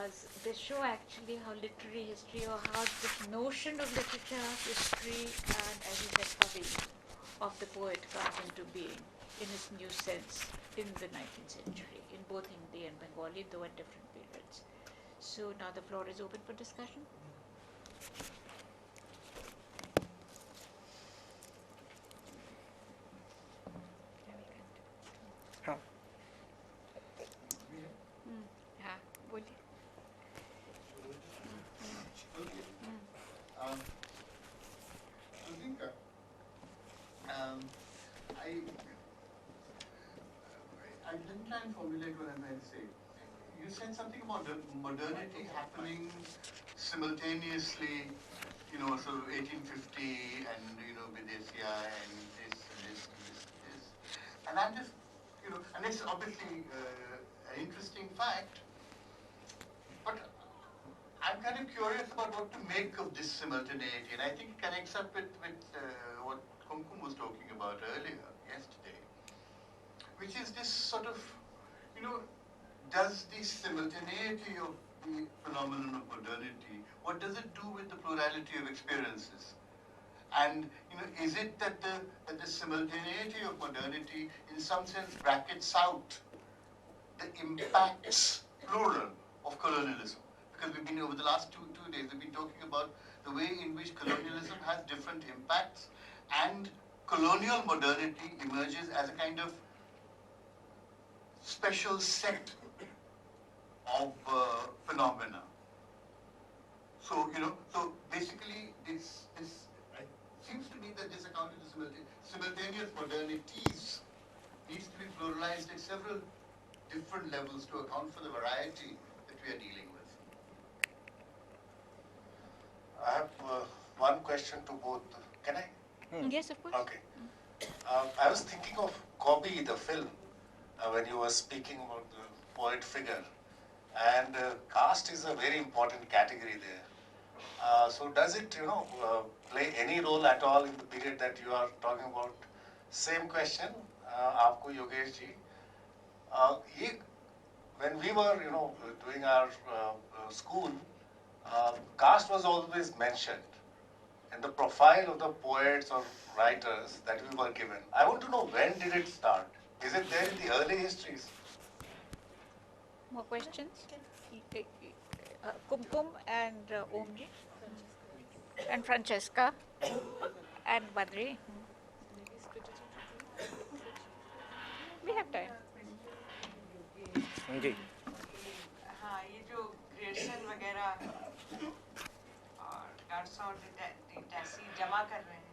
because they show actually how literary history, or how this notion of literature, history, and as you said, copying of the poet comes into being in its new sense in the 19th century, in both Hindi and Bengali, though at different periods. So now the floor is open for discussion. हाँ हाँ बोलिए. I think I didn't try and formulate what I'm trying to say. You said something about the modernity happening simultaneously, you know, so 1850 and, you know, Videsya and this. And I'm just, you know, and it's obviously an interesting fact, but I'm kind of curious about what to make of this simultaneity, and I think it connects up with what Kumkum was talking about earlier, yesterday, which is this sort of, you know, does the simultaneity of the phenomenon of modernity, what does it do with the plurality of experiences? And, you know, is it that the simultaneity of modernity in some sense brackets out the impacts, plural, of colonialism? Because we've been, over the last two days, we've been talking about the way in which colonialism has different impacts, and colonial modernity emerges as a kind of special set of phenomena. So, you know, so basically this seems to me that this account of the simultaneous modernities needs to be pluralized at several different levels to account for the variety that we are dealing with. I have one question to both. Can I? Yes, of course. Okay. I was thinking of Kobe, the film, when you were speaking about the poet figure. And caste is a very important category there. So does it, you know, play any role at all in the period that you are talking about? Same question, aapko Yogesh ji. When we were, you know, doing our school, caste was always mentioned in the profile of the poets or writers that we were given. I want to know, when did it start? Is it there in the early histories? More questions? Kumkum and Omji and Francesca and Badri. We have time. जी हाँ, ये जो ग्रेडसन वगैरह और डार्सा और डिटैसी जमा कर रहे हैं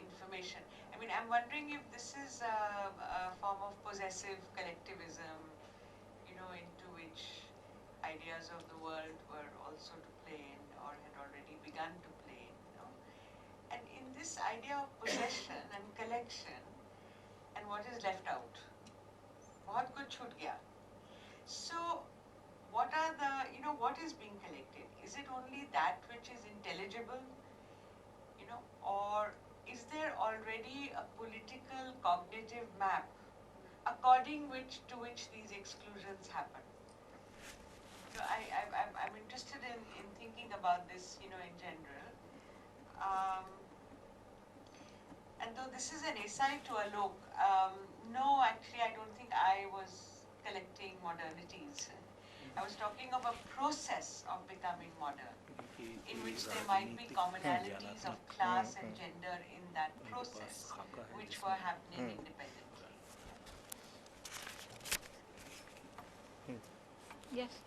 information. I mean, I'm wondering if this is a form of possessive collectivism, you know, into which ideas of the world were also to play in, or had already begun to play in, you know. And in this idea of possession and collection, and what is left out, बहुत कुछ छूट गया. So, what are the, you know, what is being collected? Is it only that which is intelligible, you know, or is there already a political cognitive map according to which these exclusions happen? So I'm interested in thinking about this, you know, in general. And though this is an aside to Alok, no, actually I don't think I was collecting modernities. I was talking of a process of becoming modern, in which there might be commonalities of class and gender in that process, which were happening independently. Yes.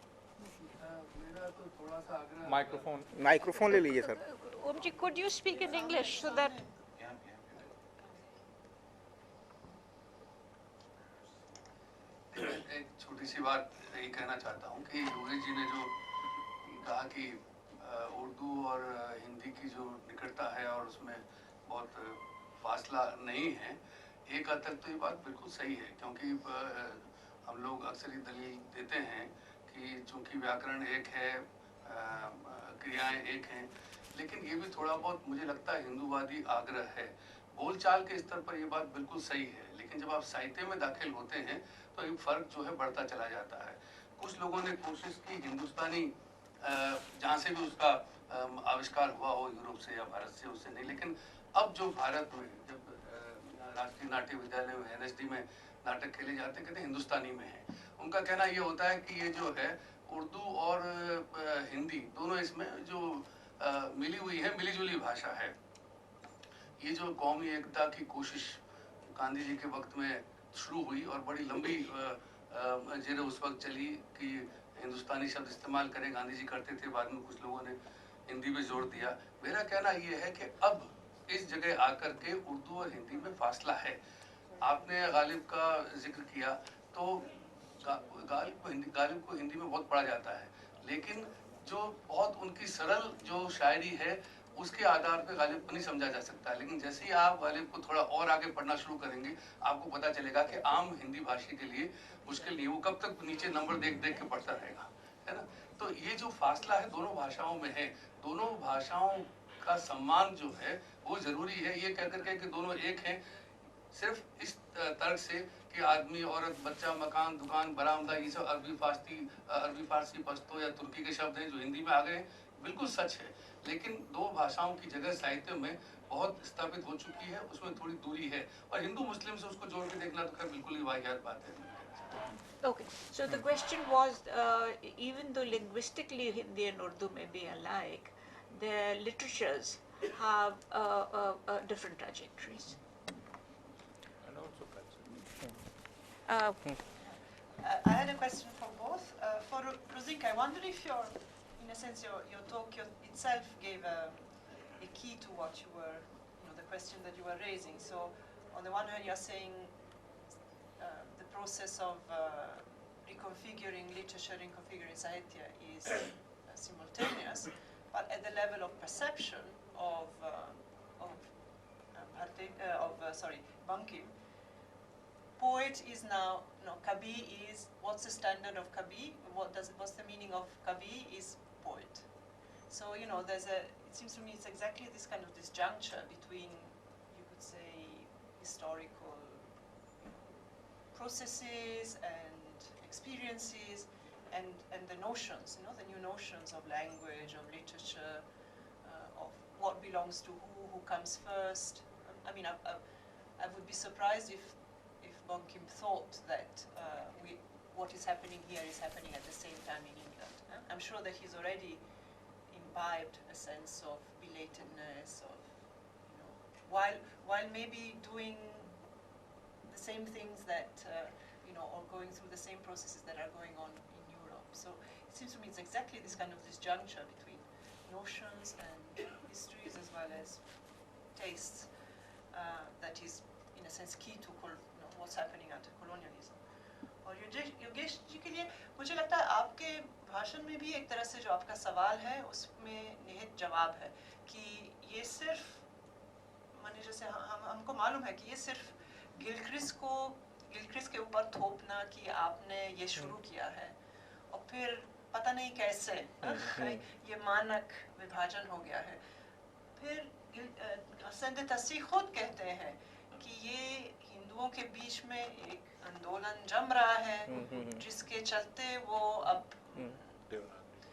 Microphone ले लीजिए sir. Omji, could you speak in English so that एक छोटी सी बात यही कहना चाहता हूँ कि योगेश जी ने जो कहा कि उर्दू और हिंदी की जो निकटता है और उसमें बहुत फासला नहीं है, एक हद तक तो ये बात बिल्कुल सही है, क्योंकि हम लोग अक्सर ये दलील देते हैं कि चूंकि व्याकरण एक है, क्रियाएं एक हैं, लेकिन ये भी थोड़ा बहुत मुझे लगता है हिंदूवादी आग्रह है. बोलचाल के स्तर पर ये बात बिल्कुल सही है, लेकिन जब आप साहित्य में दाखिल होते हैं तो ये फर्क जो है बढ़ता चला जाता है. कुछ लोगों ने कोशिश की हिंदुस्तानी जहाँ से भी उसका आविष्कार हुआ हो, यूरोप से या भारत से, उससे नहीं, लेकिन अब जो भारत में जब राष्ट्रीय नाट्य विद्यालय में NSD में नाटक खेले जाते हैं, कहते हैं हिंदुस्तानी में है। उनका कहना ये होता है कि ये जो है उर्दू और हिंदी दोनों इसमें जो मिली हुई है, मिली जुली भाषा है। ये जो कौमी एकता की कोशिश गांधी जी के वक्त में शुरू हुई और बड़ी लंबी जेर उस वक्त चली कि हिंदुस्तानी शब्द इस्तेमाल करें, गांधी जी करते थे, बाद में कुछ लोगों ने हिंदी पे जोर दिया। मेरा कहना ये है कि अब इस जगह आकर के उर्दू और हिंदी में फासला है। आपने गालिब का जिक्र किया, तो गालिब को हिंदी में बहुत पढ़ा जाता है, लेकिन जो बहुत उनकी सरल जो शायरी है उसके आधार पे गालिब को नहीं समझा जा सकता है। लेकिन जैसे ही आप गालिब को थोड़ा और आगे पढ़ना शुरू करेंगे, आपको पता चलेगा कि आम हिंदी भाषी के लिए मुश्किल नहीं, वो कब तक नीचे नंबर देख देख के पढ़ता रहेगा, है ना। तो ये जो फासला है दोनों भाषाओं में है, दोनों भाषाओं का सम्मान जो है वो जरूरी है। ये कहकर के कि दोनों एक हैं सिर्फ इस तर्क से कि आदमी, औरत, बच्चा, मकान, दुकान, बरामदा, ये सब अरबी फारसी पश्तो या तुर्की के शब्द हैं जो हिंदी में आ गए, बिल्कुल सच है। लेकिन दो भाषाओं की जगह साहित्य में बहुत स्थापित हो चुकी है, उसमें थोड़ी दूरी है, और हिंदू मुस्लिम से उसको जोड़ के देखना तो खैर बिल्कुल ही वाहियात बात है। Okay, so the question was, even though linguistically Hindi and Urdu may be alike, their literatures have different trajectories. And also culture. I had a question for both. For Rosink, I wonder if in a sense, your talk itself gave a key to what you were, the question that you were raising. So, on the one hand, you're saying the process of reconfiguring literature, reconfiguring Sahitya is simultaneous, but at the level of perception of Bankim, poet is now, Kabi is, what's the standard of Kabi? What's the meaning of Kabi is poet. So, it seems to me it's exactly this kind of disjuncture between, you could say, historical processes and experiences and the notions, the new notions of language, of literature, of what belongs to who comes first. I mean, I would be surprised if Bankim thought that what is happening here is happening at the same time in England. I'm sure that he's already imbibed a sense of belatedness, of while maybe doing the same things that or going through the same processes that are going on in Europe. So it seems to me it's exactly this kind of disjuncture between notions and histories as well as tastes that is, in a sense, key to what's happening under colonialism. और योगेश जी के लिए मुझे लगता है आपके भाषण में भी एक तरह से जो आपका सवाल है उसमें निहित जवाब है कि ये सिर्फ माने जैसे हमको मालूम है कि ये सिर्फ गिलक्रिस्ट के ऊपर थोपना कि आपने ये शुरू किया है और फिर पता नहीं कैसे ये मानक विभाजन हो गया है। फिर संदेतासी खुद कहते हैं कि ये हिंदुओं के बीच में एक आंदोलन जम रहा है जिसके चलते वो अब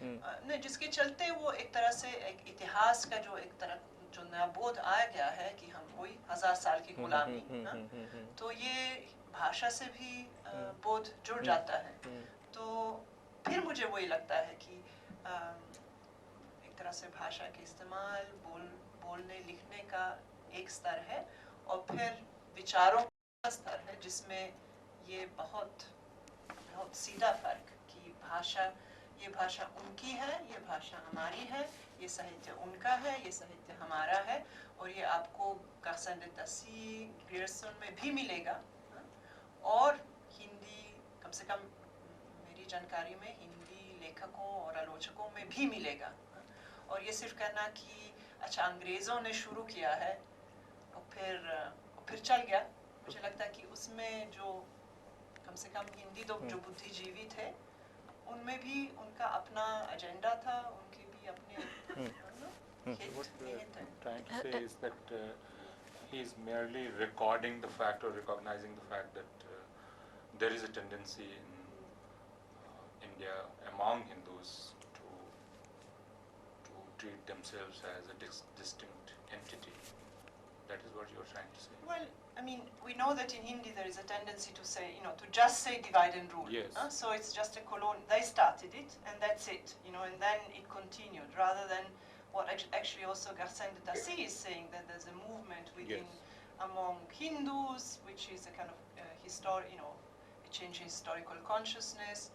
नहीं जिसके चलते वो एक तरह से एक इतिहास का जो एक तरह जो नया बोध आ गया है कि हम कोई 1000 साल की गुलामी, तो ये भाषा से भी बोध जुड़ जाता है। तो फिर मुझे वही लगता है कि एक तरह से भाषा के इस्तेमाल बोलने लिखने का एक स्तर है और फिर विचारों का स्तर है जिसमें ये बहुत सीधा फर्क कि ये भाषा उनकी है, ये भाषा हमारी है, ये साहित्य उनका है, ये साहित्य हमारा है और ये आपको गासंदेतासी ग्रियर्सन में भी मिलेगा और हिंदी कम से कम मेरी जानकारी में हिंदी लेखकों और आलोचकों में भी मिलेगा। और ये सिर्फ कहना कि अच्छा अंग्रेज़ों ने शुरू किया है और फिर चल गया, मुझे लगता है कि उसमें जो कम से कम हिंदी जो बुद्धिजीवी थे उनमें भी उनका अपना एजेंडा था, उनके भी अपने What we're trying to say is that he is merely recording the fact or recognizing the fact that there is a tendency in India among Hindus to treat themselves as a distinct entity. That is what you are trying to say. Well, I mean, we know that in Hindi there is a tendency to say, to just say divide and rule. Yes. So it's just a they started it, and that's it, and then it continued, rather than what actually also Garcin de Tassy is saying, that there's a movement within, among Hindus, which is a kind of a change in historical consciousness,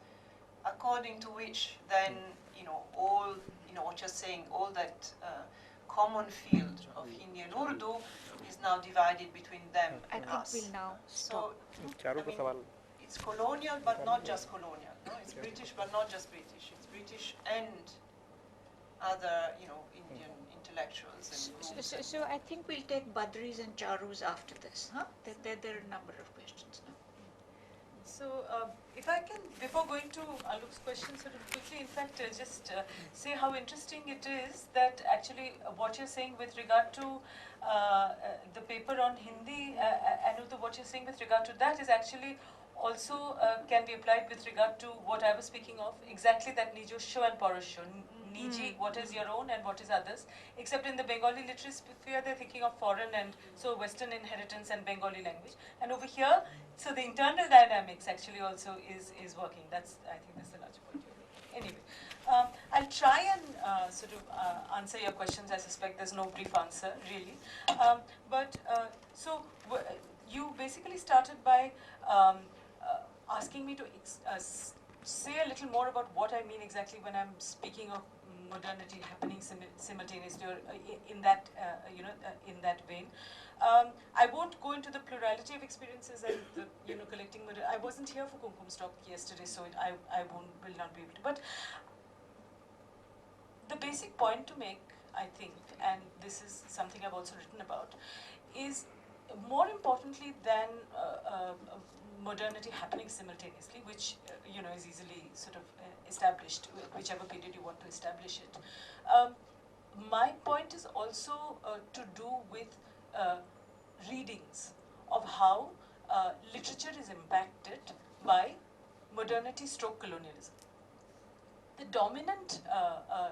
according to which then, all, what you're saying, all that common field of Hindi and Urdu is now divided between them and I us. think we'll now So, चारों को सवाल it's colonial, but not just colonial. No? It's British, but not just British. It's British and other, Indian intellectuals and groups. So I think we'll take Badris and Charus after this. Huh? There are a number of questions now. So, if I can, before going to Alok's question, sort of quickly, in fact, just say how interesting it is that actually what you're saying with regard to the paper on Hindi, Anudha, what you're saying with regard to that is actually also can be applied with regard to what I was speaking of, exactly that Nijosho and Porosho. Niji, what is your own and what is others, except in the Bengali literary sphere, they're thinking of foreign and so Western inheritance and Bengali language. And over here, so the internal dynamics actually also is working. I think that's the larger point you're making. Anyway, I'll try and sort of answer your questions. I suspect there's no brief answer, really. So you basically started by asking me to say a little more about what I mean exactly when I'm speaking of modernity happening simultaneously, or in that in that vein. I won't go into the plurality of experiences and the collecting. I wasn't here for Kumkum's talk yesterday, so I will not be able to. But the basic point to make, I think, and this is something I've also written about, is more importantly than modernity happening simultaneously, which is easily sort of established, whichever period you want to establish it. My point is also to do with readings of how literature is impacted by modernity stroke colonialism. The dominant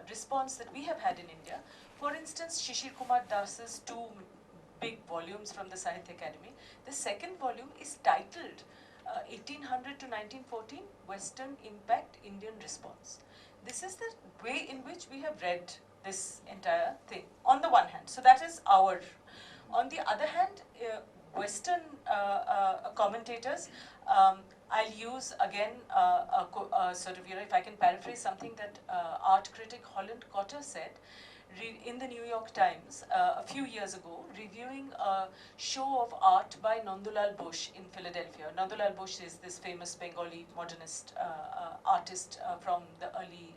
response that we have had in India, for instance, Shishir Kumar Das's 2 big volumes from the Sahitya Academy. The second volume is titled 1800 to 1914, Western Impact, Indian Response. This is the way in which we have read this entire thing, on the one hand. So that is our. On the other hand, Western commentators, I'll use again sort of, if I can paraphrase something that art critic Holland Cotter said in the New York Times a few years ago, reviewing a show of art by Nandulal Bose in Philadelphia. Nandulal Bose is this famous Bengali modernist artist from the early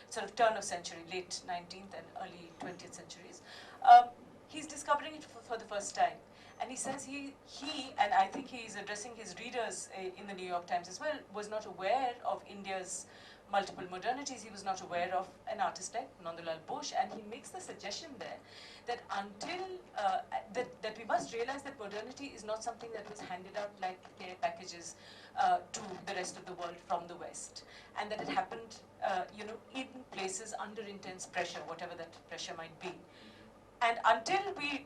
sort of turn of century, late 19th and early 20th centuries. He's discovering it for the first time. And he says he and I think he's addressing his readers in the New York Times as well, was not aware of India's multiple modernities. He was not aware of an artist like Nandulal Bose, and he makes the suggestion there that until that we must realize that modernity is not something that was handed out like care packages to the rest of the world from the West, and that it happened in places under intense pressure, whatever that pressure might be. And until we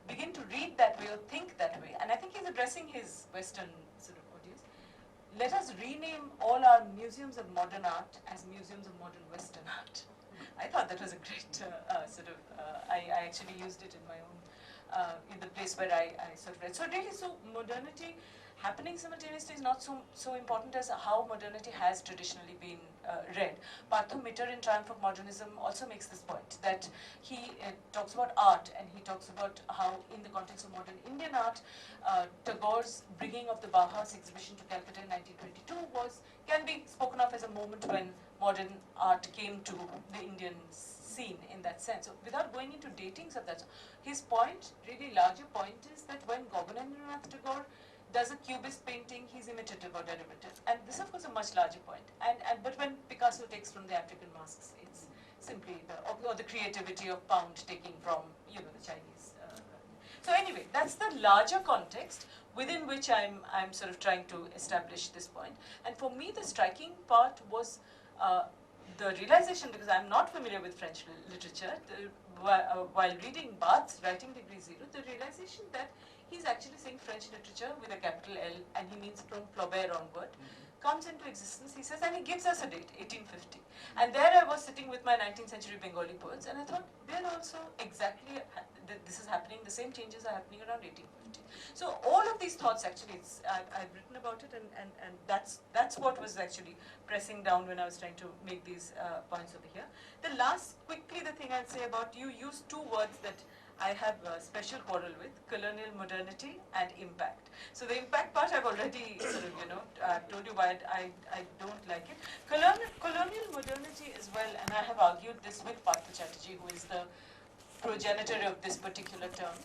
begin to read that way or think that way, and I think he's addressing his Western sort of audience, let us rename all our museums of modern art as museums of modern Western art. I thought that was a great sort of, I actually used it in my own, in the place where I sort of read. So really, so modernity happening simultaneously is not so important as how modernity has traditionally been read. Parthu Mitter in Triumph of Modernism also makes this point, that he talks about art, and he talks about how in the context of modern Indian art, Tagore's bringing of the Bauhaus exhibition to Calcutta in 1922 can be spoken of as a moment when modern art came to the Indian scene in that sense. So without going into datings of that, his point, really larger point, is that when Govinendranath Tagore does a cubist painting, he's imitative or derivative. And this, of course, is a much larger point. But when Picasso takes from the African masks, it's simply the creativity of Pound taking from the Chinese. So anyway, that's the larger context. within which I'm sort of trying to establish this point. And for me, the striking part was the realization, because I'm not familiar with French literature, while reading Barthes' Writing Degree Zero, the realization that he's actually saying French literature with a capital L, and he means from Flaubert onward, comes into existence, he says, and he gives us a date, 1850. And there I was sitting with my 19th century Bengali poets, and I thought, they're also exactly, this is happening, the same changes are happening around 1850. So all of these thoughts, actually, I've written about it, and that's what was actually pressing down when I was trying to make these points over here. The last, quickly, the thing I'll say about, you used two words that I have a special quarrel with: colonial modernity and impact. So the impact part I've already sort of, told you why I don't like it. Colonial modernity as well, and I have argued this with Partha Chatterjee, who is the progenitor of this particular term.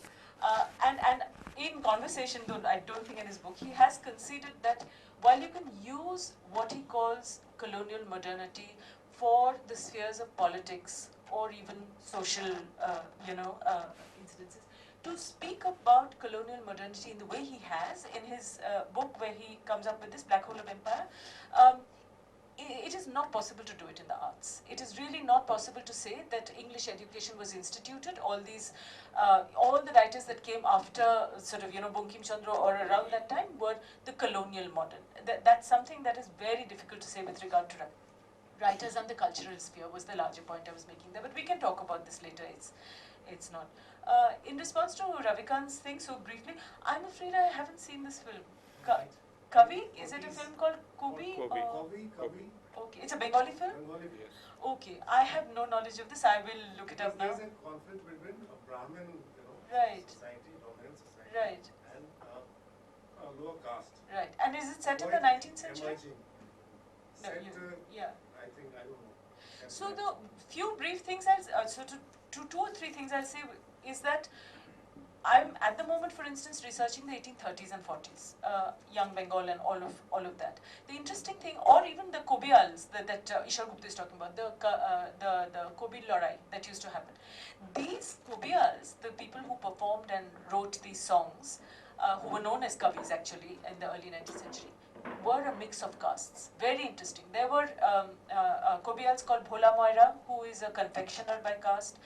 And in conversation, though I don't think in his book, he has conceded that while you can use what he calls colonial modernity for the spheres of politics or even social, incidences, to speak about colonial modernity in the way he has in his book, where he comes up with this Black Hole of Empire, it is not possible to do it in the arts. It is really not possible to say that English education was instituted. All the writers that came after sort of, Bankim Chandra or around that time were the colonial modern. That's something that is very difficult to say with regard to writers and the cultural sphere, was the larger point I was making there. But we can talk about this later. It's not. In response to Ravikant's thing, so briefly, I'm afraid I haven't seen this film. Kavi? Is it a film called Kubi? Kobi. Okay, it's a Bengali film? Bengali, yes. Okay, I have no knowledge of this. I will look it up now. There's a conflict between a Brahmin, Right. society, dominant society, Right. and a lower caste. Right. And is it set in the 19th century? Emerging. No, Set, yeah. I think, I don't know. So the few brief things so to two or three things I'll say is that I'm at the moment, for instance, researching the 1830s and 40s, young Bengal and all of that. The interesting thing, or even the Kobials that Ishar Gupta is talking about, the Kobil Lorai that used to happen. These Kobials, the people who performed and wrote these songs, who were known as Kavis actually in the early 19th century, were a mix of castes. Very interesting. There were Kobials called Bhola Moira, who is a confectioner by caste.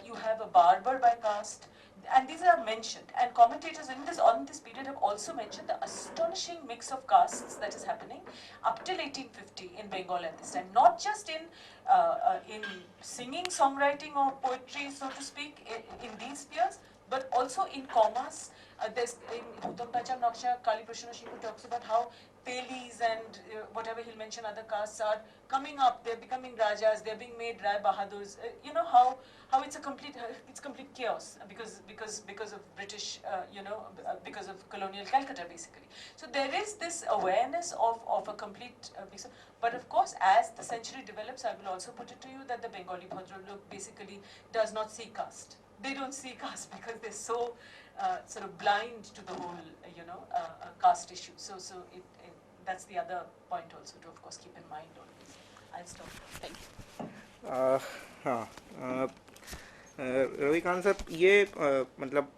You have a barber by caste. And these are mentioned. And commentators on this period have also mentioned the astonishing mix of castes that is happening up till 1850 in Bengal at this time. Not just in singing, songwriting or poetry, so to speak, in these spheres, but also in commerce. There's in Uttam Pacham Naksha, Kali Prashna Singh talks about how Telis and whatever he'll mention, other castes are coming up, they're becoming Rajas, they're being made Rai Bahadurs. How it's complete chaos because of British, because of colonial Calcutta basically. So there is this awareness of a complete mix. But of course, as the century develops, I will also put it to you that the Bengali Bhadralok basically does not see caste. They don't see caste because they're so sort of blind to the whole, caste issue. So that's the other point also to, of course, keep in mind all of this. I'll stop. Thank you. Ravikant साहब, ये मतलब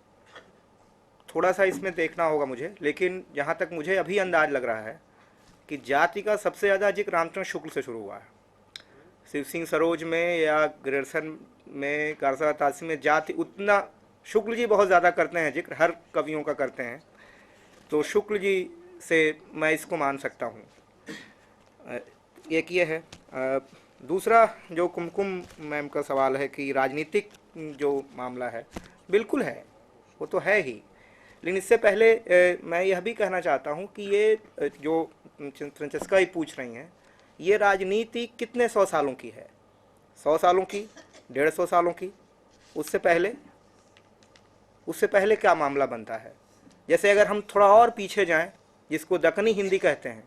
थोड़ा सा इसमें देखना होगा मुझे, लेकिन जहाँ तक मुझे अभी अंदाज लग रहा है कि जाति का सबसे ज़्यादा जिक्र रामचंद्र शुक्ल से शुरू हुआ है. शिव सिंह सरोज में या ग्रेरसन में, कारसा तासी में जाति उतना शुक्ल जी बहुत ज़्यादा करते हैं जिक्र, हर कवियों का करते हैं. तो शुक्ल जी से मैं इसको मान सकता हूँ. एक ये है. दूसरा जो कुमकुम मैम का सवाल है कि राजनीतिक जो मामला है, बिल्कुल है, वो तो है ही. लेकिन इससे पहले मैं यह भी कहना चाहता हूँ कि ये जो फ्रांचेस्का ही पूछ रही हैं, ये राजनीति कितने 100 सालों की है? 100 सालों की, 150 सालों की? उससे पहले क्या मामला बनता है? जैसे अगर हम थोड़ा और पीछे जाएं, जिसको दक्कनी हिंदी कहते हैं,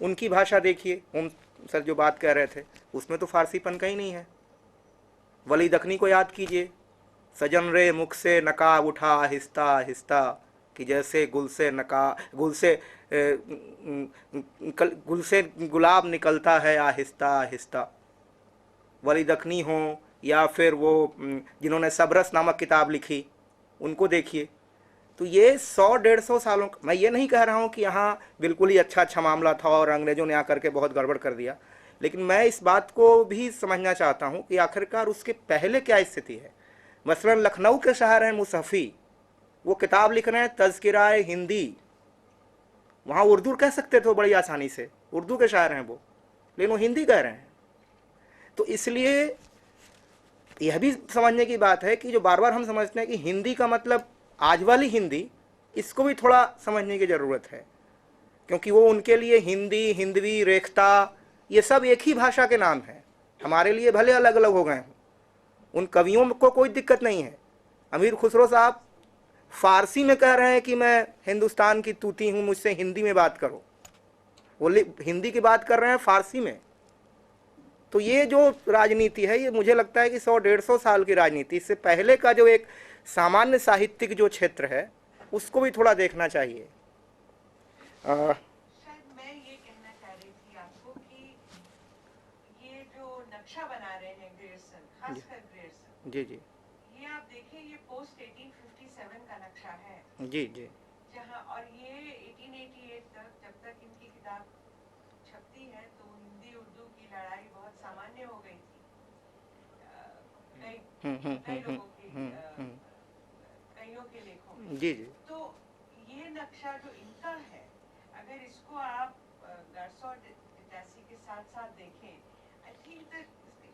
उनकी भाषा देखिए. हम सर जो बात कह रहे थे, उसमें तो फारसीपन का ही नहीं है. वली दक्कनी को याद कीजिए. सजन रे मुख से नकाब उठा आहिस्ता आहिस्ता, कि जैसे गुल से गुलाब निकलता है आहिस्ता आहिस्ता. वली दक्कनी हो या फिर वो जिन्होंने सबरस नामक किताब लिखी, उनको देखिए. तो ये 100-150 सालों, मैं ये नहीं कह रहा हूँ कि यहाँ बिल्कुल ही अच्छा मामला था और अंग्रेज़ों ने आकर के बहुत गड़बड़ कर दिया, लेकिन मैं इस बात को भी समझना चाहता हूँ कि आखिरकार उसके पहले क्या स्थिति है। मसलन लखनऊ के शहर हैं मुसहफ़ी, वो किताब लिख रहे हैं तज़किराए हिंदी, वहाँ उर्दू कह सकते थे बड़ी आसानी से, उर्दू के शायर हैं वो, लेकिन वो हिंदी कह रहे हैं। तो इसलिए यह भी समझने की बात है कि जो बार बार हम समझते हैं कि हिंदी का मतलब आज वाली हिंदी, इसको भी थोड़ा समझने की ज़रूरत है, क्योंकि वो उनके लिए हिंदी, हिंदवी, रेखता, ये सब एक ही भाषा के नाम हैं। हमारे लिए भले अलग अलग हो गए हों, उन कवियों को कोई दिक्कत नहीं है। अमीर खुसरो साहब फारसी में कह रहे हैं कि मैं हिंदुस्तान की तूती हूँ, मुझसे हिंदी में बात करो, वो हिंदी की बात कर रहे हैं फारसी में। तो ये जो राजनीति है, ये मुझे लगता है कि 100-150 साल की राजनीति, इससे पहले का जो एक सामान्य साहित्यिक जो क्षेत्र है, उसको भी थोड़ा देखना चाहिए। शायद मैं ये कहना चाह रही थी आपको कि ये जो नक्शा बना रहे हैं ग्रेयर्सन, खासकर ग्रेयर्सन, जी जी ये आप देखें, ये पोस्ट 1857 का नक्शा है जी जी जहाँ, और ये 1888 तक, जब तक इनकी किताब छपती है तो हिंदी उर्दू की लड़ाई बहुत सामान्य हो गई थी कई लोगों की, कईयों के लेखों में। जी जी तो ये नक्शा जो इनका है, अगर इसको आप गार्सो डिटासी के साथ साथ देखें, आई थिंक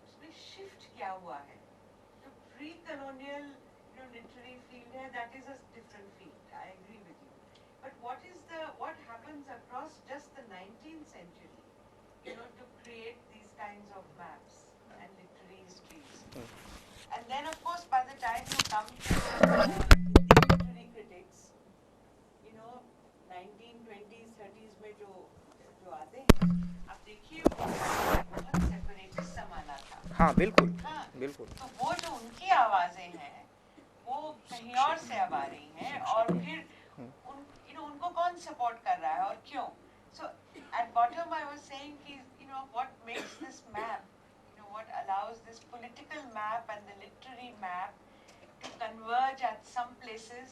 उसमें शिफ्ट क्या हुआ है। जो प्री कॉलोनियल जो लिटरेरी फील्ड है, that is a different field, I agree with you, but what happens across just the 19th century, to create these kinds of maps and literary histories. And then of course by the time you come to literary critics, 1920s 30s में जो आते हैं, आप देखिए बहुत separatist जमाना था। हाँ बिल्कुल हाँ, बिल्कुल। तो वो जो उनकी आवाजें हैं वो कहीं और से अब आ रही हैं, और फिर उनको कौन सपोर्ट कर रहा है और क्यों। So at bottom I was saying कि what makes this map, what allows this political map and the literary map to converge at some places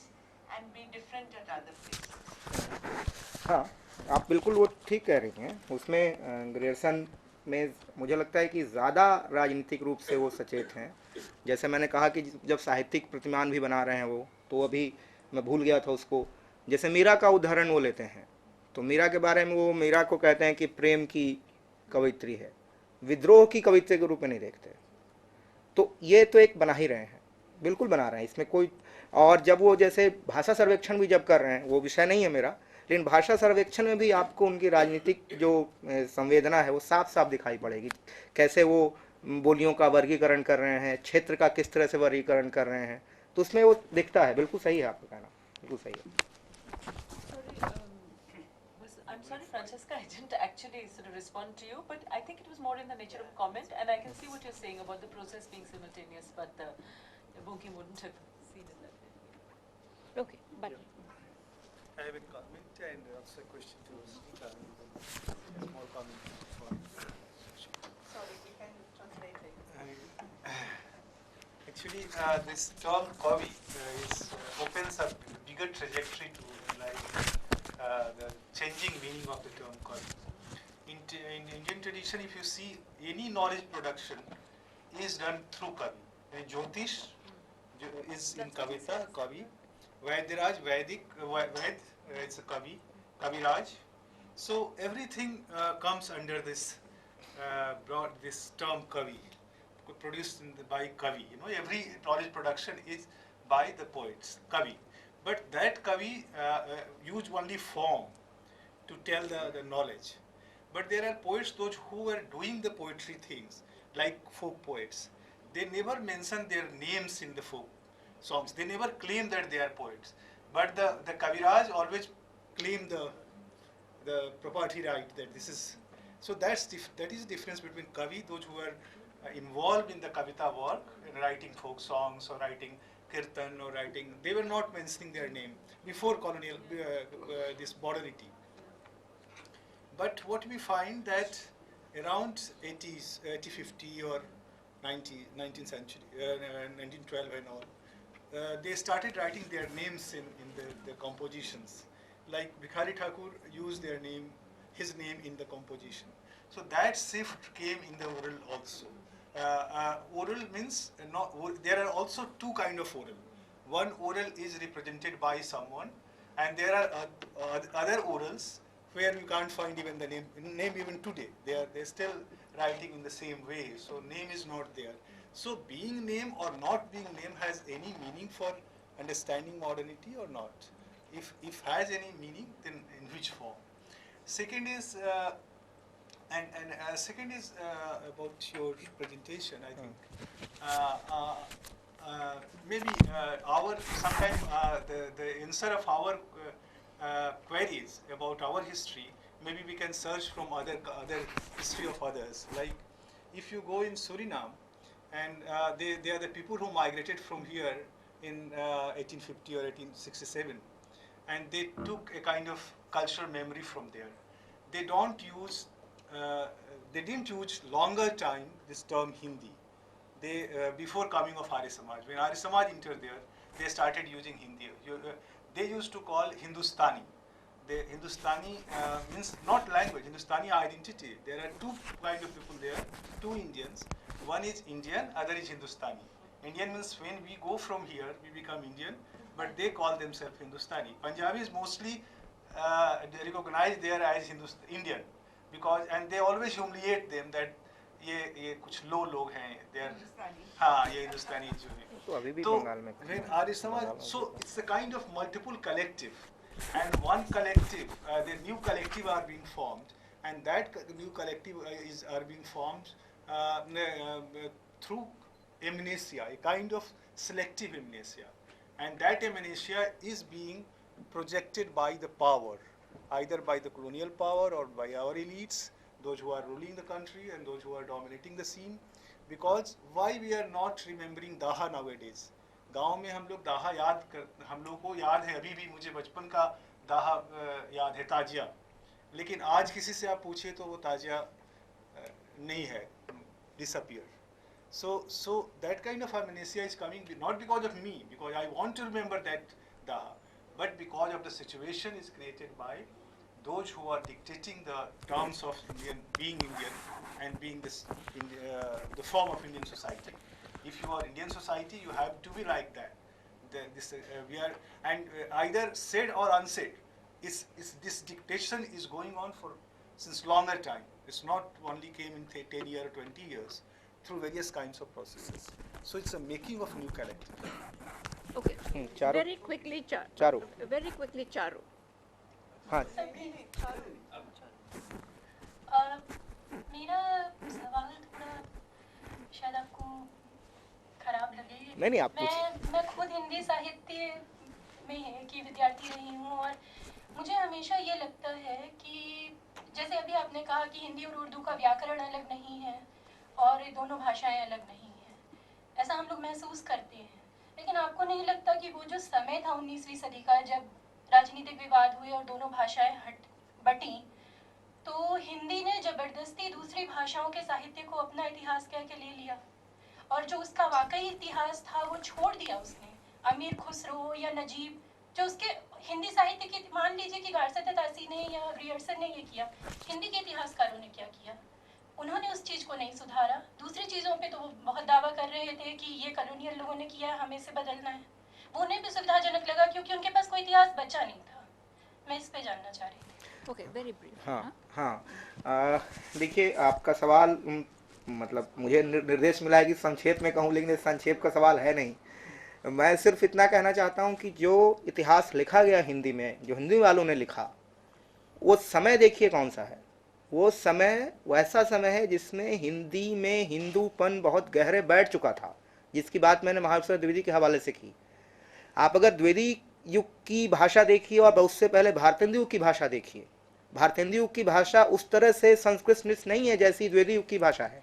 and be different at other places. हाँ, आप बिल्कुल वो ठीक कह रही हैं। उसमें ग्रेयर्सन में मुझे लगता है कि ज़्यादा राजनीतिक रूप से वो सचेत हैं। जैसे मैंने कहा कि जब साहित्यिक प्रतिमान भी बना रहे हैं वो, तो अभी मैं भूल गया था उसको, जैसे मीरा का उदाहरण वो लेते हैं, तो मीरा के बारे में वो मीरा को कहते हैं कि प्रेम की कवयित्री है, विद्रोह की कवित्री के रूप में नहीं देखते। तो ये तो एक बना ही रहे हैं, बिल्कुल बना रहे हैं, इसमें कोई। और जब वो जैसे भाषा सर्वेक्षण भी जब कर रहे हैं, वो विषय नहीं है मेरा, लेकिन भाषा सर्वेक्षण में भी आपको उनकी राजनीतिक जो संवेदना है वो साफ साफ दिखाई पड़ेगी। कैसे वो बोलियों का वर्गीकरण कर रहे हैं, क्षेत्र का किस तरह से वर्गीकरण कर रहे हैं, तो उसमें वो दिखता है। बिल्कुल सही है आपका कहना, बिल्कुल सही है। I'm sorry, Francesca, I didn't actually sort of respond to you, but I think it was more in the nature of a comment, and I can see what you're saying about the process being simultaneous, but Bunkim wouldn't have seen it that way. Okay, but I have a comment and also a question to Srika. A small comment. Sorry, we can translate it. Actually, this term Kavi opens a bigger trajectory to the changing meaning of the term Kavi. In Indian tradition, if you see, any knowledge production is done through Kavi. Jyotish is in Kavita, Kavi. Vaidraj, Vedic, Ved, it's a Kavi, Kaviraj. So everything comes under this this term Kavi, produced by Kavi. Every knowledge production is by the poets, Kavi. But that Kavi use only form to tell the knowledge. But there are poets, those who are doing the poetry things, like folk poets. They never mention their names in the folk songs. They never claim that they are poets. But the Kaviraj always claim the property right that this is. So that is the difference between Kavi, those who are involved in the Kavita work, in writing folk songs or writing kirtan or writing. They were not mentioning their name before colonial this modernity. But what we find that around 1850 or 19th century, 1912 and all, they started writing their names in the compositions. Like Bhikhari Thakur used his name in the composition. So that shift came in the oral also. Oral means there are also two kind of oral. One oral is represented by someone, and there are other orals where you can't find even the name even today. They're still writing in the same way. So name is not there. So being name or not being name has any meaning for understanding modernity or not? If has any meaning, then in which form? Second is second is about your presentation. I think maybe sometimes the answer of our queries about our history, maybe we can search from other history of others. Like if you go in Suriname, and they are the people who migrated from here in 1850 or 1867, and they took a kind of cultural memory from there. They didn't use longer time this term Hindi. They before coming of Arya Samaj, when Arya Samaj entered there, they started using Hindi. They used to call Hindustani. The Hindustani means not language, Hindustani identity. There are two kind of people there, two Indians. One is Indian, other is Hindustani. Indian means when we go from here, we become Indian, but they call themselves Hindustani. Punjabis mostly they recognize there as Indian, because and they always humiliate them that ये कुछ low लोग हैं, they are हाँ ये हिंदुस्तानी जो हैं. तो अभी भी तो बंगाल में when Arya Samaj, so it's a kind of multiple collective, and one collective, the new collective are being formed, and that new collective are being formed through amnesia, a kind of selective amnesia, and that amnesia is being projected by the power, either by the colonial power or by our elites, those who are ruling the country and those who are dominating the scene. Because why we are not remembering Daha nowadays? गाँव में हम लोग दाहा हम लोग को याद है, अभी भी मुझे बचपन का दाहा याद है, ताजिया. लेकिन आज किसी से आप पूछिए तो वो ताजिया नहीं है, disappear. So that kind of amnesia is coming not because of me, because I want to remember that daha, but because of the situation is created by those who are dictating the terms of being Indian and being the form of Indian society. If you are Indian society, you have to be like that. We are, and either said or unsaid, this dictation is going on since longer time. It's not only came in 10 years or 20 years, through various kinds of processes. So it's a making of new collective. Okay. Charu. Very quickly, Charu. Very quickly, Charu. हाँ. मेरा सवाल थोड़ा शायद आपको खराब लगे. नहीं आप पूछिए. मैं खुद हिंदी साहित्य में की विद्यार्थी रही हूँ, और मुझे हमेशा ये लगता है कि जैसे अभी आपने कहा कि हिंदी और उर्दू का व्याकरण अलग नहीं है और ये दोनों भाषाएं अलग नहीं हैं, ऐसा हम लोग महसूस करते हैं. लेकिन आपको नहीं लगता कि वो जो समय था 19वीं सदी का, जब राजनीतिक विवाद हुए और दोनों भाषाएं बटी, तो हिंदी ने जबरदस्ती दूसरी भाषाओं के साहित्य को अपना इतिहास कह के ले लिया, और जो उसका वाकई इतिहास था वो छोड़ दिया उसने. अमीर खुसरो या नजीब, जो उसके हिंदी साहित्य के, मान लीजिए कि गारसत तासी ने या ग्रियर्सन ने ये किया, हिंदी के इतिहासकारों ने क्या किया? उन्होंने उस चीज़ को नहीं सुधारा. दूसरी चीज़ों पे तो वो बहुत दावा कर रहे थे कि ये कॉलोनियल लोगों ने किया है, हमें इसे बदलना है. वो उन्हें भी सुविधाजनक लगा क्योंकि उनके पास कोई इतिहास बचा नहीं था. मैं इस पे जानना चाह रही थी. Okay, very brief. हाँ. देखिए आपका सवाल मतलब मुझे निर्देश मिला है कि संक्षेप में कहूँ, लेकिन संक्षेप का सवाल है नहीं. मैं सिर्फ इतना कहना चाहता हूँ कि जो इतिहास लिखा गया हिंदी में, जो हिंदी वालों ने लिखा, वो समय देखिए कौन सा है. वो समय वैसा समय है जिसमें हिंदी में हिंदूपन बहुत गहरे बैठ चुका था, जिसकी बात मैंने महाविश्व द्विवेदी के हवाले से की. आप अगर द्विवेदी युग की भाषा देखिए और उससे पहले भारतेंदु युग की भाषा देखिए, भारतेंदु युग की भाषा उस तरह से संस्कृत नहीं है जैसी द्विवेदी युग की भाषा है.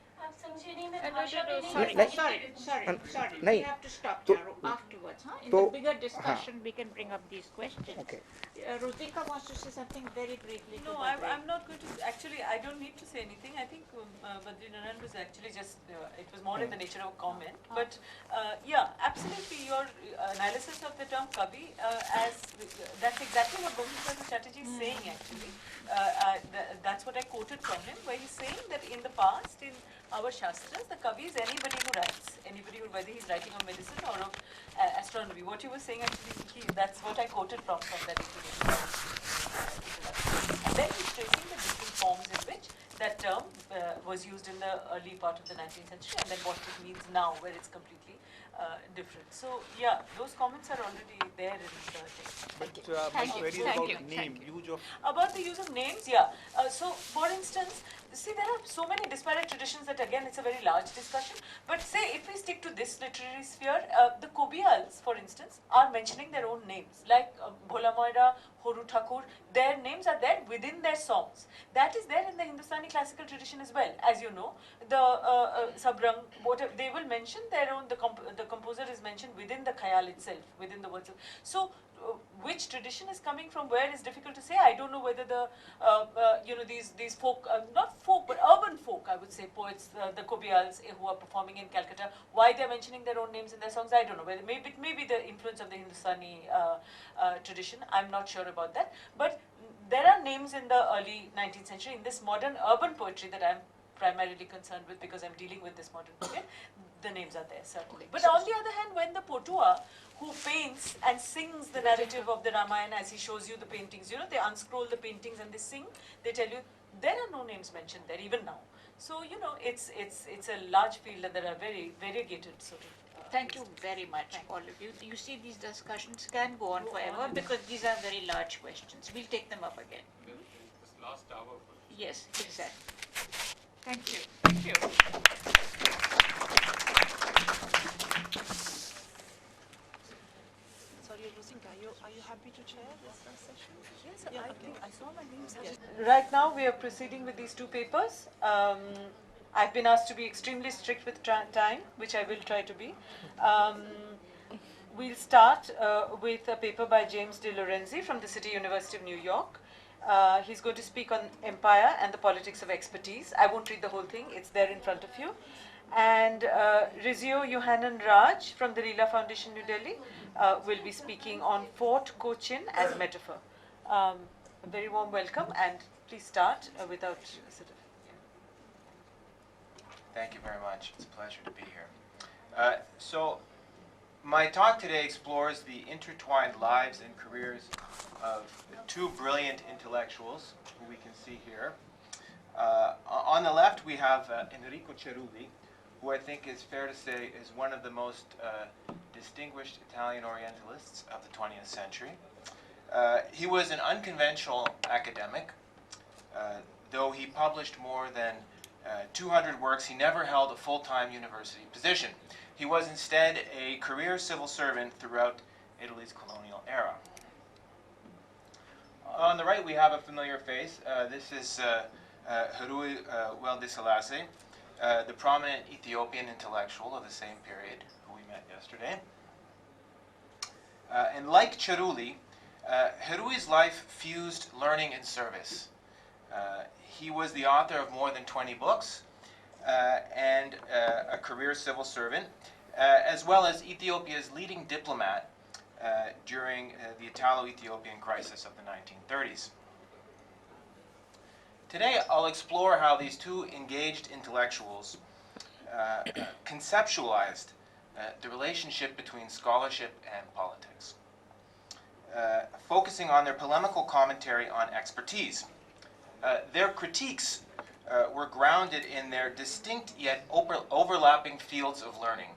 भाषा में नहीं Sorry, नहीं, sorry. नहीं, We have to stop, तो- Charu, afterwards. Huh? In तो- the bigger discussion, we can bring up these questions. Okay. Rosika wants to say something very briefly. No, to I'm, Badri. I'm not going to, actually, I don't need to say anything. I think Badri Naran was actually just, it was more in the nature of a comment. But yeah, absolutely, your analysis of the term Kavi, that's exactly what Govind Chatterjee is saying actually. That's what I quoted from him, where he's saying that in the past, in our Shastras, the Kavi is anybody who writes, whether he's writing of medicine or of astronomy. What you were saying actually, that's what I quoted from that information. And then he's tracing the different forms in which that term was used in the early part of the 19th century and then what it means now, where it's completely different. So yeah, those comments are already there in the text. But Thank my you, query is thank about you, name, thank you. use of About the use of names, yeah. So, for instance, see, there are so many disparate traditions that, again, it's a very large discussion. But say, if we stick to this literary sphere, the Kobials, for instance, are mentioning their own names. Like Bhola Moira, Horu Thakur, their names are there within their songs. That is there in the Hindustani classical tradition as well. As you know, the Sabrang, whatever, they will mention their own, the composer is mentioned within the khayal itself, within the words. So, which tradition is coming from where is difficult to say. I don't know whether the these folk, not folk but urban folk, I would say, poets, the Kobials who are performing in Calcutta, why they are mentioning their own names in their songs, I don't know. Whether maybe it may be the influence of the Hindustani tradition. I'm not sure about that. But there are names in the early 19th century in this modern urban poetry that I'm primarily concerned with because I'm dealing with this modern period. The names are there, certainly. But on the other hand, when the Potua, who paints and sings the narrative of the Ramayana as he shows you the paintings, they unscroll the paintings and they sing, they tell you, there are no names mentioned there, even now. So, it's a large field and there are very variegated sort of... Thank you very much, all of you. You see, these discussions can go on forever because these are very large questions. We'll take them up again. This last hour. Yes, exactly. Thank you. Thank you. Sorry, Rosinka, are you happy to chair this session? Yes, Yeah, I okay. think I saw my name. Right now, we are proceeding with these two papers. I've been asked to be extremely strict with time, which I will try to be. We'll start with a paper by James De Lorenzi from the City University of New York. He's going to speak on empire and the politics of expertise. I won't read the whole thing, it's there in front of you. And Rizio Yohanan Raj from the Leela Foundation, New Delhi, will be speaking on Fort Cochin as metaphor. A very warm welcome, and please start without sort of... Thank you very much. It's a pleasure to be here. So, my talk today explores the intertwined lives and careers of two brilliant intellectuals who we can see here. On the left, we have Enrico Cerulli, who I think is fair to say is one of the most distinguished Italian Orientalists of the 20th century. He was an unconventional academic. Though he published more than 200 works, he never held a full-time university position. He was instead a career civil servant throughout Italy's colonial era. On the right, we have a familiar face. This is Harui Welde Selassie, the prominent Ethiopian intellectual of the same period, who we met yesterday. And like Cerulli, Harui's life fused learning and service. He was the author of more than 20 books and a career civil servant, as well as Ethiopia's leading diplomat during the Italo-Ethiopian crisis of the 1930s. Today, I'll explore how these two engaged intellectuals conceptualized the relationship between scholarship and politics, focusing on their polemical commentary on expertise. Their critiques were grounded in their distinct yet overlapping fields of learning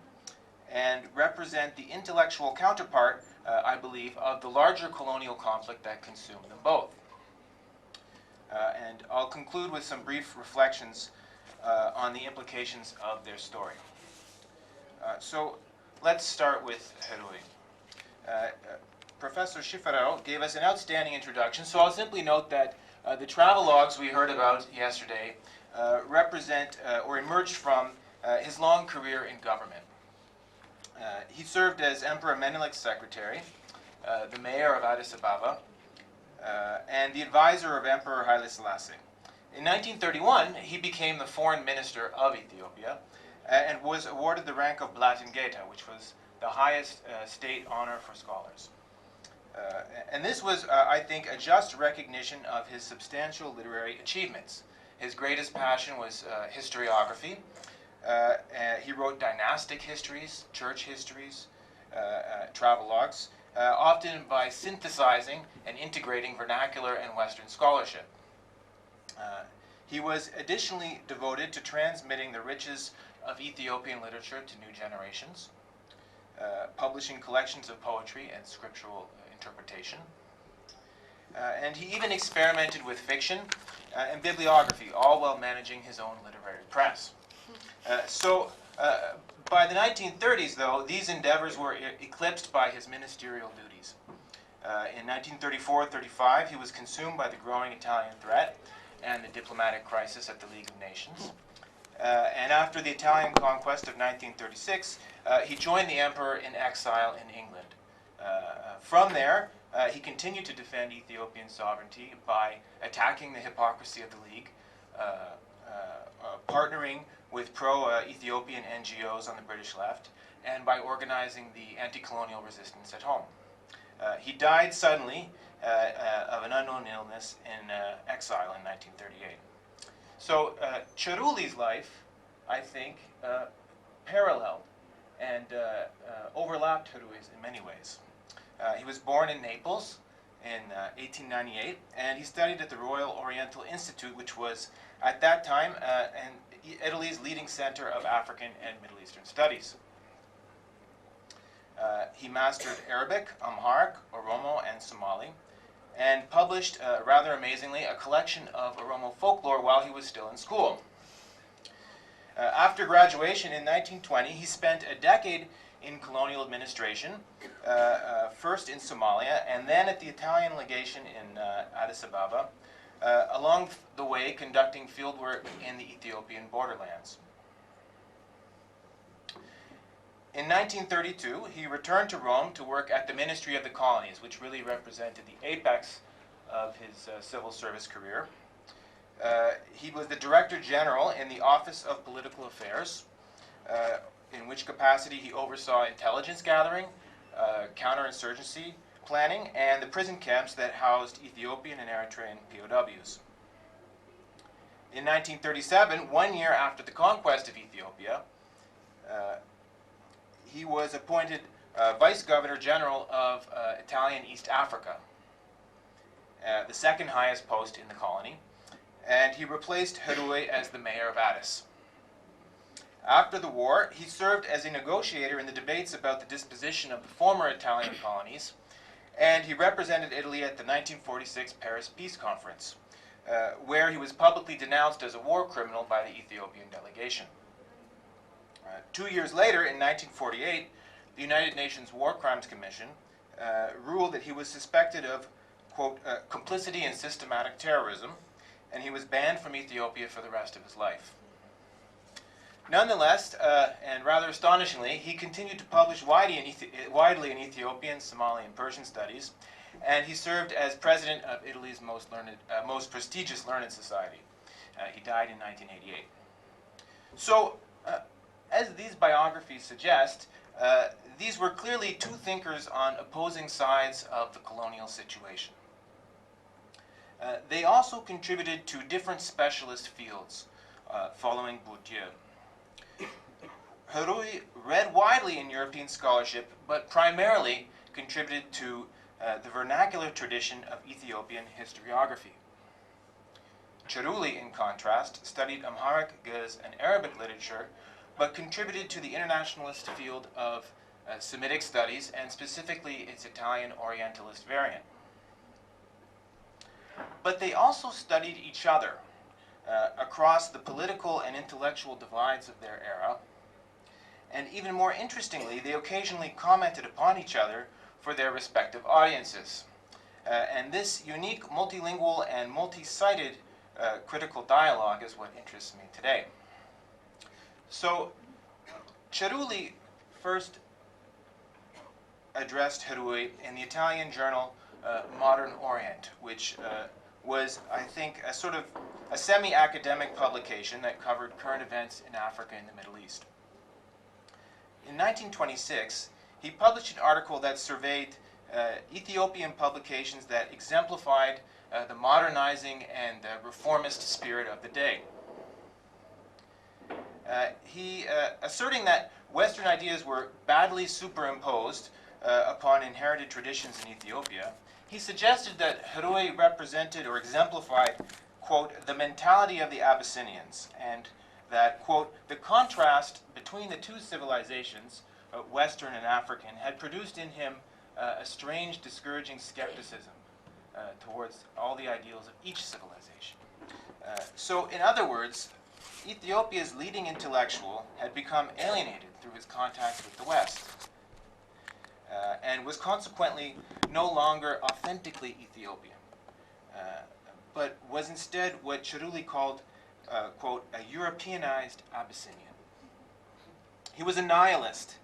and represent the intellectual counterpart, I believe, of the larger colonial conflict that consumed them both. And I'll conclude with some brief reflections on the implications of their story. So let's start with Harui. Professor Shifarao gave us an outstanding introduction, so I'll simply note that the travelogues we heard about yesterday represent or emerged from his long career in government. He served as Emperor Menelik's secretary, the mayor of Addis Ababa, and the advisor of Emperor Haile Selassie. In 1931, he became the foreign minister of Ethiopia and was awarded the rank of Blatingeta, which was the highest state honor for scholars. And this was, I think, a just recognition of his substantial literary achievements. His greatest passion was historiography. He wrote dynastic histories, church histories, travelogues, often by synthesizing and integrating vernacular and Western scholarship. He was additionally devoted to transmitting the riches of Ethiopian literature to new generations, publishing collections of poetry and scriptural interpretation. And he even experimented with fiction and bibliography, all while managing his own literary press. By the 1930s, though, these endeavors were eclipsed by his ministerial duties. In 1934-35, he was consumed by the growing Italian threat and the diplomatic crisis at the League of Nations. And after the Italian conquest of 1936, he joined the emperor in exile in England. From there, he continued to defend Ethiopian sovereignty by attacking the hypocrisy of the League, partnering with pro-Ethiopian NGOs on the British left, and by organizing the anti-colonial resistance at home. He died suddenly of an unknown illness in exile in 1938. So Chiruli's life, I think, paralleled and overlapped Harui's in many ways. He was born in Naples in 1898, and he studied at the Royal Oriental Institute, which was, at that time, Italy's leading center of African and Middle Eastern studies. He mastered Arabic, Amharic, Oromo, and Somali, and published, rather amazingly, a collection of Oromo folklore while he was still in school. After graduation in 1920, he spent a decade in colonial administration, first in Somalia and then at the Italian legation in Addis Ababa, along the way conducting fieldwork in the Ethiopian borderlands. In 1932, he returned to Rome to work at the Ministry of the Colonies, which really represented the apex of his civil service career. He was the Director General in the Office of Political Affairs, in which capacity he oversaw intelligence gathering, counterinsurgency planning, and the prison camps that housed Ethiopian and Eritrean POWs. In 1937, 1 year after the conquest of Ethiopia, he was appointed Vice Governor General of Italian East Africa, the second highest post in the colony, and he replaced Harui as the mayor of Addis. After the war, he served as a negotiator in the debates about the disposition of the former Italian colonies, and he represented Italy at the 1946 Paris Peace Conference, where he was publicly denounced as a war criminal by the Ethiopian delegation. 2 years later, in 1948, the United Nations War Crimes Commission ruled that he was suspected of, quote, complicity in systematic terrorism, and he was banned from Ethiopia for the rest of his life. Nonetheless, and rather astonishingly, he continued to publish widely in Ethiopian, Somali, and Persian studies, and he served as president of Italy's most prestigious learned society. He died in 1988. So, as these biographies suggest, these were clearly two thinkers on opposing sides of the colonial situation. They also contributed to different specialist fields, following Bourdieu. Harui read widely in European scholarship, but primarily contributed to the vernacular tradition of Ethiopian historiography. Chiruli, in contrast, studied Amharic, Ge'ez, and Arabic literature, but contributed to the internationalist field of Semitic studies, and specifically its Italian Orientalist variant. But they also studied each other across the political and intellectual divides of their era, and even more interestingly, they occasionally commented upon each other for their respective audiences. And this unique multilingual and multi-sided critical dialogue is what interests me today. So Cerulli first addressed Herui in the Italian journal Modern Orient, which was, I think, a sort of a semi-academic publication that covered current events in Africa and the Middle East. In 1926, he published an article that surveyed Ethiopian publications that exemplified the modernizing and reformist spirit of the day. Asserting that Western ideas were badly superimposed upon inherited traditions in Ethiopia, he suggested that Herui represented or exemplified, quote, the mentality of the Abyssinians, and that, quote, the contrast between the two civilizations, Western and African, had produced in him a strange, discouraging skepticism towards all the ideals of each civilization. So, in other words, Ethiopia's leading intellectual had become alienated through his contacts with the West, and was consequently no longer authentically Ethiopian, but was instead what Cerulli called, quote, a Europeanized Abyssinian. He was a nihilist,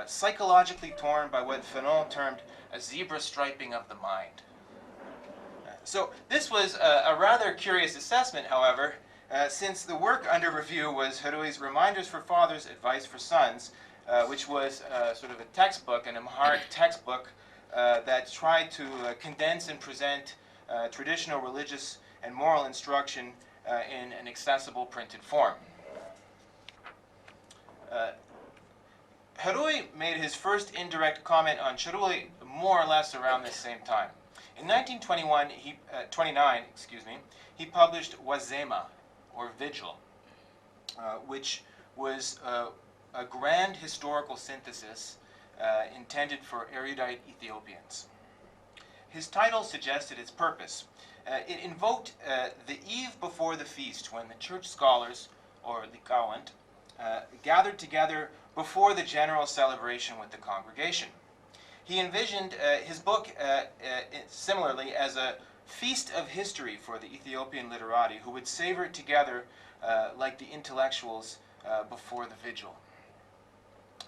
psychologically torn by what Fanon termed a zebra striping of the mind. So this was a rather curious assessment, however, since the work under review was Herui's Reminders for Fathers, Advice for Sons, which was sort of a textbook, an Amharic textbook that tried to condense and present traditional religious and moral instruction in an accessible printed form. Herui made his first indirect comment on Cerulli more or less around this same time. In 1929, he published Wazema, or Vigil, which was a grand historical synthesis intended for erudite Ethiopians. His title suggested its purpose. It invoked the eve before the feast, when the church scholars, or likawant, gathered together before the general celebration with the congregation. He envisioned his book similarly as a feast of history for the Ethiopian literati who would savor it together like the intellectuals before the vigil.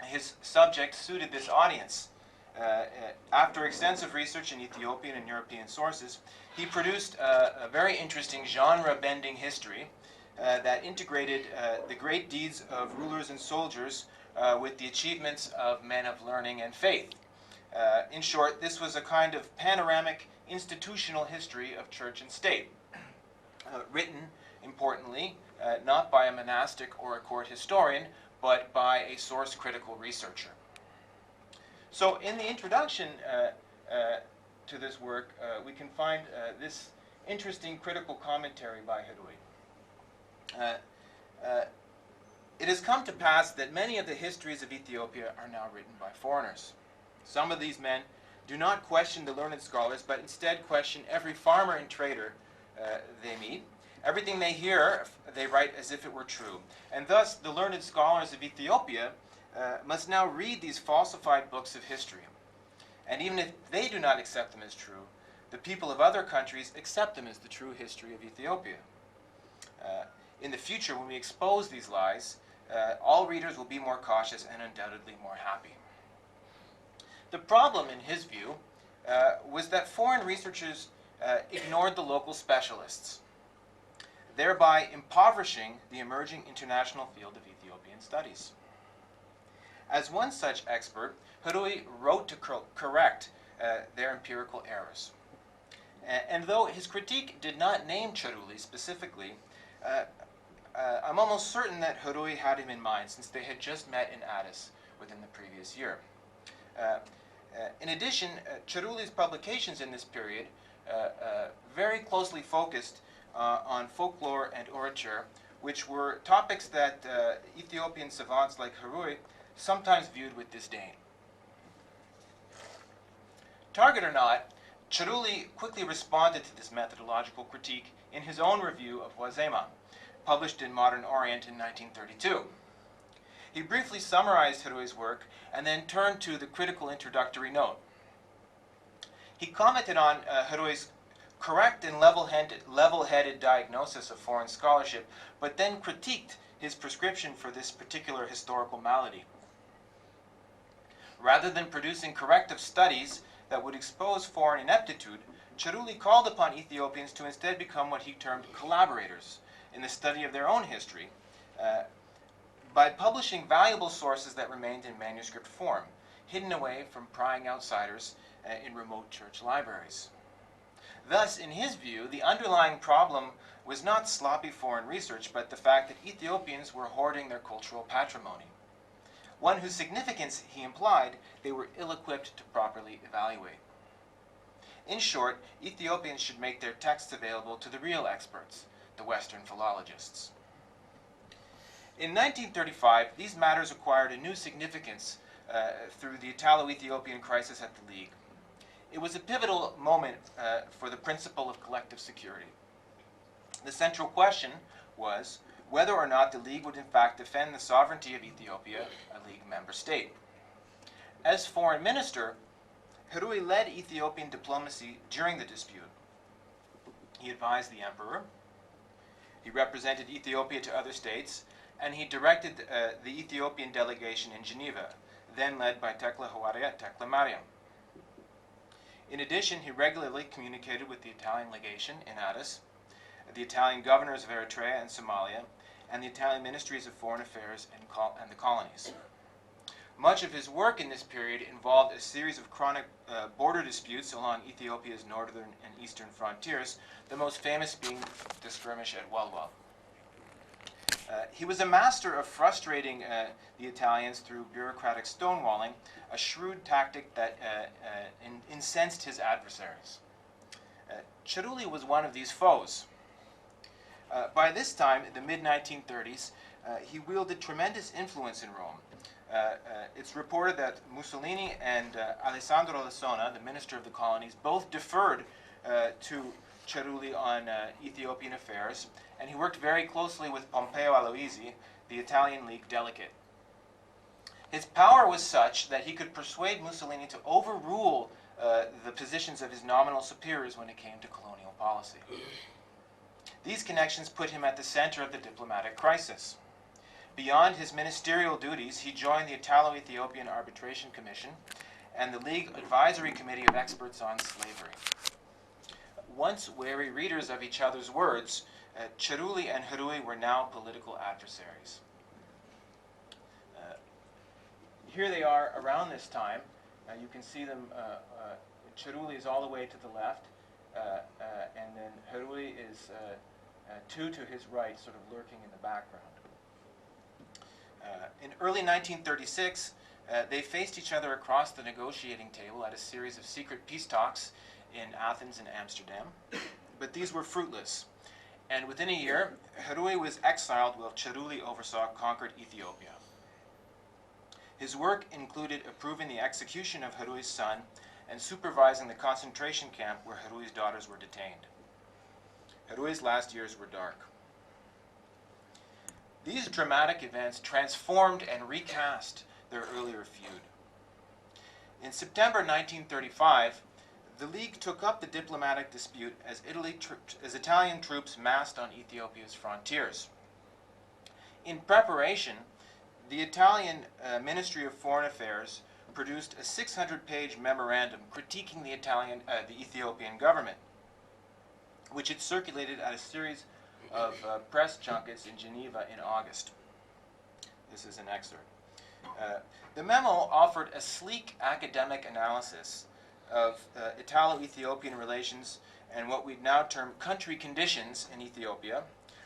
His subject suited this audience. After extensive research in Ethiopian and European sources, he produced a very interesting genre-bending history that integrated the great deeds of rulers and soldiers with the achievements of men of learning and faith. In short, this was a kind of panoramic institutional history of church and state, written, importantly, not by a monastic or a court historian, but by a source-critical researcher. So in the introduction to this work, we can find this interesting critical commentary by Herui. It has come to pass that many of the histories of Ethiopia are now written by foreigners. Some of these men do not question the learned scholars, but instead question every farmer and trader they meet. Everything they hear, they write as if it were true. And thus, the learned scholars of Ethiopia must now read these falsified books of history. And even if they do not accept them as true, the people of other countries accept them as the true history of Ethiopia. In the future, when we expose these lies, all readers will be more cautious and undoubtedly more happy. The problem, in his view, was that foreign researchers ignored the local specialists, thereby impoverishing the emerging international field of Ethiopian studies. As one such expert, Herui wrote to correct their empirical errors. And though his critique did not name Cerulli specifically, I'm almost certain that Herui had him in mind, since they had just met in Addis within the previous year. In addition, Cerulli's publications in this period very closely focused on folklore and orature, which were topics that Ethiopian savants like Herui sometimes viewed with disdain. Target or not, Cerulli quickly responded to this methodological critique in his own review of Wazema, published in Modern Orient in 1932. He briefly summarized Herui's work and then turned to the critical introductory note. He commented on Herui's correct and level-headed diagnosis of foreign scholarship, but then critiqued his prescription for this particular historical malady. Rather than producing corrective studies that would expose foreign ineptitude, Cheruli called upon Ethiopians to instead become what he termed collaborators in the study of their own history by publishing valuable sources that remained in manuscript form, hidden away from prying outsiders in remote church libraries. Thus, in his view, the underlying problem was not sloppy foreign research, but the fact that Ethiopians were hoarding their cultural patrimony, one whose significance, he implied, they were ill-equipped to properly evaluate. In short, Ethiopians should make their texts available to the real experts, the Western philologists. In 1935, these matters acquired a new significance through the Italo-Ethiopian crisis at the League. It was a pivotal moment for the principle of collective security. The central question was whether or not the League would in fact defend the sovereignty of Ethiopia, a League member state. As foreign minister, Herui led Ethiopian diplomacy during the dispute. He advised the emperor, he represented Ethiopia to other states, and he directed the Ethiopian delegation in Geneva, then led by Tekle Hawariat Tekle Mariam. In addition, he regularly communicated with the Italian legation in Addis, the Italian governors of Eritrea and Somalia, and the Italian ministries of foreign affairs and the colonies. Much of his work in this period involved a series of chronic border disputes along Ethiopia's northern and eastern frontiers, the most famous being the skirmish at Walwal. He was a master of frustrating the Italians through bureaucratic stonewalling, a shrewd tactic that incensed his adversaries. Cheruli was one of these foes. By this time, in the mid-1930s, he wielded tremendous influence in Rome. It's reported that Mussolini and Alessandro Lessona, the minister of the colonies, both deferred to Cheruli on Ethiopian affairs, and he worked very closely with Pompeo Aloisi, the Italian League delegate. His power was such that he could persuade Mussolini to overrule the positions of his nominal superiors when it came to colonial policy. These connections put him at the center of the diplomatic crisis. Beyond his ministerial duties, he joined the Italo-Ethiopian Arbitration Commission and the League Advisory Committee of Experts on Slavery. Once wary readers of each other's words, Cheruli and Herui were now political adversaries. Here they are around this time. You can see them, Cheruli is all the way to the left, and then Herui is two to his right, sort of lurking in the background. In early 1936, they faced each other across the negotiating table at a series of secret peace talks in Athens and Amsterdam, but these were fruitless. And within a year, Herui was exiled while Cheruli oversaw conquered Ethiopia. His work included approving the execution of Herui's son and supervising the concentration camp where Herui's daughters were detained. Herui's last years were dark. These dramatic events transformed and recast their earlier feud. In September 1935, the League took up the diplomatic dispute as Italian troops massed on Ethiopia's frontiers. In preparation, the Italian Ministry of Foreign Affairs produced a 600-page memorandum critiquing the Ethiopian government, which it circulated at a series of press junkets in Geneva in August. This is an excerpt. The memo offered a sleek academic analysis of Italo-Ethiopian relations and what we'd now term country conditions in Ethiopia,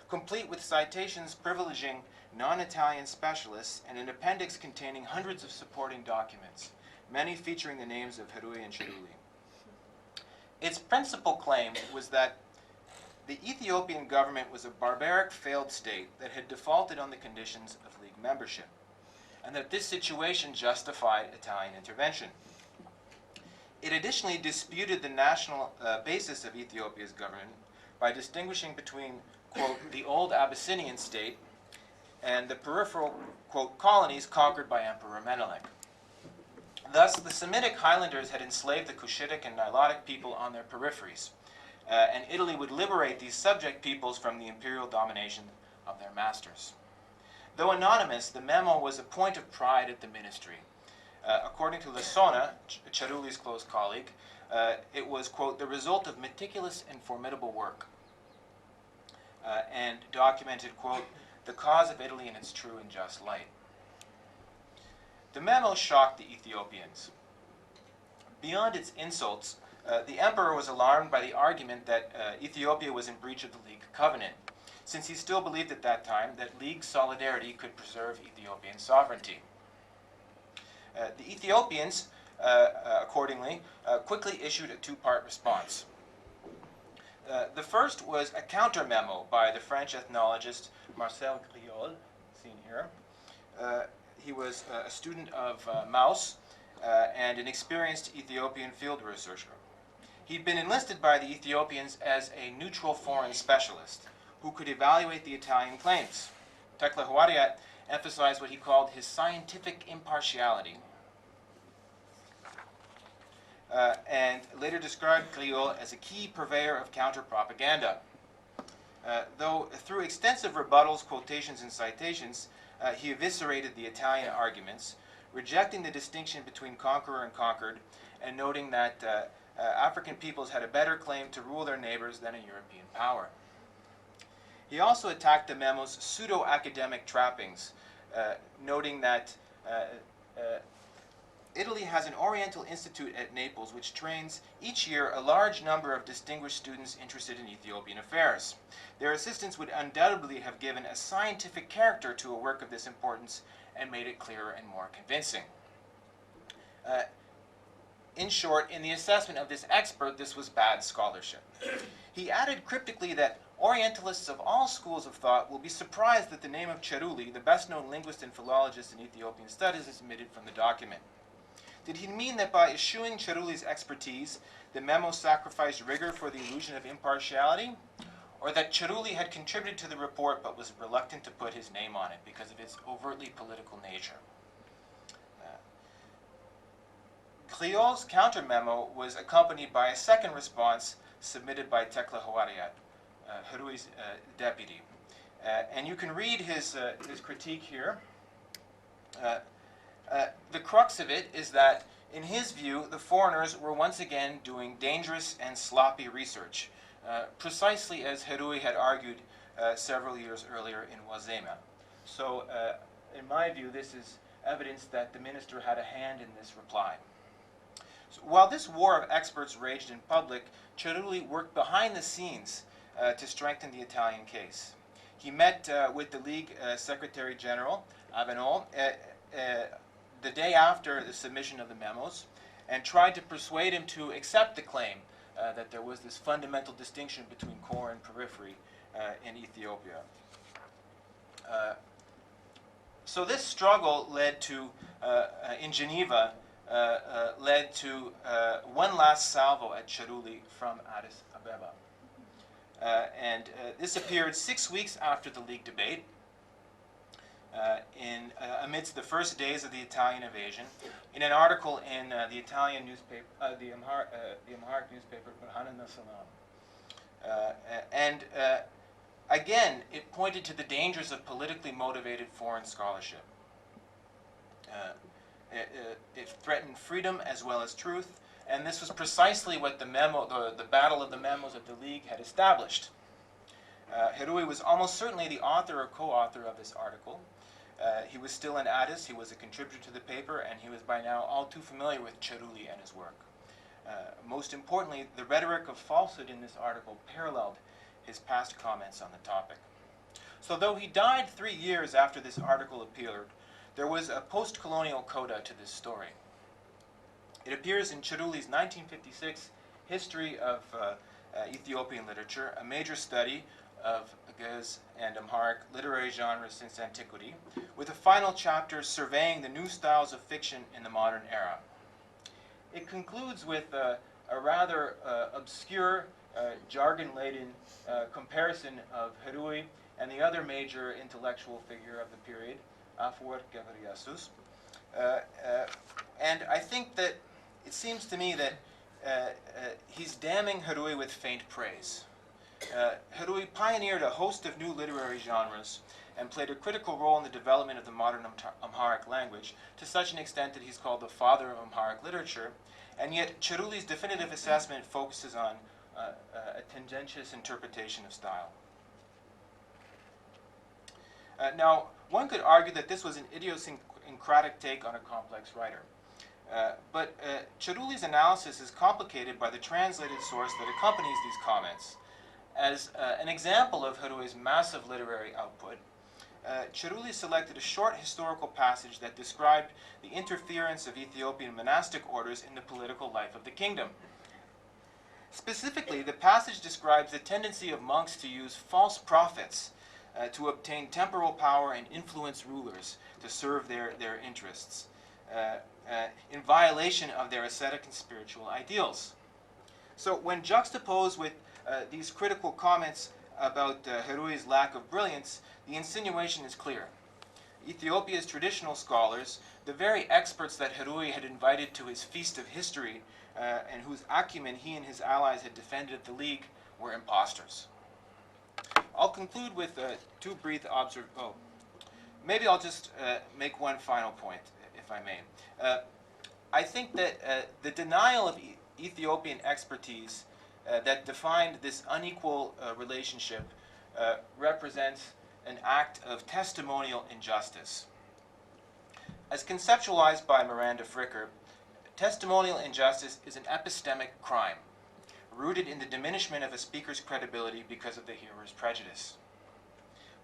complete with citations privileging non-Italian specialists and an appendix containing hundreds of supporting documents, many featuring the names of Herui and Cheruli. Its principal claim was that the Ethiopian government was a barbaric failed state that had defaulted on the conditions of League membership, and that this situation justified Italian intervention. It additionally disputed the national basis of Ethiopia's government by distinguishing between, quote, the old Abyssinian state and the peripheral, quote, colonies conquered by Emperor Menelik. Thus, the Semitic highlanders had enslaved the Cushitic and Nilotic people on their peripheries, and Italy would liberate these subject peoples from the imperial domination of their masters. Though anonymous, the memo was a point of pride at the ministry. According to Lasona, Ciaruli's close colleague, it was, quote, the result of meticulous and formidable work, and documented, quote, the cause of Italy in its true and just light. The memo shocked the Ethiopians. Beyond its insults, the emperor was alarmed by the argument that Ethiopia was in breach of the League covenant, since he still believed at that time that League solidarity could preserve Ethiopian sovereignty. The Ethiopians, accordingly, quickly issued a two-part response. The first was a counter-memo by the French ethnologist Marcel Griol, seen here. He was a student of Maus and an experienced Ethiopian field researcher. He'd been enlisted by the Ethiopians as a neutral foreign specialist who could evaluate the Italian claims. Tekle Houariat emphasized what he called his scientific impartiality, and later described Griol as a key purveyor of counter-propaganda. Though through extensive rebuttals, quotations, and citations, he eviscerated the Italian arguments, rejecting the distinction between conqueror and conquered, and noting that African peoples had a better claim to rule their neighbors than a European power. He also attacked the memo's pseudo-academic trappings, noting that Italy has an Oriental Institute at Naples which trains each year a large number of distinguished students interested in Ethiopian affairs. Their assistance would undoubtedly have given a scientific character to a work of this importance and made it clearer and more convincing. In short, in the assessment of this expert, this was bad scholarship. He added cryptically that Orientalists of all schools of thought will be surprised that the name of Ciaruli, the best-known linguist and philologist in Ethiopian studies, is omitted from the document. Did he mean that by eschewing Ciaruli's expertise, the memo sacrificed rigor for the illusion of impartiality? Or that Ciaruli had contributed to the report but was reluctant to put his name on it because of its overtly political nature? Griol's counter-memo was accompanied by a second response submitted by Tekle Houariat, Hirui's deputy. And you can read his critique here. The crux of it is that, in his view, the foreigners were once again doing dangerous and sloppy research, precisely as Hirui had argued several years earlier in Wazema. So, in my view, this is evidence that the minister had a hand in this reply. So, while this war of experts raged in public, Ciaruli worked behind the scenes to strengthen the Italian case. He met with the League Secretary General, Avenol, the day after the submission of the memos, and tried to persuade him to accept the claim that there was this fundamental distinction between core and periphery in Ethiopia. So this struggle led to, in Geneva, led to one last salvo at Ciaruli from Addis Ababa. And this appeared 6 weeks after the League debate, amidst the first days of the Italian invasion, in an article in the Italian newspaper, the Amharic newspaper, Burhan al-Salam. And again, it pointed to the dangers of politically motivated foreign scholarship. It threatened freedom as well as truth, and this was precisely what the battle of the memos of the League had established. Hirui was almost certainly the author or co-author of this article. He was still in Addis, he was a contributor to the paper, and he was by now all too familiar with Ciaruli and his work. Most importantly, the rhetoric of falsehood in this article paralleled his past comments on the topic. So though he died 3 years after this article appeared, there was a post-colonial coda to this story. It appears in Ciaruli's 1956 History of Ethiopian Literature, a major study of Ge'ez and Amharic literary genres since antiquity, with a final chapter surveying the new styles of fiction in the modern era. It concludes with a rather obscure, jargon-laden comparison of Hirui and the other major intellectual figure of the period, Afwerk Ghebreyesus. And I think that it seems to me that he's damning Hirui with faint praise. Herui pioneered a host of new literary genres and played a critical role in the development of the modern Amharic language, to such an extent that he's called the father of Amharic literature. And yet, Chiruli's definitive assessment focuses on a tendentious interpretation of style. Now, one could argue that this was an idiosyncratic take on a complex writer. But Chiruli's analysis is complicated by the translated source that accompanies these comments. As an example of Herui's massive literary output, Chiruli selected a short historical passage that described the interference of Ethiopian monastic orders in the political life of the kingdom. Specifically, the passage describes the tendency of monks to use false prophets to obtain temporal power and influence rulers to serve their interests, in violation of their ascetic and spiritual ideals. So when juxtaposed with these critical comments about Herui's lack of brilliance, the insinuation is clear. Ethiopia's traditional scholars, the very experts that Herui had invited to his feast of history, and whose acumen he and his allies had defended at the League, were impostors. I'll conclude with two brief observations. Maybe I'll just make one final point, if I may. I think that the denial of Ethiopian expertise that defined this unequal relationship represents an act of testimonial injustice. As conceptualized by Miranda Fricker, testimonial injustice is an epistemic crime, rooted in the diminishment of a speaker's credibility because of the hearer's prejudice.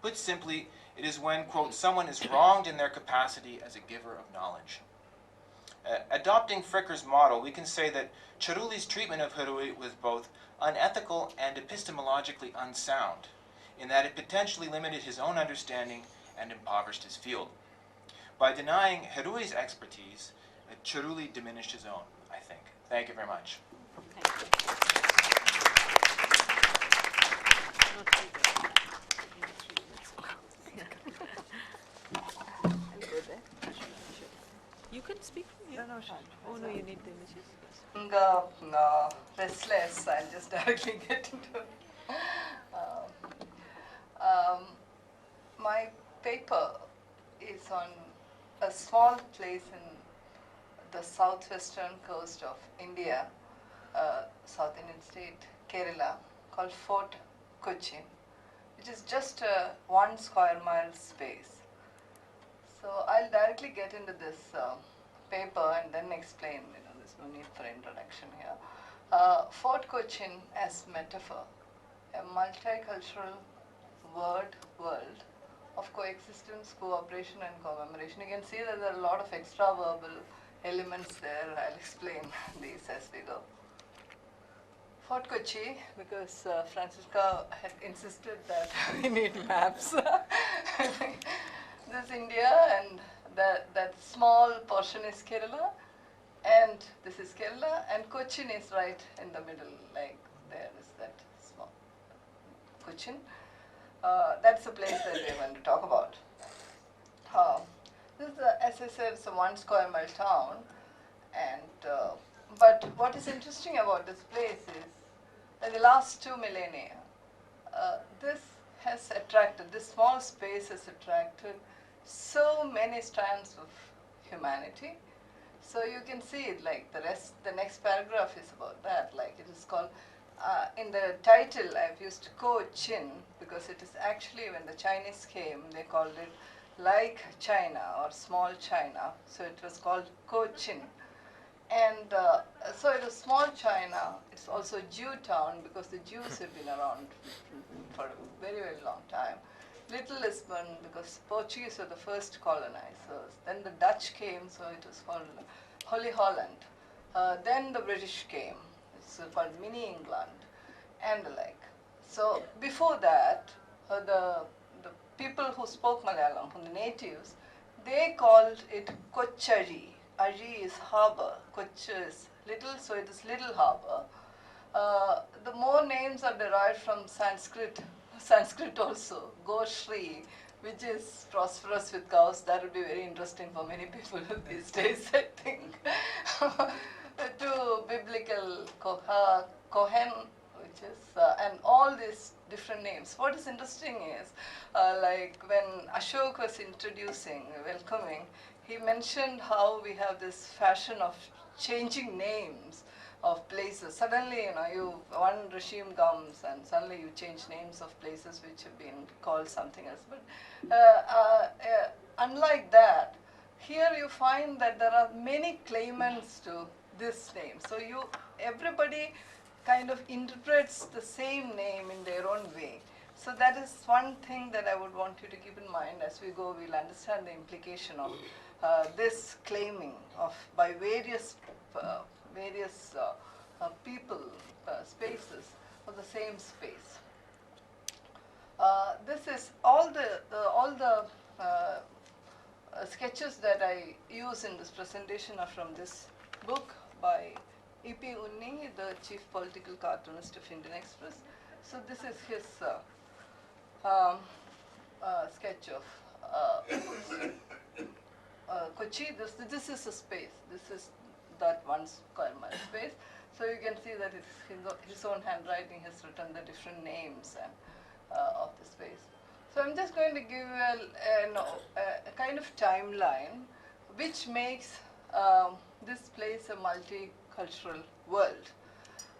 Put simply, it is when, quote, someone is wronged in their capacity as a giver of knowledge. Adopting Fricker's model, we can say that Chiruli's treatment of Herui was both unethical and epistemologically unsound, in that it potentially limited his own understanding and impoverished his field. By denying Herui's expertise, Chiruli diminished his own, I think. Thank you very much. You can speak from here. Oh no, you need the images. Restless, I'll just directly get into it. My paper is on a small place in the southwestern coast of India, South Indian state, Kerala, called Fort Cochin, which is just a 1 square mile space. So I'll directly get into this paper and then explain. There's no need for introduction here. Fort Cochin as metaphor, a multicultural world of coexistence, cooperation, and commemoration. You can see that there are a lot of extra-verbal elements there. I'll explain these as we go. Fort Kochi, because Francisca had insisted that we need maps. This is India, and that small portion is Kerala, and this is Kerala, and Cochin is right in the middle, like there is that small Cochin. That's the place that we're going to talk about. This is, as I said, it's a 1 square mile town, and but what is interesting about this place is that in the last 2 millennia, this small space has attracted so many strands of humanity. So you can see it, like the next paragraph is about that, like it is called, in the title I've used Cochin because it is actually, when the Chinese came, they called it like China or small China, so it was called Cochin. And so it is small China. It's also Jew town because the Jews have been around for a very, very long time. Little Lisbon because Portuguese were the first colonizers. Then the Dutch came, so it was called Holy Holland. Then the British came. It's called Mini England and the like. So before that, the people who spoke Malayalam, the natives, they called it Kochari. Ari is harbour, Koch is little, so it is little harbour. The more names are derived from Sanskrit also, Goshri, which is prosperous with cows. That would be very interesting for many people these days, I think. To biblical Kohen, which is, and all these different names. What is interesting is, like when Ashok was introducing, welcoming, he mentioned how we have this fashion of changing names of places. Suddenly, one regime comes and suddenly you change names of places which have been called something else. But unlike that, here you find that there are many claimants to this name. So everybody kind of interprets the same name in their own way. So that is one thing that I would want you to keep in mind. As we go, we'll understand the implication of this claiming of by various people, spaces of the same space. This is all the sketches that I use in this presentation are from this book by E.P. Unni, the chief political cartoonist of Indian Express. So this is his sketch of Kochi. This is a space. This is that one square mile space. So you can see that it's his own handwriting has written the different names and of the space. So I'm just going to give you a kind of timeline which makes this place a multicultural world.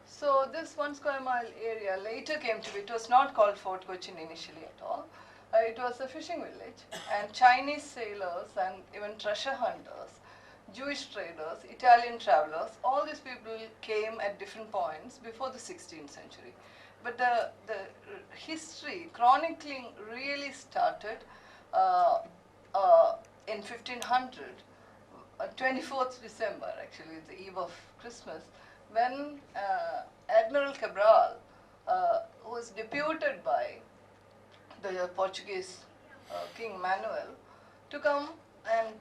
So this 1 square mile area later came to be, it was not called Fort Cochin initially at all. It was a fishing village, and Chinese sailors and even treasure hunters, Jewish traders, Italian travelers, all these people came at different points before the 16th century. But the history, chronicling really started in 1500, 24th December actually, the eve of Christmas, when Admiral Cabral was deputed by the Portuguese King Manuel to come and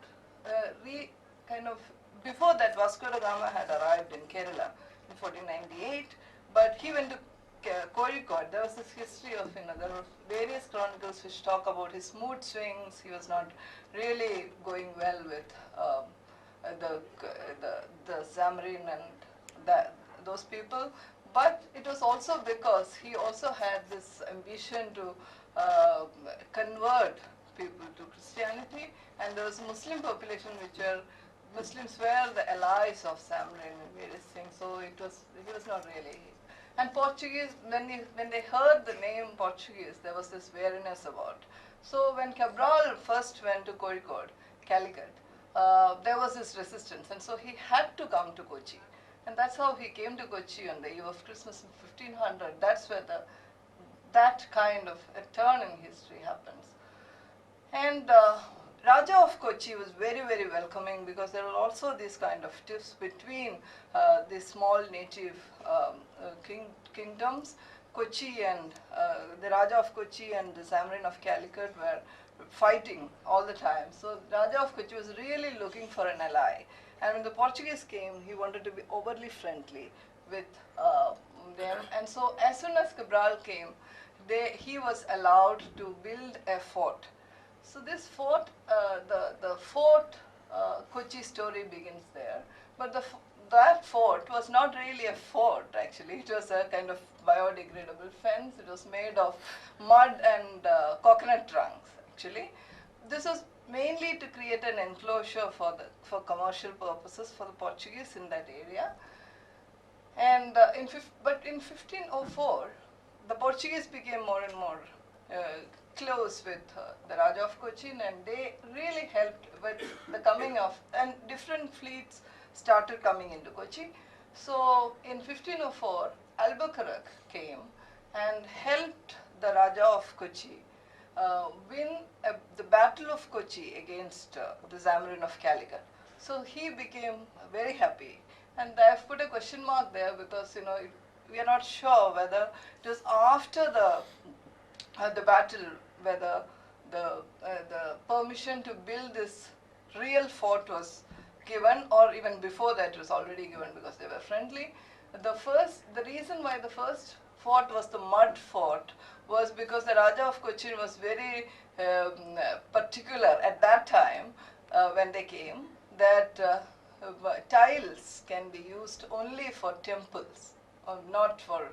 before that Vasco da Gama had arrived in Kerala in 1498, but he went to Kozhikode. There was this history of, there were various chronicles which talk about his mood swings. He was not really going well with the Zamrin and those people. But it was also because he also had this ambition to convert people to Christianity, and there was a Muslim population Muslims were the allies of Zamrin and various things. So he was not really. And Portuguese, when they heard the name Portuguese, there was this wariness about. So when Cabral first went to Kozhikode, Calicut, there was this resistance, and so he had to come to Kochi. And that's how he came to Kochi on the eve of Christmas in 1500. That's where that kind of a turn in history happens. And Raja of Kochi was very, very welcoming, because there were also these kind of tiffs between the small native kingdoms. Kochi and the Raja of Kochi and the Zamrin of Calicut were fighting all the time. So Raja of Kochi was really looking for an ally. And when the Portuguese came, he wanted to be overly friendly with them. And so as soon as Cabral came, he was allowed to build a fort. So this fort, the Fort Kochi story begins there. But that fort was not really a fort, actually. It was a kind of biodegradable fence. It was made of mud and coconut trunks, actually. This was mainly to create an enclosure for commercial purposes for the Portuguese in that area. And but in 1504, the Portuguese became more and more close with the Raja of Cochin, and they really helped with the coming of, and different fleets started coming into Kochi. So in 1504, Albuquerque came and helped the Raja of Kochi win the Battle of Kochi against the Zamrin of Calicut. So he became very happy. And I've put a question mark there because, we are not sure whether it was after the battle whether the permission to build this real fort was given, or even before that it was already given because they were friendly. The reason why the first fort was the mud fort was because the Raja of Cochin was very particular at that time when they came that tiles can be used only for temples, or not for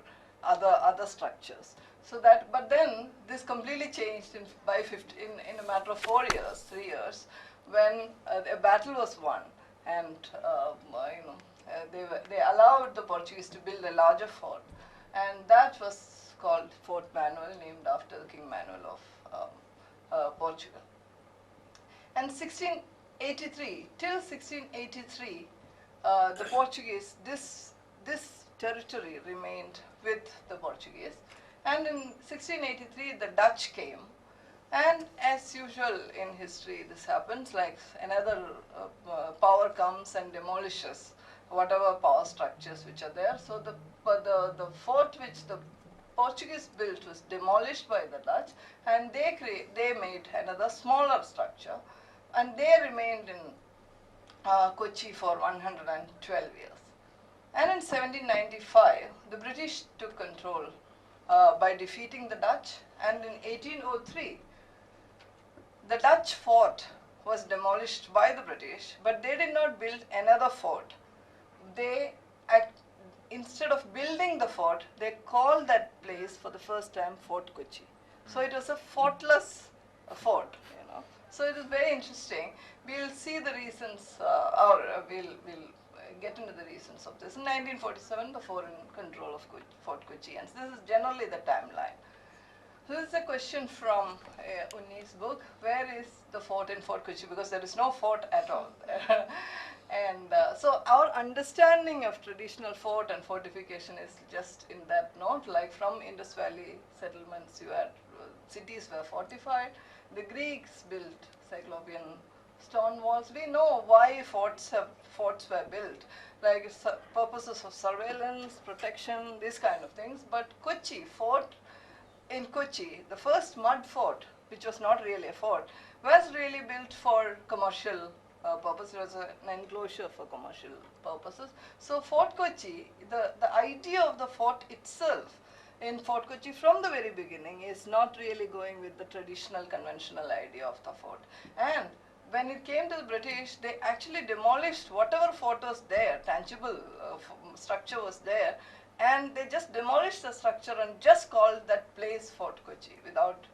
other structures. So that, but then this completely changed in a matter of 4 years, 3 years, when a battle was won, and they allowed the Portuguese to build a larger fort, and that was called Fort Manuel, named after the King Manuel of Portugal. And 1683 till 1683, the Portuguese, this territory remained with the Portuguese, and in 1683 the Dutch came, and as usual in history this happens, like another power comes and demolishes whatever power structures which are there. So the fort which the Portuguese built was demolished by the Dutch, and they made another smaller structure, and they remained in Kochi for 112 years. And in 1795, the British took control by defeating the Dutch, and in 1803, the Dutch fort was demolished by the British, but they did not build another fort. Instead of building the fort, they called that place for the first time Fort Kochi. So it was a fortless fort, So it is very interesting. We'll see the reasons, we'll get into the reasons of this. In 1947, the foreign control of Fort Kochi, and this is generally the timeline. So this is a question from Unni's book. Where is the fort in Fort Kochi? Because there is no fort at all. And so our understanding of traditional fort and fortification is just in that note, like from Indus Valley settlements, you had cities were fortified. The Greeks built Cyclopean stone walls. We know why forts were built, like purposes of surveillance, protection, these kind of things. But in Kochi, the first mud fort, which was not really a fort, was really built for commercial purpose. It was an enclosure for commercial purposes. So Fort Kochi, the idea of the fort itself in Fort Kochi from the very beginning is not really going with the traditional conventional idea of the fort. And when it came to the British, they actually demolished whatever fort was there, tangible structure was there, and they just demolished the structure and just called that place Fort Kochi without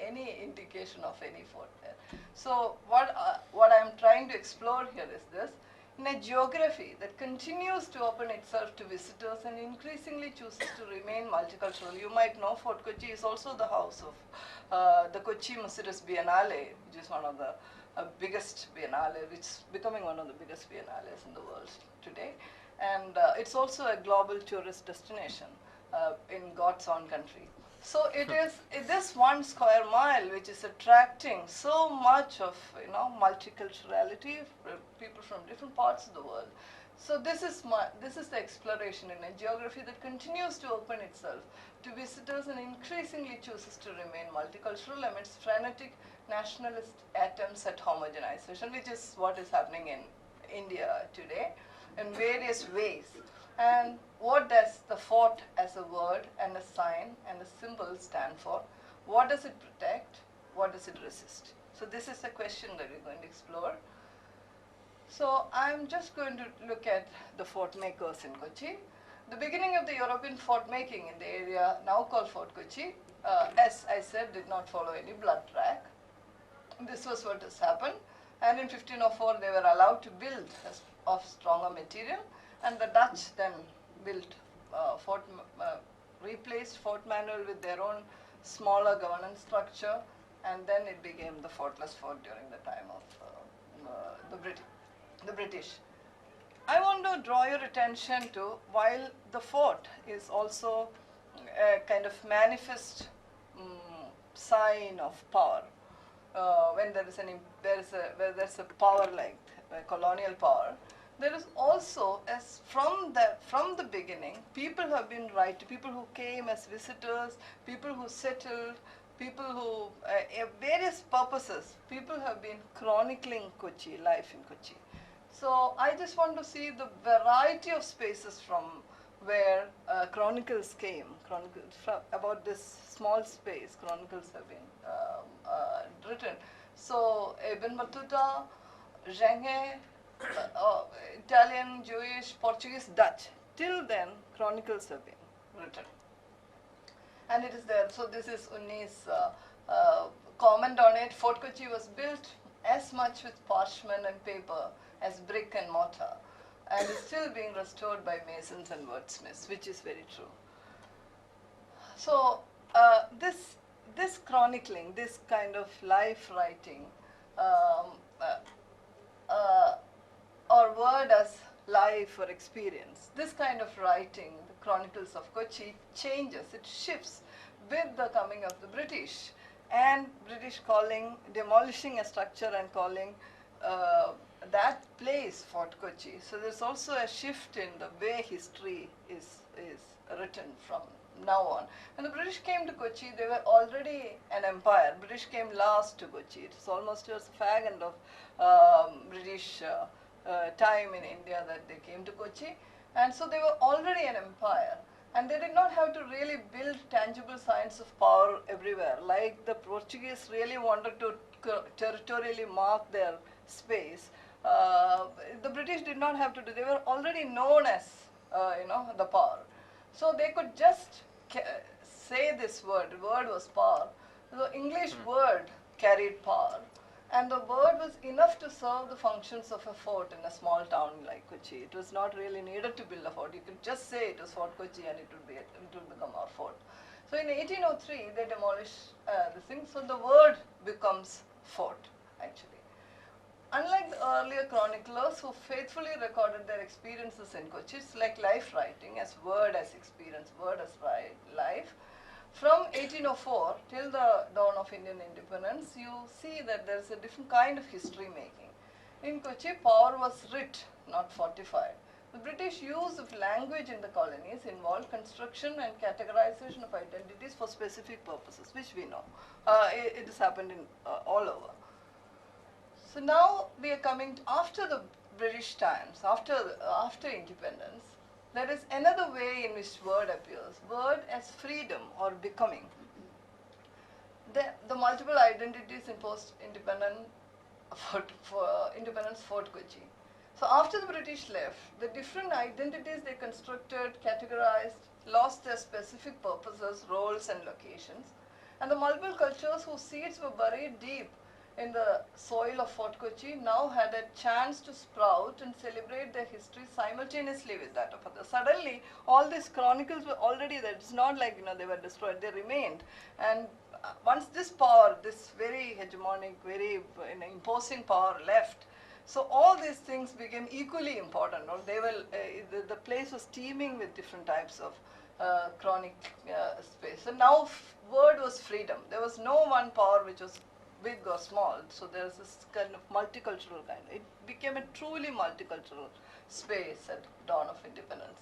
any indication of any fort there. So what I'm trying to explore here is this. In a geography that continues to open itself to visitors and increasingly chooses to remain multicultural. You might know Fort Kochi is also the house of the Kochi Muziris Biennale, which is one of the biggest biennale, which is becoming one of the biggest biennales in the world today. And it's also a global tourist destination in God's own country. So it is this 1 square mile which is attracting so much of multiculturality, people from different parts of the world. So this is the exploration in a geography that continues to open itself to visitors and increasingly chooses to remain multicultural amidst frenetic nationalist attempts at homogenization, which is what is happening in India today in various ways. And what does the fort as a word and a sign and a symbol stand for? What does it protect? What does it resist? So this is a question that we're going to explore. So I'm just going to look at the fort makers in Kochi. The beginning of the European fort making in the area now called Fort Kochi, as I said, did not follow any blood track. This was what has happened. And in 1504, they were allowed to build of stronger material. And the Dutch then built replaced Fort Manuel with their own smaller governance structure, and then it became the fortless fort during the time of the British. I want to draw your attention to, while the fort is also a kind of manifest sign of power, when there's a power like colonial power, there is also, as from the beginning, people have been people who came as visitors, people who settled, people who, various purposes, people have been chronicling Kochi, life in Kochi. So I just want to see the variety of spaces from where chronicles came, about this small space, chronicles have been written. So Ibn Battuta, Zhenge, Italian, Jewish, Portuguese, Dutch. Till then, chronicles have been. written. And it is there. So this is Unni's comment on it. Fort Kochi was built as much with parchment and paper as brick and mortar, and is still being restored by masons and wordsmiths, which is very true. So this chronicling, this kind of life writing, or word as life or experience, this kind of writing, the Chronicles of Kochi, changes, it shifts with the coming of the British, and British demolishing a structure and calling that place Fort Kochi. So there's also a shift in the way history is written from now on. When the British came to Kochi, they were already an empire. British came last to Kochi. It was almost towards the fag end of British time in India that they came to Kochi. And so they were already an empire. And they did not have to really build tangible signs of power everywhere. Like the Portuguese really wanted to territorially mark their space. The British did not have to do. They were already known as, the power. So they could just say this word. The word was power. The English word carried power. And the word was enough to serve the functions of a fort in a small town like Kochi. It was not really needed to build a fort. You could just say it was Fort Kochi and it would become our fort. So in 1803, they demolished the thing. So the word becomes fort, actually. Unlike the earlier chroniclers who faithfully recorded their experiences in Kochi, it's like life writing, as word as experience, word as life. From 1804 till the dawn of Indian independence, you see that there is a different kind of history making. In Kochi, power was writ, not fortified. The British use of language in the colonies involved construction and categorization of identities for specific purposes, which we know. It has happened in all over. So now we are coming to after the British times, after independence. There is another way in which word appears. Word as freedom or becoming. The multiple identities in post-independence Fort Kochi. So after the British left, the different identities they constructed, categorized, lost their specific purposes, roles and locations. And the multiple cultures whose seeds were buried deep in the soil of Fort Kochi now had a chance to sprout and celebrate their history simultaneously with that of others. Suddenly, all these chronicles were already there. It's not like they were destroyed; they remained. And once this power, this very hegemonic, very imposing power left, so all these things became equally important. Or they will, the place was teeming with different types of chronic space. So now, word was freedom. There was no one power which was big or small, so there's this kind of multicultural kind. It became a truly multicultural space at dawn of independence.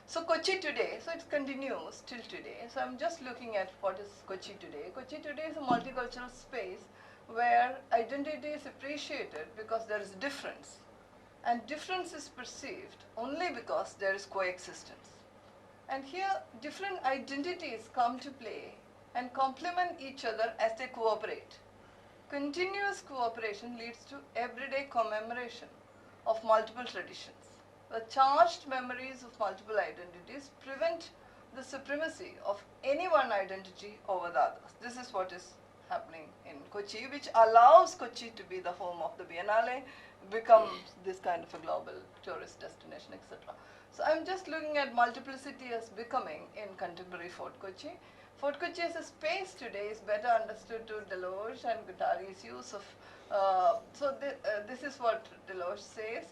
So Kochi today, so it continues till today. So I'm just looking at what is Kochi today. Kochi today is a multicultural space where identity is appreciated because there is difference. And difference is perceived only because there is coexistence. And here different identities come to play and complement each other as they cooperate. Continuous cooperation leads to everyday commemoration of multiple traditions. The charged memories of multiple identities prevent the supremacy of any one identity over the others. This is what is happening in Kochi, which allows Kochi to be the home of the Biennale, becomes this kind of a global tourist destination, etc. So I'm just looking at multiplicity as becoming in contemporary Fort Kochi. Fort Kochi as a space today is better understood to Delors and Guattari's use of, this is what Delors says,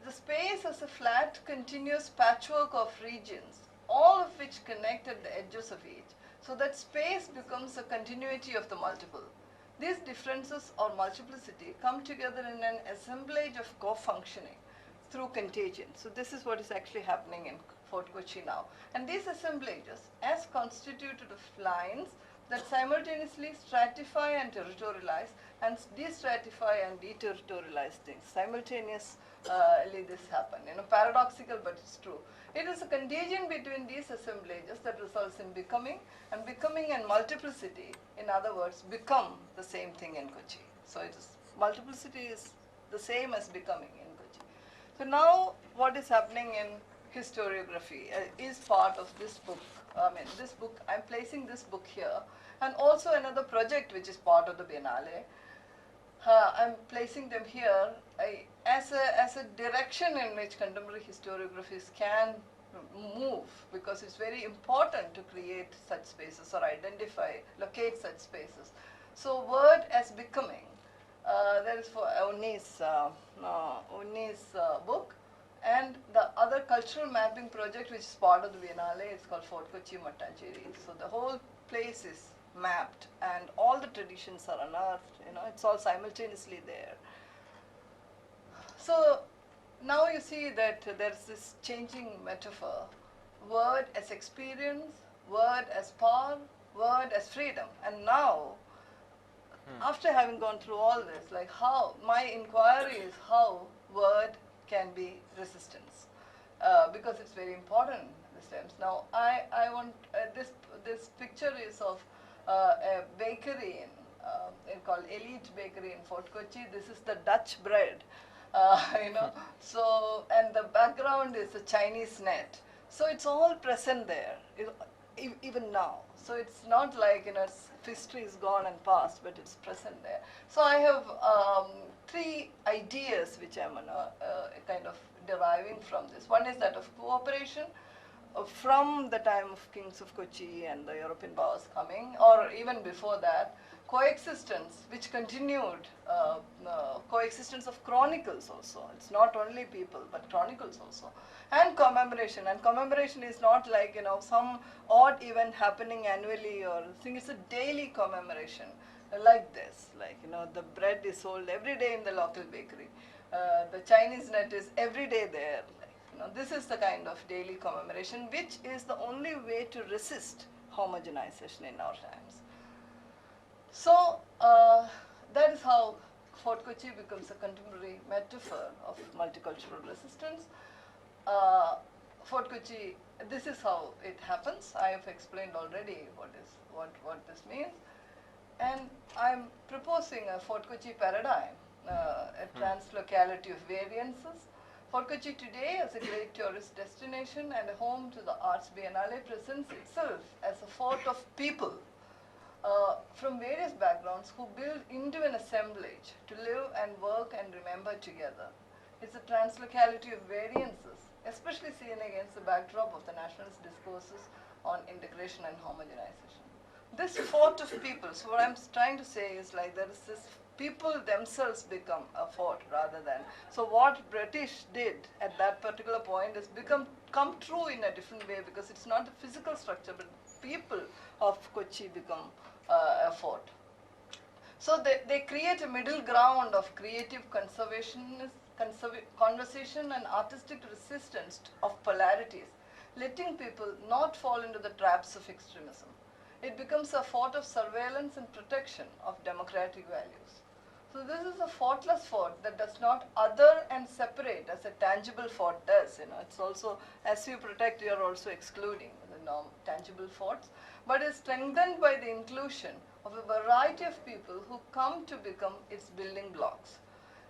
the space as a flat continuous patchwork of regions, all of which connect at the edges of each, so that space becomes a continuity of the multiple. These differences or multiplicity come together in an assemblage of co-functioning through contagion. So this is what is actually happening in Fort Kochi now. And these assemblages, as constituted of lines that simultaneously stratify and territorialize and de-stratify and deterritorialize things. Simultaneously this happen. Paradoxical, but it's true. It is a contagion between these assemblages that results in becoming, and becoming and multiplicity, in other words, become the same thing in Kochi. So it is, multiplicity is the same as becoming in Kochi. So now what is happening in historiography is part of this book. I mean, this book, I'm placing this book here, and also another project which is part of the Biennale. I'm placing them here as a direction in which contemporary historiographies can move, because it's very important to create such spaces or identify, locate such spaces. So word as becoming, that is for Uni's book, and the other cultural mapping project which is part of the Biennale is called Fort Kochi Mattancherry. So the whole place is mapped and all the traditions are unearthed, it's all simultaneously there. So now you see that there's this changing metaphor, word as experience, word as power, word as freedom. And now, after having gone through all this, like how, my inquiry is how word can be resistance, because it's very important this time. Now, I want, this picture is of a bakery called Elite Bakery in Fort Kochi. This is the Dutch bread, so, and the background is a Chinese net. So it's all present there, even now. So it's not like, history is gone and past, but it's present there. So I have 3 ideas which I'm kind of deriving from this. One is that of cooperation, from the time of Kings of Kochi and the European powers coming, or even before that, coexistence, which continued, coexistence of chronicles also. It's not only people, but chronicles also. And commemoration. And commemoration is not like, some odd event happening annually or thing. It's a daily commemoration like this. Like, the bread is sold every day in the local bakery. The Chinese net is every day there. This is the kind of daily commemoration, which is the only way to resist homogenization in our times. So that is how Fort Kochi becomes a contemporary metaphor of multicultural resistance. Fort Kochi, this is how it happens. I have explained already what this means. And I'm proposing a Fort Kochi paradigm, a translocality of variances. Fort Kochi today, as a great tourist destination and a home to the Arts Biennale, presents itself as a fort of people from various backgrounds who build into an assemblage to live and work and remember together. It's a translocality of variances, especially seen against the backdrop of the nationalist discourses on integration and homogenization. This fort of people, so what I'm trying to say is like there is this people themselves become a fort rather than, so what British did at that particular point has come true in a different way, because it's not the physical structure, but people of Kochi become a fort. So they create a middle ground of creative conversation and artistic resistance of polarities, letting people not fall into the traps of extremism. It becomes a fort of surveillance and protection of democratic values. So this is a fortless fort that does not other and separate as a tangible fort does. It's also, as you protect, you are also excluding the tangible forts, but is strengthened by the inclusion of a variety of people who come to become its building blocks.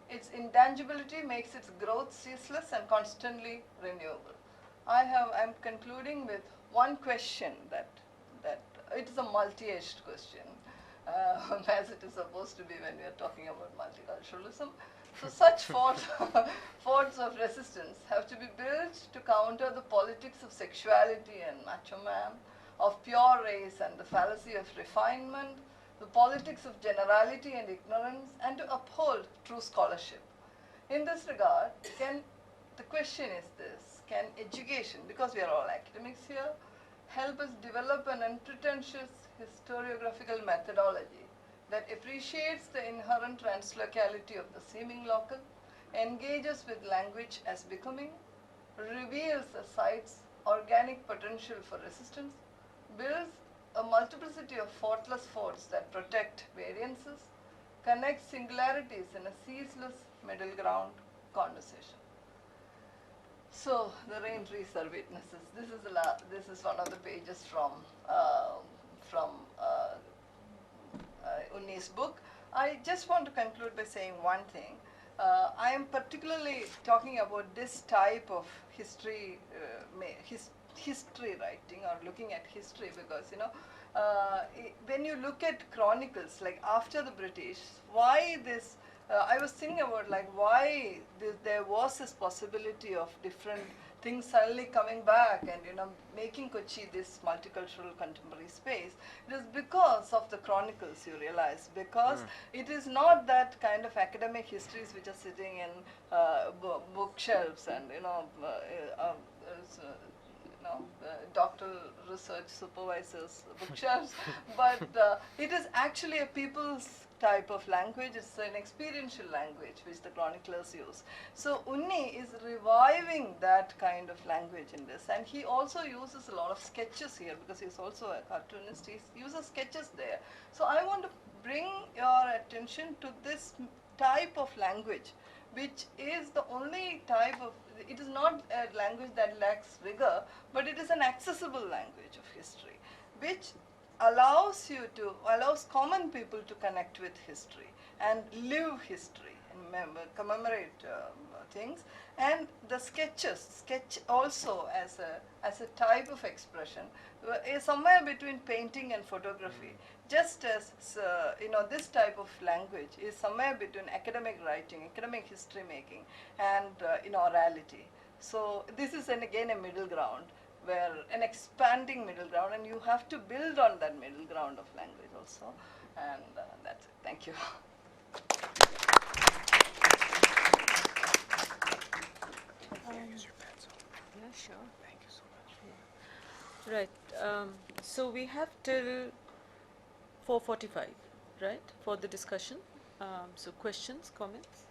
Its intangibility makes its growth ceaseless and constantly renewable. I'm concluding with one question that it is a multi-edged question, as it is supposed to be when we are talking about multiculturalism. So such forts of resistance have to be built to counter the politics of sexuality and macho man, of pure race and the fallacy of refinement, the politics of generality and ignorance, and to uphold true scholarship. In this regard, the question is this, can education, because we are all academics here, help us develop an unpretentious historiographical methodology that appreciates the inherent translocality of the seeming local, engages with language as becoming, reveals a site's organic potential for resistance, builds a multiplicity of fortless forts that protect variances, connects singularities in a ceaseless middle ground conversation. So the rain trees are witnesses. This is one of the pages from Uni's book. I just want to conclude by saying one thing. I am particularly talking about this type of history, history writing or looking at history because, you know, when you look at chronicles, like after the British, why this, I was thinking about like why there was this possibility of different things suddenly coming back and, you know, making Kochi this multicultural contemporary space. It is because of the chronicles, you realize, because it is not that kind of academic histories which are sitting in bookshelves and, you know, doctoral research supervisors' bookshelves, but it is actually a people's type of language. It's an experiential language which the chroniclers use. So Unni is reviving that kind of language in this, and he also uses a lot of sketches here because he's also a cartoonist. He uses sketches there. So I want to bring your attention to this type of language, which is the only type of, it is not a language that lacks rigor, but it is an accessible language of history, which allows common people to connect with history and live history and commemorate things. And the sketch also as a type of expression is somewhere between painting and photography. Just as you know, this type of language is somewhere between academic writing, academic history making, and you know, orality. So this is again a middle ground, where an expanding middle ground, and you have to build on that middle ground of language also. And that's it. Thank you. Yeah, sure. Thank you so much. Right. So we have till 4:45, right, for the discussion. So questions, comments?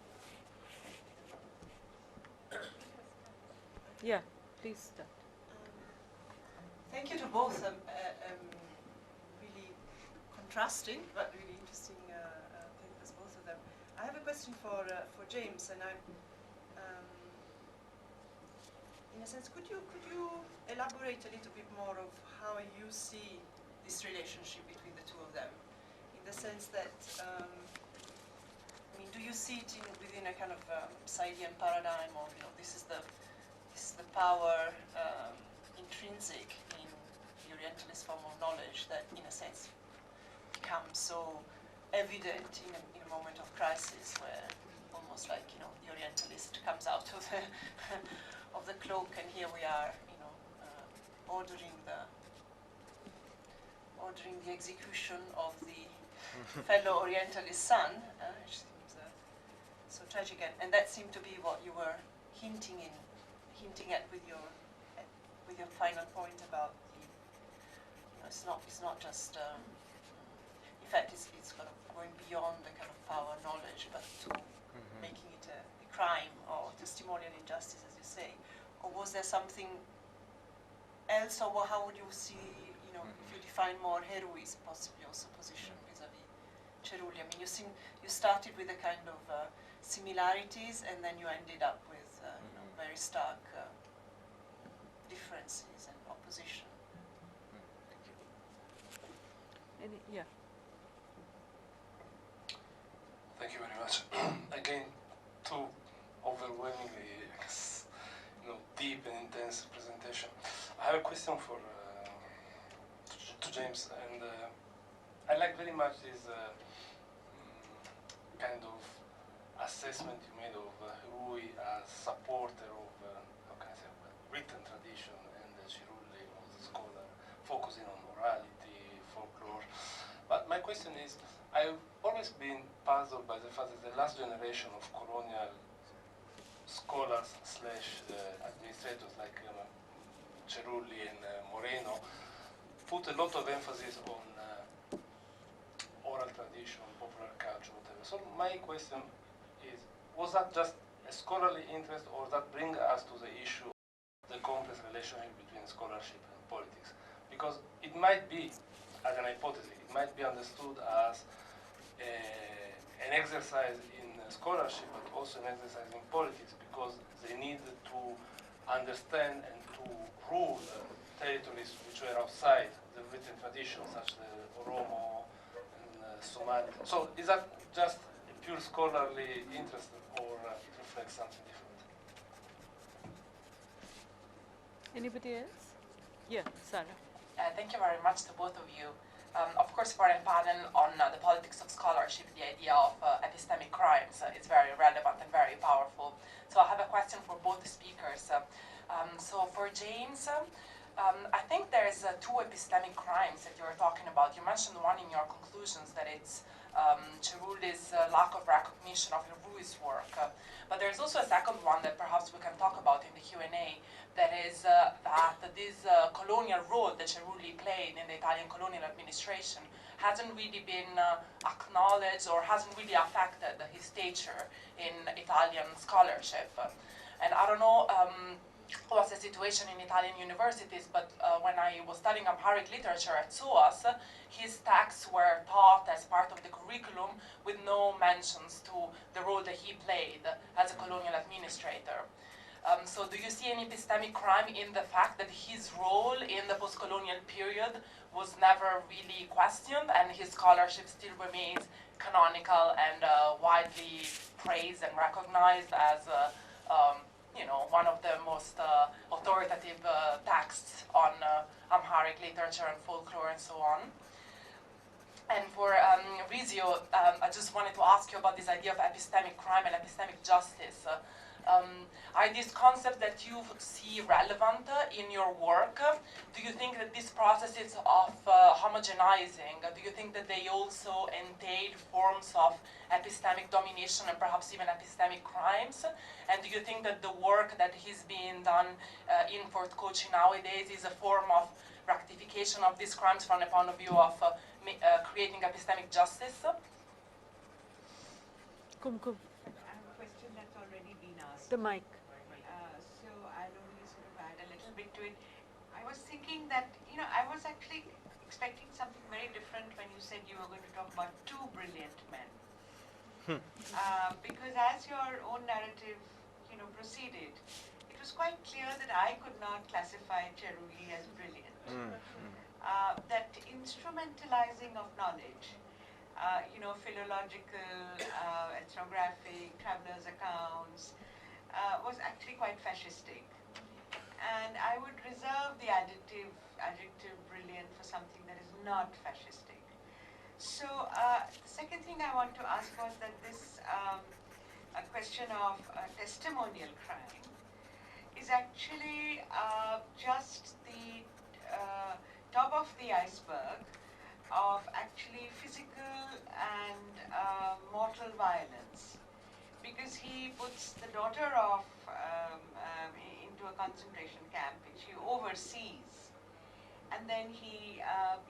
Yeah, please start. Thank you to both. Really contrasting, but really interesting papers, both of them. I have a question for James, and in a sense, could you elaborate a little bit more of how you see this relationship between the two of them, in the sense that, I mean, do you see it within a kind of Saidian paradigm of, you know, this is the power intrinsic in the Orientalist form of knowledge that, in a sense, becomes so evident in a moment of crisis, where almost like, you know, the Orientalist comes out of the of the cloak, and here we are, you know, ordering the execution of the fellow Orientalist son, which seems so tragic, and that seemed to be what you were hinting at with your final point about the, you know, it's not just in fact it's kind of going beyond the kind of power knowledge, but to making it a crime or testimonial injustice, as you say. Or was there something else, or how would you see, you know, if you define more Herui's possibly also position vis-a-vis Cerulli? I mean, you started with a kind of similarities, and then you ended up with you know, very stark differences and opposition. Yeah. Thank you very much. Again, two overwhelmingly, you know, deep and intense presentation. I have a question for to James, and I like very much this kind of assessment you made of Rui as supporter of how can I say, written tradition, and Cerulli was a scholar focusing on morality, folklore. But my question is, I've always been puzzled by the fact that the last generation of colonial scholars / administrators like Cerulli and Moreno put a lot of emphasis on oral tradition, popular culture, whatever. So my question is, was that just a scholarly interest, or that bring us to the issue of the complex relationship between scholarship and politics? Because it might be, as an hypothesis, it might be understood as an exercise in scholarship, but also an exercise in politics, because they need to understand and to rule territories which were outside the written tradition, such as the Oromo and Somali. So is that just a pure scholarly interest, or it reflects something different? Anybody else? Yeah, Sarah. Thank you very much to both of you. Of course, for a panel on the politics of scholarship, the idea of epistemic crimes is very relevant and very powerful. So I have a question for both speakers. So for James, I think there's two epistemic crimes that you're talking about. You mentioned one in your conclusions, that it's Cerulli's lack of recognition of Rui's work. But there's also a second one that perhaps we can talk about in the Q&A, that is that this colonial role that Cerulli played in the Italian colonial administration hasn't really been acknowledged, or hasn't really affected his stature in Italian scholarship. And I don't know what's the situation in Italian universities, but when I was studying Amharic literature at SOAS, his texts were taught as part of the curriculum with no mentions to the role that he played as a colonial administrator. So do you see any epistemic crime in the fact that his role in the post-colonial period was never really questioned, and his scholarship still remains canonical and widely praised and recognized as you know, one of the most authoritative texts on Amharic literature and folklore and so on? And for Rizio, I just wanted to ask you about this idea of epistemic crime and epistemic justice. Are these concepts that you see relevant in your work? Do you think that these processes of homogenizing, do you think that they also entail forms of epistemic domination and perhaps even epistemic crimes? And do you think that the work that is being done in Fort Kochi nowadays is a form of rectification of these crimes from the point of view of creating epistemic justice? Kumkum. I have a question that's already been asked. The mic. So I'll only sort of add a little bit to it. I was thinking that, you know, I was actually expecting something very different when you said you were going to talk about two brilliant men. Because as your own narrative, you know, proceeded, it was quite clear that I could not classify Cerulli as brilliant. That instrumentalizing of knowledge, you know, philological, ethnographic, travelers' accounts, was actually quite fascistic. And I would reserve the adjective brilliant for something that is not fascistic. So the second thing I want to ask was that this a question of testimonial crime is actually just the top of the iceberg of actually physical and mortal violence, because he puts the daughter of into a concentration camp which he oversees, and then he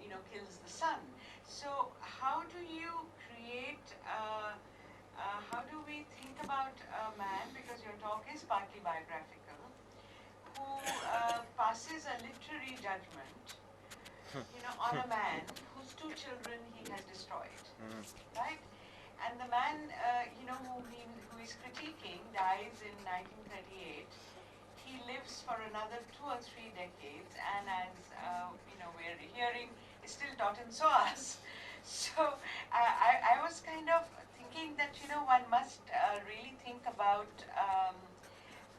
you know, kills the son. So how do you create how do we think about a man, because your talk is partly biographical, who passes a literary judgment, you know, on a man whose two children he has destroyed, right? And the man, you know, who is critiquing dies in 1938. He lives for another 2 or 3 decades, and as you know, we're hearing, is still taught in SOAS. So I was kind of thinking that, you know, one must really think about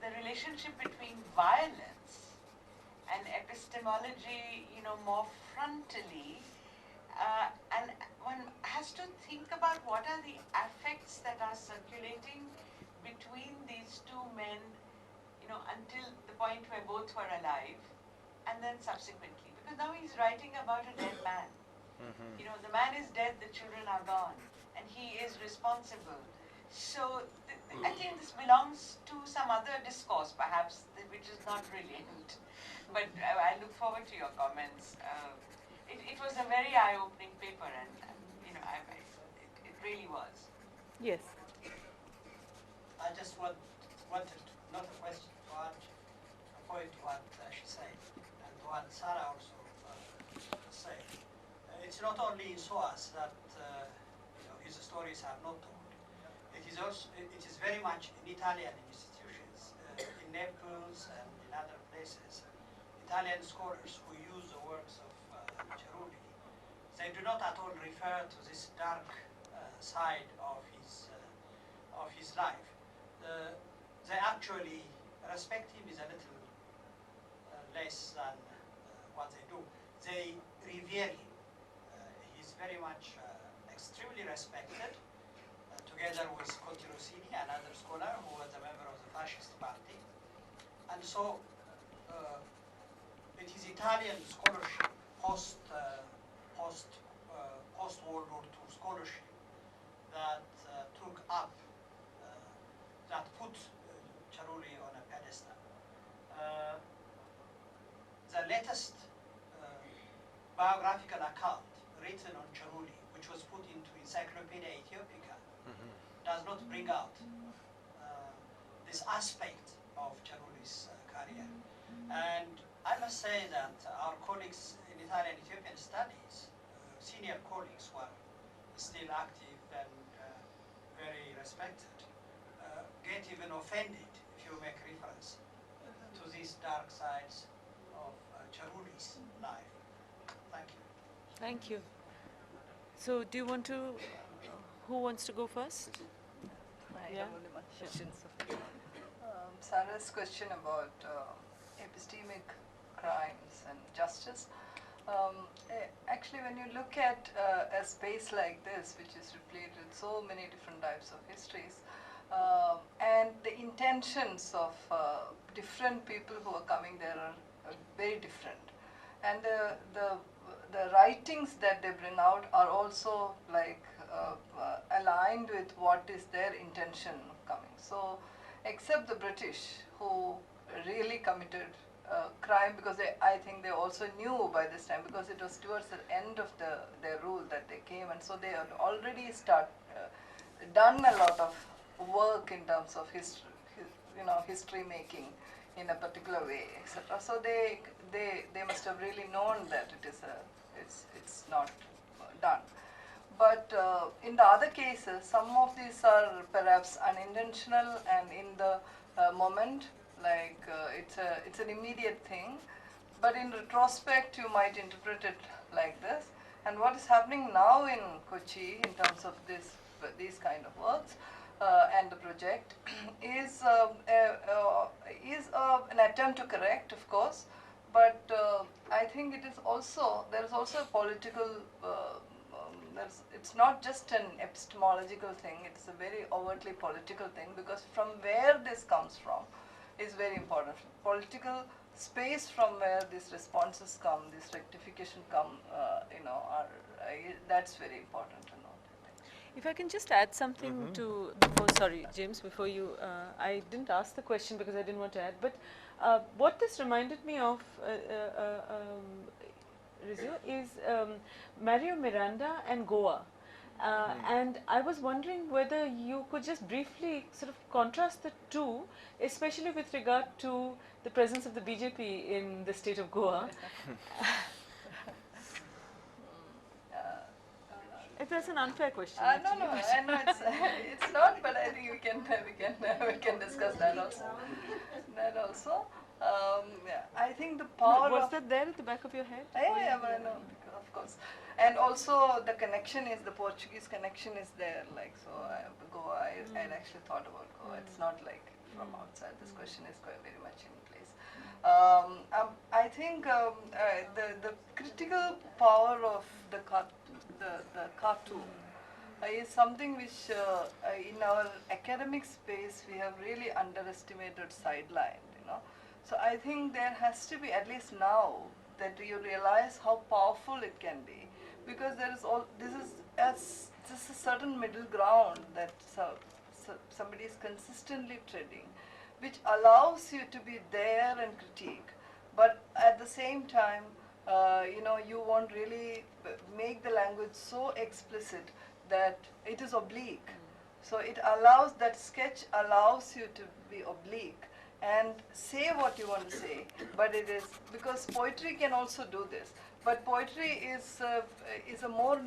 the relationship between violence and epistemology, you know, more frontally, and one has to think about what are the affects that are circulating between these two men, you know, until the point where both were alive, and then subsequently. Because now he's writing about a dead man. You know, the man is dead, the children are gone, and he is responsible. So I think this belongs to some other discourse, perhaps, which is not brilliant. But I look forward to your comments. It was a very eye-opening paper, and you know, it really was. Yes. I just wanted, not a question, to add a point to what she said, and to what Sarah also said. It's not only in SOAS that you know, his stories are not told. It is also, it is very much in Italian institutions, in Naples and in other places. Italian scholars who use the works of Cerulli, they do not at all refer to this dark side of his life. They actually respect him is a little less than what they do. They revere him. He's very much extremely respected, together with Conti Rossini, another scholar who was a member of the Fascist Party. And so it is Italian scholarship, post-World War II scholarship that took up, that put Cerulli on a pedestal. The latest biographical account written on Cerulli, which was put into Encyclopedia Ethiopica, does not bring out this aspect of Cerulli's career. And I must say that our colleagues in Italian Ethiopian studies, senior colleagues who are still active and very respected, get even offended if you make reference to these dark sides of Cerulli's life. Thank you. Thank you. So do you want to, who wants to go first? I Yeah. have only one question. Sarah's question about epistemic crimes and justice. Actually, when you look at a space like this, which is replete with so many different types of histories, and the intentions of different people who are coming there are very different, and the writings that they bring out are also like aligned with what is their intention coming. So, except the British, who really committed crime, because I think they also knew by this time, because it was towards the end of their rule that they came, and so they had already done a lot of work in terms of history making in a particular way, etc. So they must have really known that it's not done. But in the other cases, some of these are perhaps unintentional and in the moment, like it's an immediate thing. But in retrospect, you might interpret it like this. And what is happening now in Kochi in terms of these kind of works and the project is an attempt to correct, of course. But I think it is also, there is also a political, it's not just an epistemological thing, it's a very overtly political thing, because from where this comes from is very important. Political space from where these responses come, this rectification come, that's very important to note. If I can just add something to, sorry, James, before you, I didn't ask the question because I didn't want to add, but what this reminded me of, Rizio, is Mario Miranda and Goa. And I was wondering whether you could just briefly sort of contrast the two, especially with regard to the presence of the BJP in the state of Goa. If that's an unfair question. No, I know it's not, but I think we can discuss that also. I think the power was that there at the back of your head? Yeah, but I know, of course. And also the connection is, the Portuguese connection is there, like, so Goa, I actually thought about Goa. It's not like from outside. This question is quite very much in place. I think the critical power of the cartoon is something which in our academic space we have really underestimated, sidelined, So I think there has to be, at least now, that you realize how powerful it can be, because there is this is a certain middle ground that somebody is consistently treading, which allows you to be there and critique, but at the same time, you won't really make the language so explicit that it is oblique. So it allows, that sketch allows you to be oblique and say what you want to say, but it is, because poetry can also do this, but poetry is a more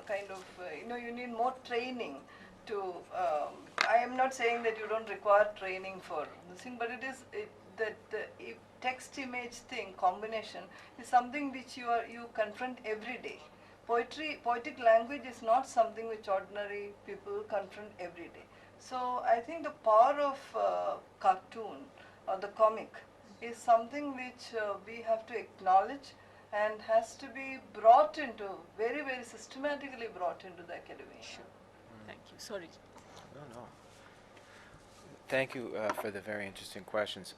kind of, you need more training to, I am not saying that you don't require training for this thing, but it is, the text image thing, combination, is something which you confront every day. poetic language is not something which ordinary people confront every day. So I think the power of cartoon or the comic is something which we have to acknowledge and has to be brought into, very, very systematically brought into the academia. Sure. Thank you. Sorry. No. Thank you for the very interesting questions.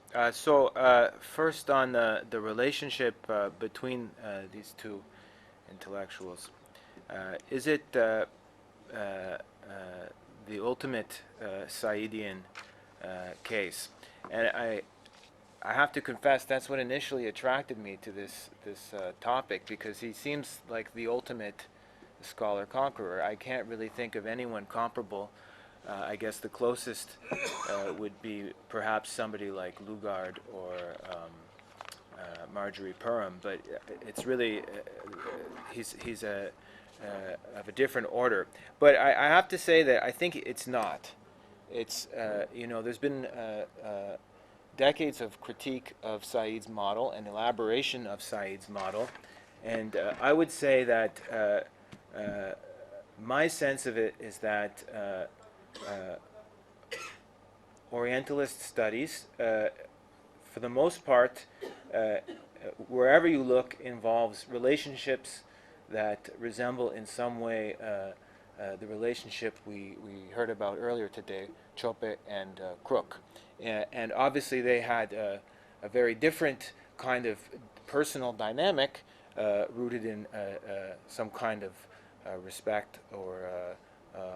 First on the relationship between these two intellectuals. Is it the ultimate Saidian case? And I have to confess that's what initially attracted me to this topic, because he seems like the ultimate scholar conqueror. I can't really think of anyone comparable. I guess the closest would be perhaps somebody like Lugard or Marjorie Perham, but it's really he's of a different order. But I have to say that I think it's not. It's there's been decades of critique of Said's model and elaboration of Said's model, and I would say that my sense of it is that Orientalist studies, for the most part, wherever you look, involves relationships that resemble in some way the relationship we heard about earlier today, Chope and Crook. And obviously they had a very different kind of personal dynamic rooted in some kind of respect or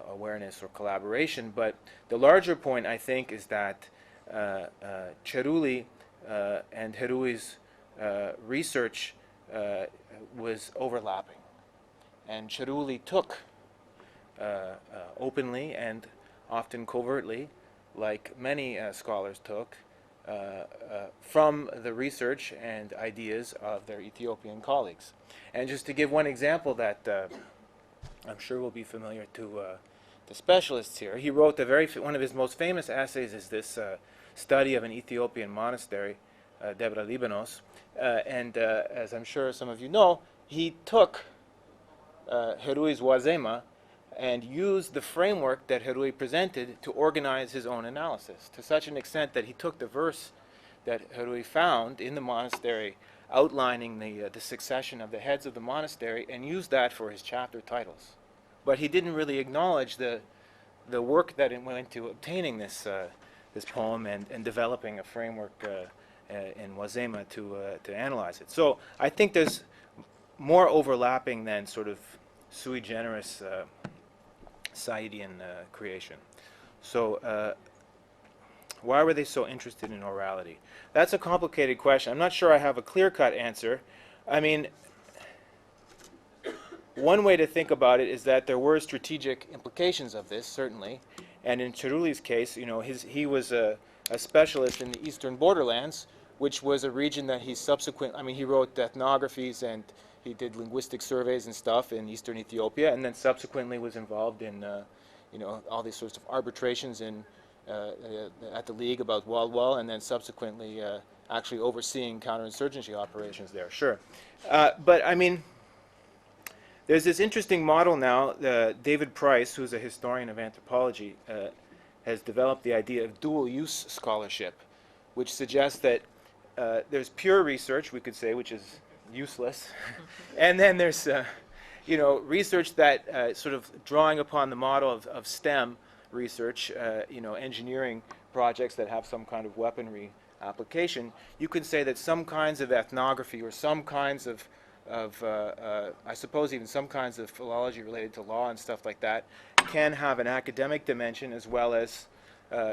awareness or collaboration. But the larger point, I think, is that Cerulli and Heroui's research was overlapping. And Cerulli took openly and often covertly, like many scholars took, from the research and ideas of their Ethiopian colleagues. And just to give one example that I'm sure will be familiar to the specialists here, he wrote one of his most famous essays is this study of an Ethiopian monastery, Debra Libanos, and as I'm sure some of you know, he took Heroui's Wazema and used the framework that Heroui presented to organize his own analysis, to such an extent that he took the verse that Heroui found in the monastery outlining the succession of the heads of the monastery and used that for his chapter titles. But he didn't really acknowledge the work that went into obtaining this poem and developing a framework in Wazema to analyze it. So I think there's more overlapping than sort of sui generis Saidian creation. So why were they so interested in orality? That's a complicated question. I'm not sure I have a clear-cut answer. I mean, one way to think about it is that there were strategic implications of this, certainly. And in Cerulli's case, he was a specialist in the eastern borderlands, which was a region that he he wrote ethnographies and he did linguistic surveys and stuff in eastern Ethiopia, and then subsequently was involved in, all these sorts of arbitrations at the League about Walwal, and then subsequently actually overseeing counterinsurgency operations there. Sure. But I mean, there's this interesting model now. David Price, who's a historian of anthropology, has developed the idea of dual-use scholarship, which suggests that there's pure research, we could say, which is useless, and then there's research that sort of drawing upon the model of STEM research, engineering projects that have some kind of weaponry application. You could say that some kinds of ethnography or some kinds of I suppose even some kinds of philology related to law and stuff like that can have an academic dimension as well as a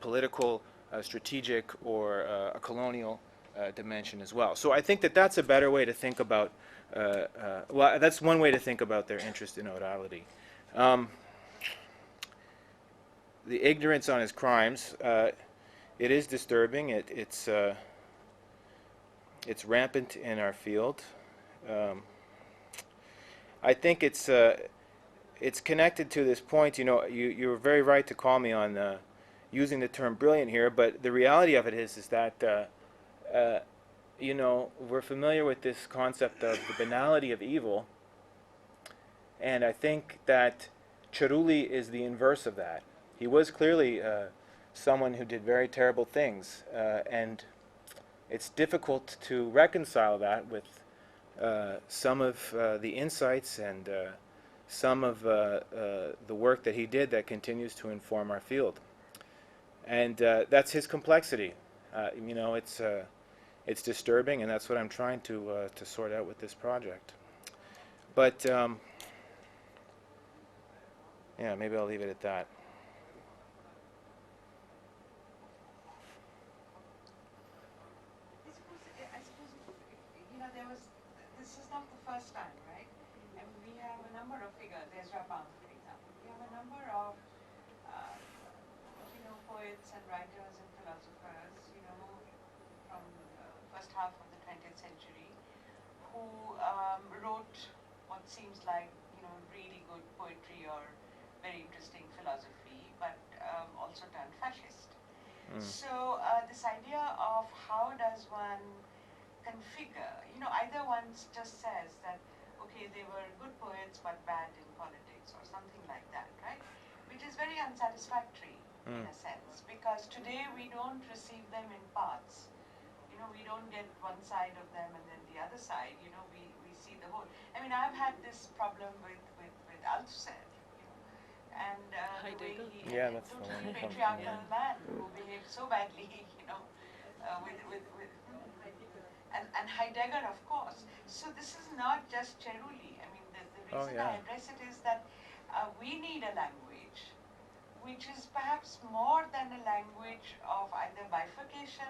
political, strategic, or a colonial dimension as well. So I think that that's a better way to think about, that's one way to think about their interest in orality. The ignorance on his crimes, it is disturbing. It's rampant in our field. I think it's connected to this point. You were very right to call me on using the term brilliant here, but the reality of it is that you know, we're familiar with this concept of the banality of evil, and I think that Cerulli is the inverse of that. He was clearly someone who did very terrible things, and it's difficult to reconcile that with some of the insights and some of the work that he did that continues to inform our field. And that's his complexity. You know, it's disturbing, and that's what I'm trying to sort out with this project. But yeah, maybe I'll leave it at that. I suppose, you know, this is not the first time, right? And we have a number of figures. There's Rapin, for example. We have a number of, you know, poets and writers and philosophers, you know, from the first half of the 20th century, who wrote what seems like, you know, really good poetry or very interesting philosophy, but also turned fascist. So this idea of how does one configure, you know, either one just says that, okay, they were good poets but bad in politics or something like that, right? Which is very unsatisfactory in a sense, because today we don't receive them in parts. You know, we don't get one side of them and then the other side, you know, we see the whole. I mean, I've had this problem with Althusser, you know, and the way he, Yeah, that's totally the one. patriarchal man who behaved so badly, you know, and Heidegger, of course. So this is not just Cerulli. I mean, the reason I address it is that we need a language which is perhaps more than a language of either bifurcation,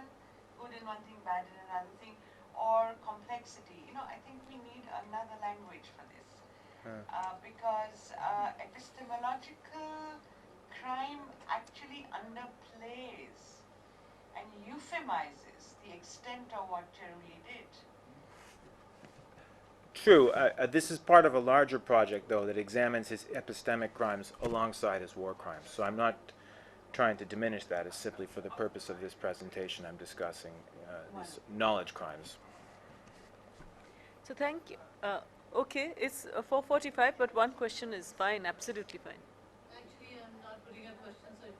good in one thing, bad in another thing, or complexity. You know, I think we need another language for this. Because epistemological crime actually underplays and euphemizes the extent of what Cerulli did. True. This is part of a larger project, though, that examines his epistemic crimes alongside his war crimes. So I'm not trying to diminish that. It's simply for the purpose of this presentation I'm discussing these knowledge crimes. So thank you. Okay, it's 4:45, but one question is fine, absolutely fine. Actually, I'm not putting a question, so it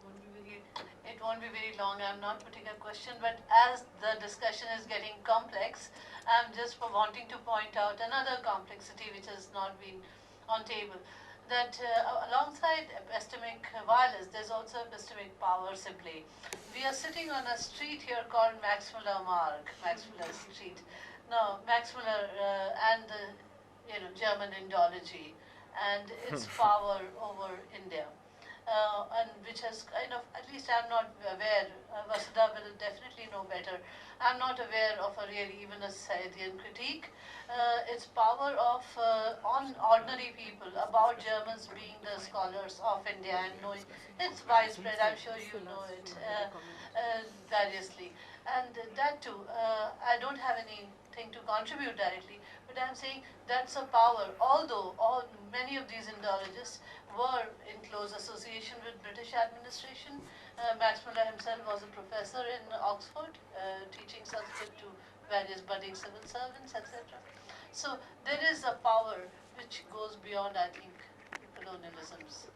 won't be very long. I'm not putting a question, but as the discussion is getting complex, I'm just wanting to point out another complexity which has not been on table. That alongside epistemic violence, there's also epistemic power simply. We are sitting on a street here called Max Muller Street. Now, Max Muller and the German Indology and its power over India. And which has kind of, at least I'm not aware, Vasudha will definitely know better, I'm not aware of a really even a Saidian critique. Its power of on ordinary people, about Germans being the scholars of India and knowing, it's widespread, I'm sure you know it variously. And that too, I don't have anything to contribute directly, but I'm saying that's a power, although many of these Indologists were in close association with British administration. Max Muller himself was a professor in Oxford, teaching Sanskrit to various budding civil servants, etc. So there is a power which goes beyond, I think, colonialisms.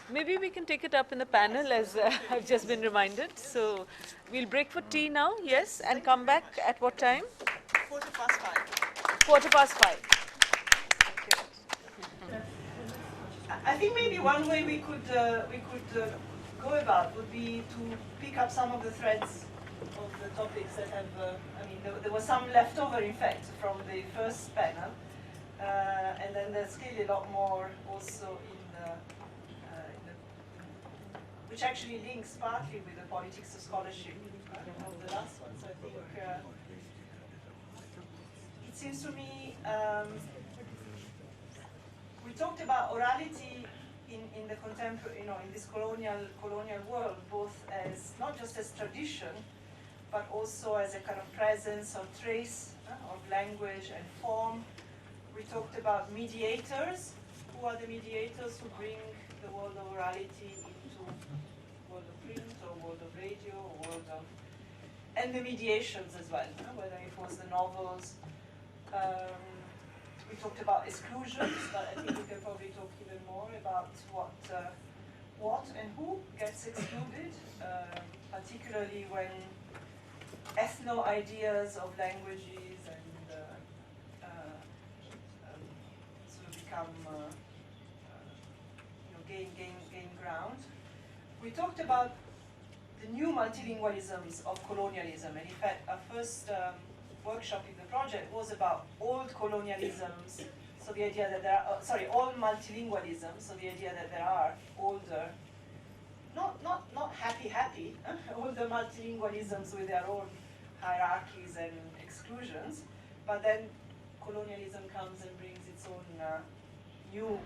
Maybe we can take it up in the panel, as I've just been reminded. So we'll break for tea now, yes, and come back at what time? 5:15. 5:15. I think maybe one way we could go about would be to pick up some of the threads of the topics that have. I mean, there was some left over, in fact, from the first panel, and then there's clearly a lot more also in the which actually links partly with the politics of scholarship of the last one. So I think it seems to me. We talked about orality in the contemporary, in this colonial world, both as not just as tradition, but also as a kind of presence or trace of language and form. We talked about mediators. Who are the mediators who bring the world of orality into world of print or world of radio or world of... and the mediations as well, whether it was the novels. We talked about exclusions, but I think we can probably talk even more about what and who gets excluded, particularly when ethno ideas of languages and sort of become gain ground. We talked about the new multilingualisms of colonialism, and in fact our first workshop in the project was about old colonialisms, so the idea that there are, all multilingualisms, so the idea that there are older, not happy, older multilingualisms with their own hierarchies and exclusions, but then colonialism comes and brings its own new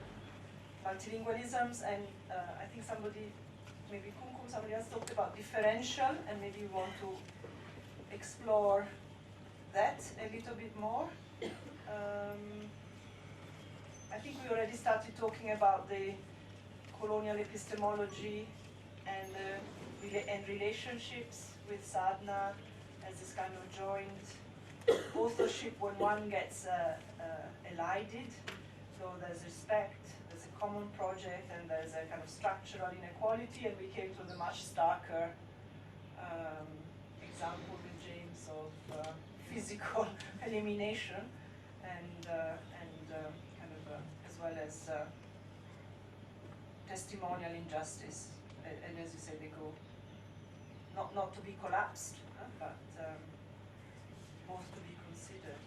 multilingualisms, and I think maybe somebody else talked about differential, and maybe we want to explore that a little bit more. I think we already started talking about the colonial epistemology and relationships with Sadhna as this kind of joint authorship when one gets elided. So there's respect, there's a common project, and there's a kind of structural inequality, and we came to the much starker example with James of physical elimination and kind of as well as testimonial injustice, and as you say, they go not to be collapsed, but both to be considered.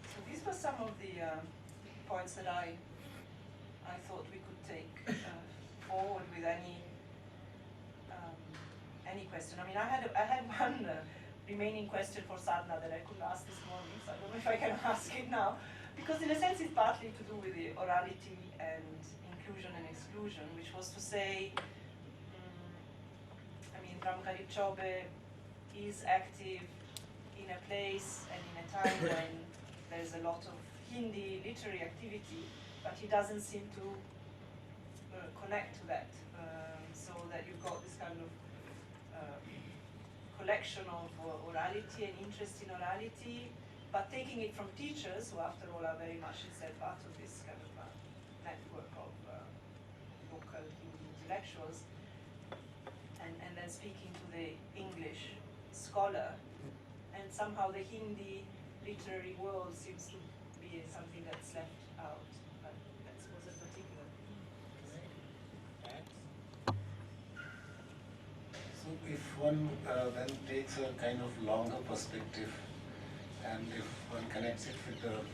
So these were some of the points that I thought we could take forward with any question. I mean, I had one remaining question for Sadhna that I couldn't ask this morning, so I don't know if I can ask it now, because in a sense it's partly to do with the orality and inclusion and exclusion, which was to say, I mean, Ramkari Chobe is active in a place and in a time when there's a lot of Hindi literary activity, but he doesn't seem to connect to that, so that you've got this kind of collection of orality and interest in orality, but taking it from teachers, who after all are very much instead part of this kind of network of local Hindi intellectuals, and then speaking to the English scholar, and somehow the Hindi literary world seems to be something that's left out, but that was a particular. So if one then takes a kind of longer perspective, and if one connects it with the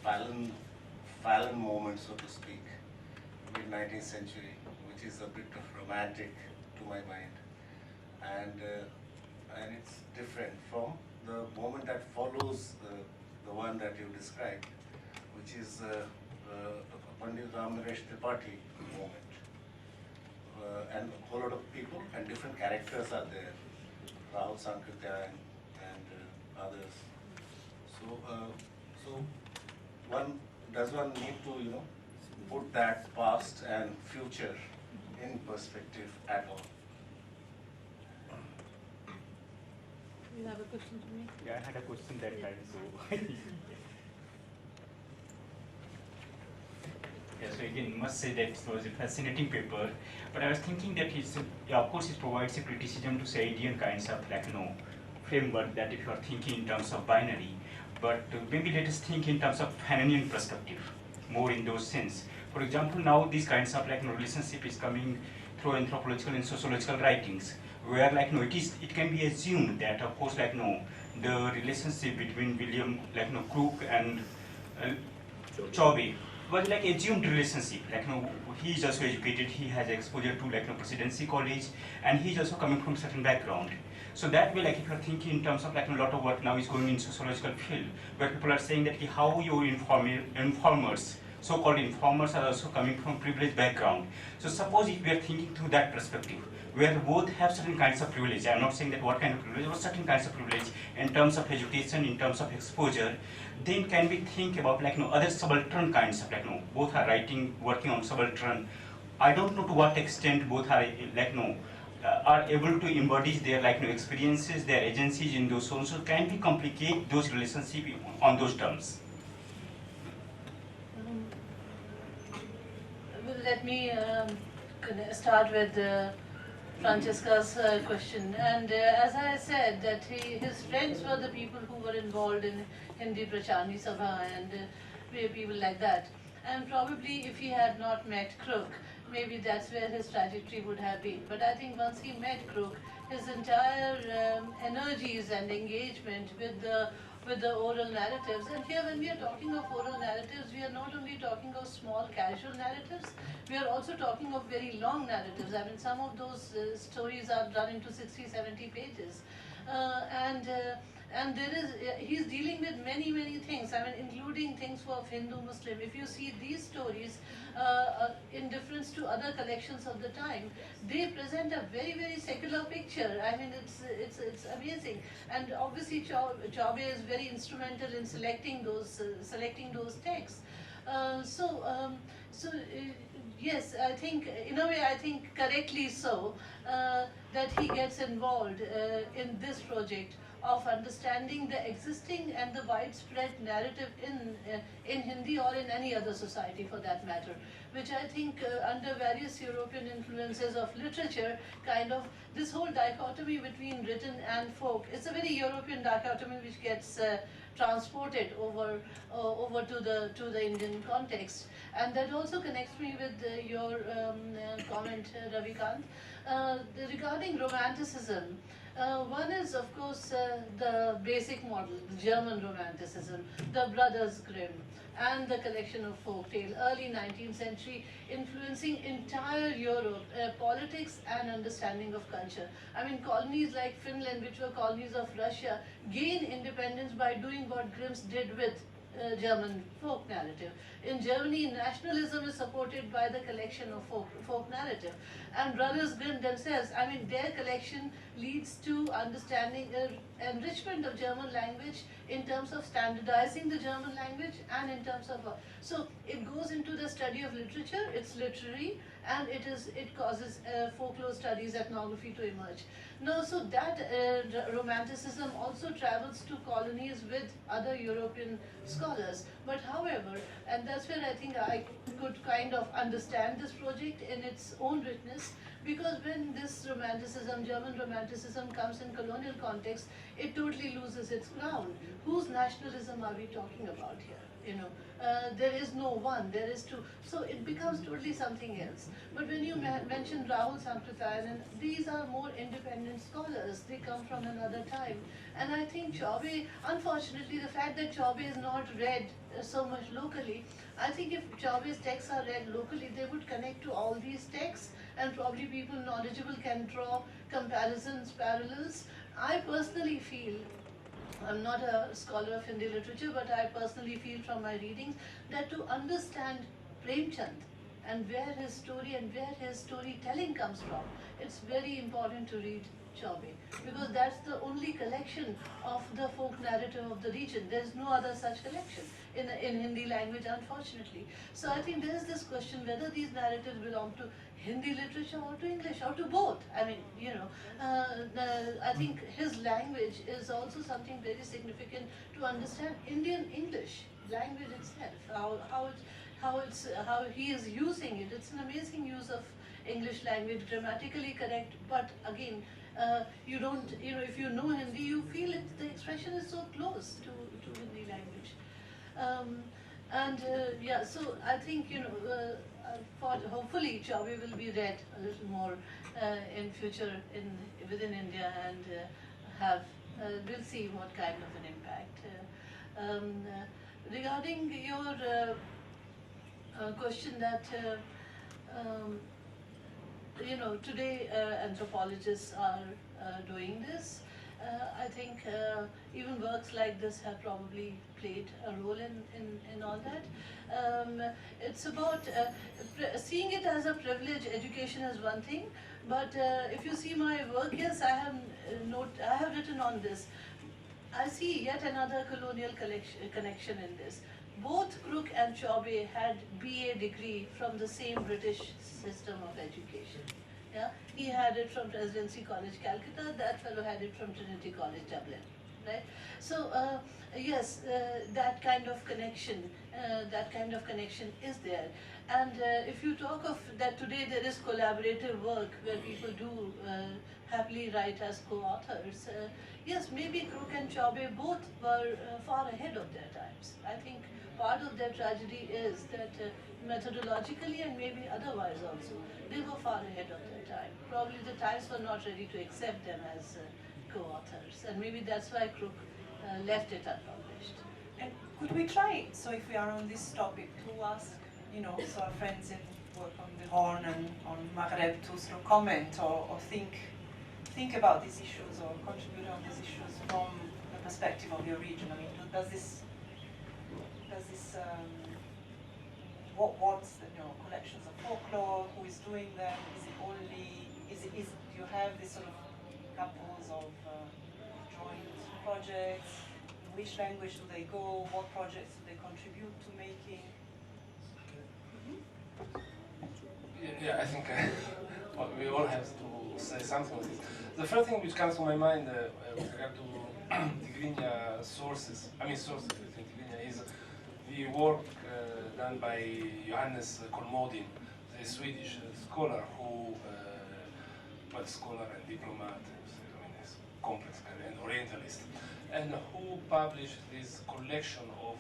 Fallon moment, so to speak, mid-19th century, which is a bit of romantic to my mind, and it's different from the moment that follows the one that you described, which is Pandit Ramnaresh Tripathi moment. And a whole lot of people and different characters are there, Rahul Sankritya and others. So does one need to put that past and future in perspective at all? You have a question to me? Yeah, I had a question that time, so. Yeah, so again, must say that it was a fascinating paper, but I was thinking that of course, it provides a criticism to say Indian kinds of framework that if you are thinking in terms of binary, but maybe let us think in terms of Fanonian perspective, more in those sense. For example, now these kinds of relationship is coming through anthropological and sociological writings, where it can be assumed that of course the relationship between William Crook and Chobe was assumed relationship. He is also educated, he has exposure to presidency college, and he is also coming from certain background. So that way, if you are thinking in terms of a lot of work now is going in sociological field, where people are saying that how your informers, so-called informers, are also coming from privileged background. So suppose if we are thinking through that perspective, where both have certain kinds of privilege, I am not saying that what kind of privilege, but certain kinds of privilege in terms of education, in terms of exposure, then can we think about other subaltern kinds of both are working on subaltern. I don't know to what extent both are are able to embody their experiences, their agencies in those zones. So can we complicate those relationships on those terms? Well, let me start with Francesca's question. And as I said, that his friends were the people who were involved in Hindi Pracharni Sabha and people like that. And probably if he had not met Crook, maybe that's where his trajectory would have been. But I think once he met Crook, his entire energies and engagement with the oral narratives. And here when we are talking of oral narratives, we are not only talking of small casual narratives, we are also talking of very long narratives. I mean, some of those stories are done into 60, 70 pages. And there is, he's dealing with many, many things, I mean, including things of Hindu, Muslim. If you see these stories, in difference to other collections of the time, they present a very, very secular picture. I mean, it's amazing. And obviously, Chaube is very instrumental in selecting those texts. Yes, I think, in a way, I think correctly so, that he gets involved in this project of understanding the existing and the widespread narrative in Hindi or in any other society for that matter, which I think under various European influences of literature, kind of this whole dichotomy between written and folk, it's a very European dichotomy which gets transported over to the Indian context. And that also connects me with your comment, Ravikant, regarding romanticism. One is, of course, the basic model, the German romanticism, the Brothers Grimm, and the collection of folktale, early 19th century, influencing entire Europe, politics and understanding of culture. I mean, colonies like Finland, which were colonies of Russia, gain independence by doing what Grimm's did with German folk narrative. In Germany, nationalism is supported by the collection of folk narrative. And Brothers Grimm themselves, I mean, their collection leads to understanding, enrichment of German language in terms of standardizing the German language and in terms of, so it goes into the study of literature, it's literary, and it causes folklore studies, ethnography to emerge. No, so that romanticism also travels to colonies with other European scholars. But however, and that's where I think I could kind of understand this project in its own richness, because when this romanticism, German romanticism, comes in colonial context, it totally loses its ground. Whose nationalism are we talking about here? You know, there is no one, there is two. So it becomes totally something else. But when you mention Rahul Sampradhayan, these are more independent scholars. They come from another time. And I think Chaube, unfortunately, the fact that Chaube is not read so much locally, I think if Chaube's texts are read locally, they would connect to all these texts, and probably people knowledgeable can draw comparisons, parallels. I personally feel, I'm not a scholar of Hindi literature, but I personally feel from my readings that to understand Premchand and where his story and where his storytelling comes from, it's very important to read Chaube, because that's the only collection of the folk narrative of the region. There's no other such collection in Hindi language, unfortunately. So I think there's this question whether these narratives belong to Hindi literature or to English or to both. I mean, you know, I think his language is also something very significant to understand Indian English language itself, how he is using it. It's an amazing use of English language, grammatically correct, but again, you don't, you know, if you know Hindi, you feel it, the expression is so close to Hindi language. Yeah, so I think, you know, hopefully Chaube will be read a little more in future within India, and we'll see what kind of an impact. Regarding your question that you know, today anthropologists are doing this. I think even works like this have probably played a role in all that. It's about seeing it as a privilege. Education is one thing, but if you see my work, yes, I have written on this. I see yet another colonial connection in this. Both Crook and Chaube had BA degree from the same British system of education. Yeah, he had it from Presidency College, Calcutta. That fellow had it from Trinity College, Dublin. Right. So yes, that kind of connection, is there. And if you talk of that today, there is collaborative work where people do happily write as co-authors. Yes, maybe Crook and Chaube both were far ahead of their times. I think part of their tragedy is that methodologically and maybe otherwise also, they were far ahead of their time. Probably the times were not ready to accept them as co-authors, and maybe that's why Crook left it unpublished. And could we try, so if we are on this topic, to ask, so our friends that work on the Horn and on Maghreb to sort of comment or think about these issues or contribute on these issues from the perspective of your region? I mean, does this what's the collections of folklore? Who is doing them? Is it only do you have this sort of couples of joint projects? In which language do they go? What projects do they contribute to making? Yeah, I think well, we all have to say something on this. The first thing which comes to my mind with regard to Tigrinya sources within Tigrinya is the work done by Johannes Kolmodin, the Swedish scholar who, scholar and diplomat, he's complex and Orientalist, and who published this collection of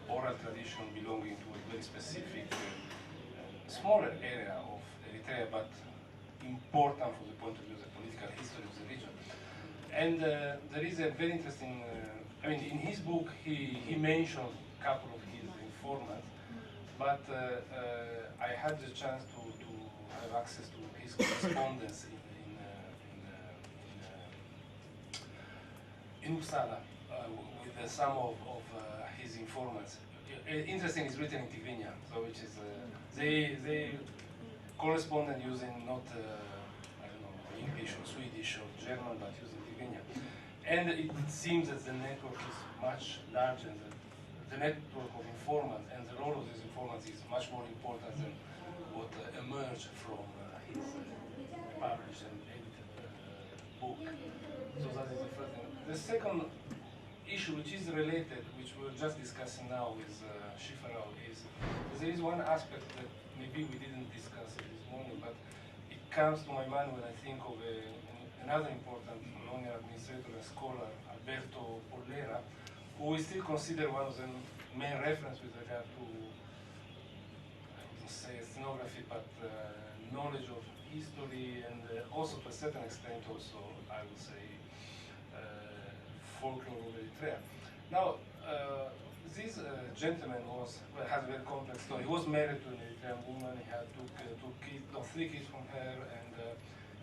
oral tradition belonging to a very specific, smaller area of Eritrea, but important from the point of view of the political history of the region. And there is a very interesting, in his book he mentioned a couple of his informants, but I had the chance to have access to his correspondence in Uppsala with some of his informants. Interesting is written in Tigrinya, so which is they correspond using not English or Swedish or German, but using Tigrinya. And it seems that the network is much larger. The network of informants and the role of these informants is much more important than what emerged from his published and edited book. So that is the first thing. The second issue, which is related, which we're just discussing now with Shifarao, is there is one aspect that maybe we didn't discuss this morning, but it comes to my mind when I think of another important colonial administrator and scholar, Alberto Pollera, who is still considered one of the main reference with regard to, I wouldn't say ethnography, but knowledge of history and also to a certain extent also, I would say, folklore of Eritrea. Now, this gentleman has a very complex story. He was married to an Eritrean woman. He had three kids from her, and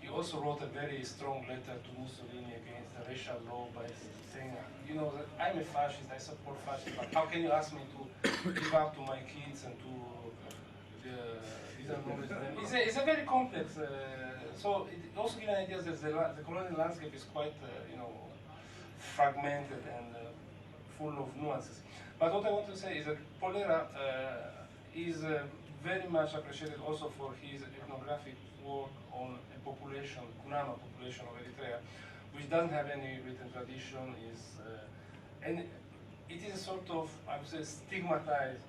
he also wrote a very strong letter to Mussolini against the racial law by saying, that I'm a fascist, I support fascism, but how can you ask me to give up to my kids and to these acknowledge them? It's a very complex. So it also gives an idea that the colonial landscape is quite, fragmented and full of nuances. But what I want to say is that Pollera is very much appreciated also for his ethnographic work on a population, Kunama population of Eritrea, which doesn't have any written tradition, and it is a sort of, I would say, stigmatized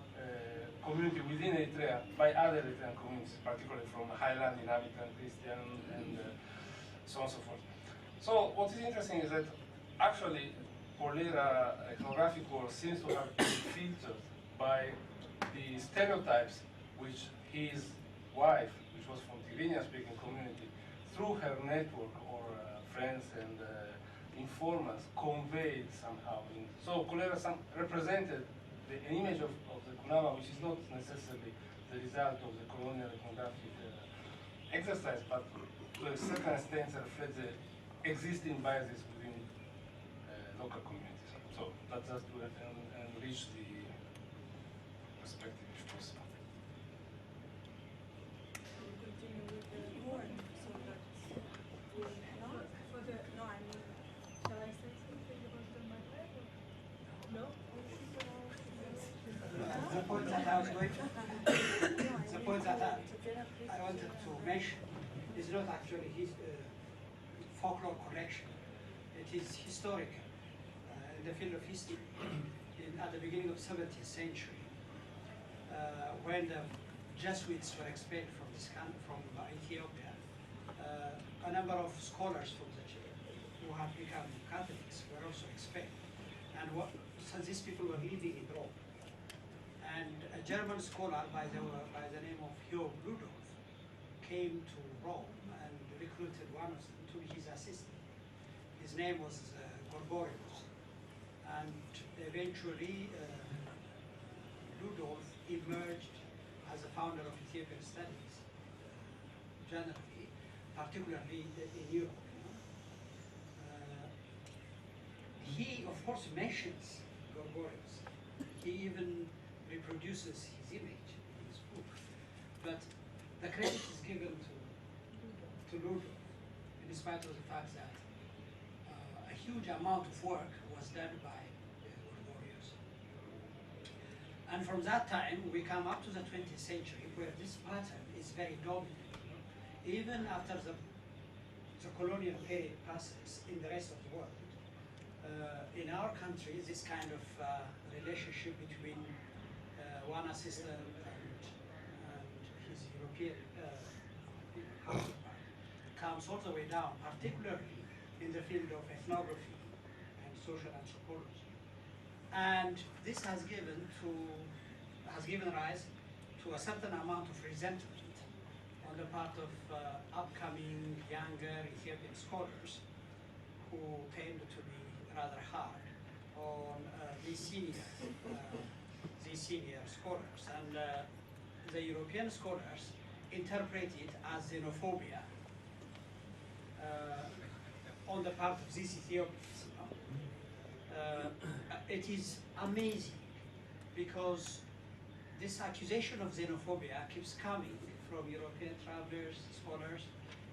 community within Eritrea by other Eritrean communities, particularly from highland inhabitant, Christian, and so on and so forth. So what is interesting is that actually Pollera ethnographic work seems to have been filtered by the stereotypes which his wife, which was from Tigrinya-speaking community, through her network or friends and informants, conveyed somehow. So Pollera represented an image of the Kunama, which is not necessarily the result of the colonial ethnographic exercise, but to a certain extent reflects the existing biases within local communities. So that's just to enrich the perspective, if possible. The point that I was going to, the point that I wanted to mention is not actually folklore collection. It is historical in the field of history. At the beginning of 17th century, when the Jesuits were expelled from this country, from Ethiopia, a number of scholars from the who had become Catholics were also expelled, and so these people were living in Rome. And a German scholar by the name of Job Rudolf came to Rome and recruited one of them to be his assistant. His name was Gorgorius, and eventually Rudolf emerged as the founder of Ethiopian studies, generally, particularly in Europe. He, of course, mentions Gorgorius. He even reproduces his image in his book. But the credit is given to Rudolf, in spite of the fact that a huge amount of work was done by Gorgorius. And from that time, we come up to the 20th century, where this pattern is very dominant. Even after the colonial period passes in the rest of the world, in our country, this kind of relationship between one assistant and his European counterpart comes all the way down, particularly in the field of ethnography and social anthropology. And this has given rise to a certain amount of resentment on the part of upcoming younger Ethiopian scholars who tend to be rather hard on these senior scholars. And the European scholars interpret it as xenophobia on the part of these Ethiopians. It is amazing because this accusation of xenophobia keeps coming from European travelers, scholars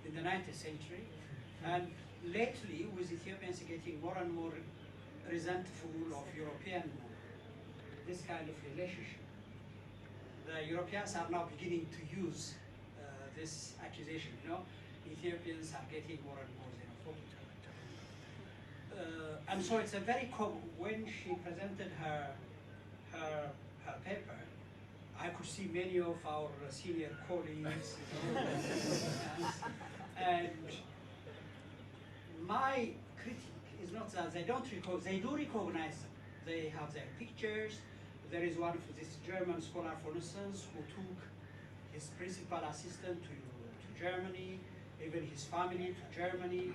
in the 19th century, and lately with Ethiopians getting more and more resentful of European, this kind of relationship. The Europeans are now beginning to use this accusation, Ethiopians are getting more and more xenophobic. And so it's a very common, when she presented her paper, I could see many of our senior colleagues, and my critique is not that they don't recognize, they do recognize them. They have their pictures. There is one of this German scholar, for instance, who took his principal assistant to Germany, even his family to Germany,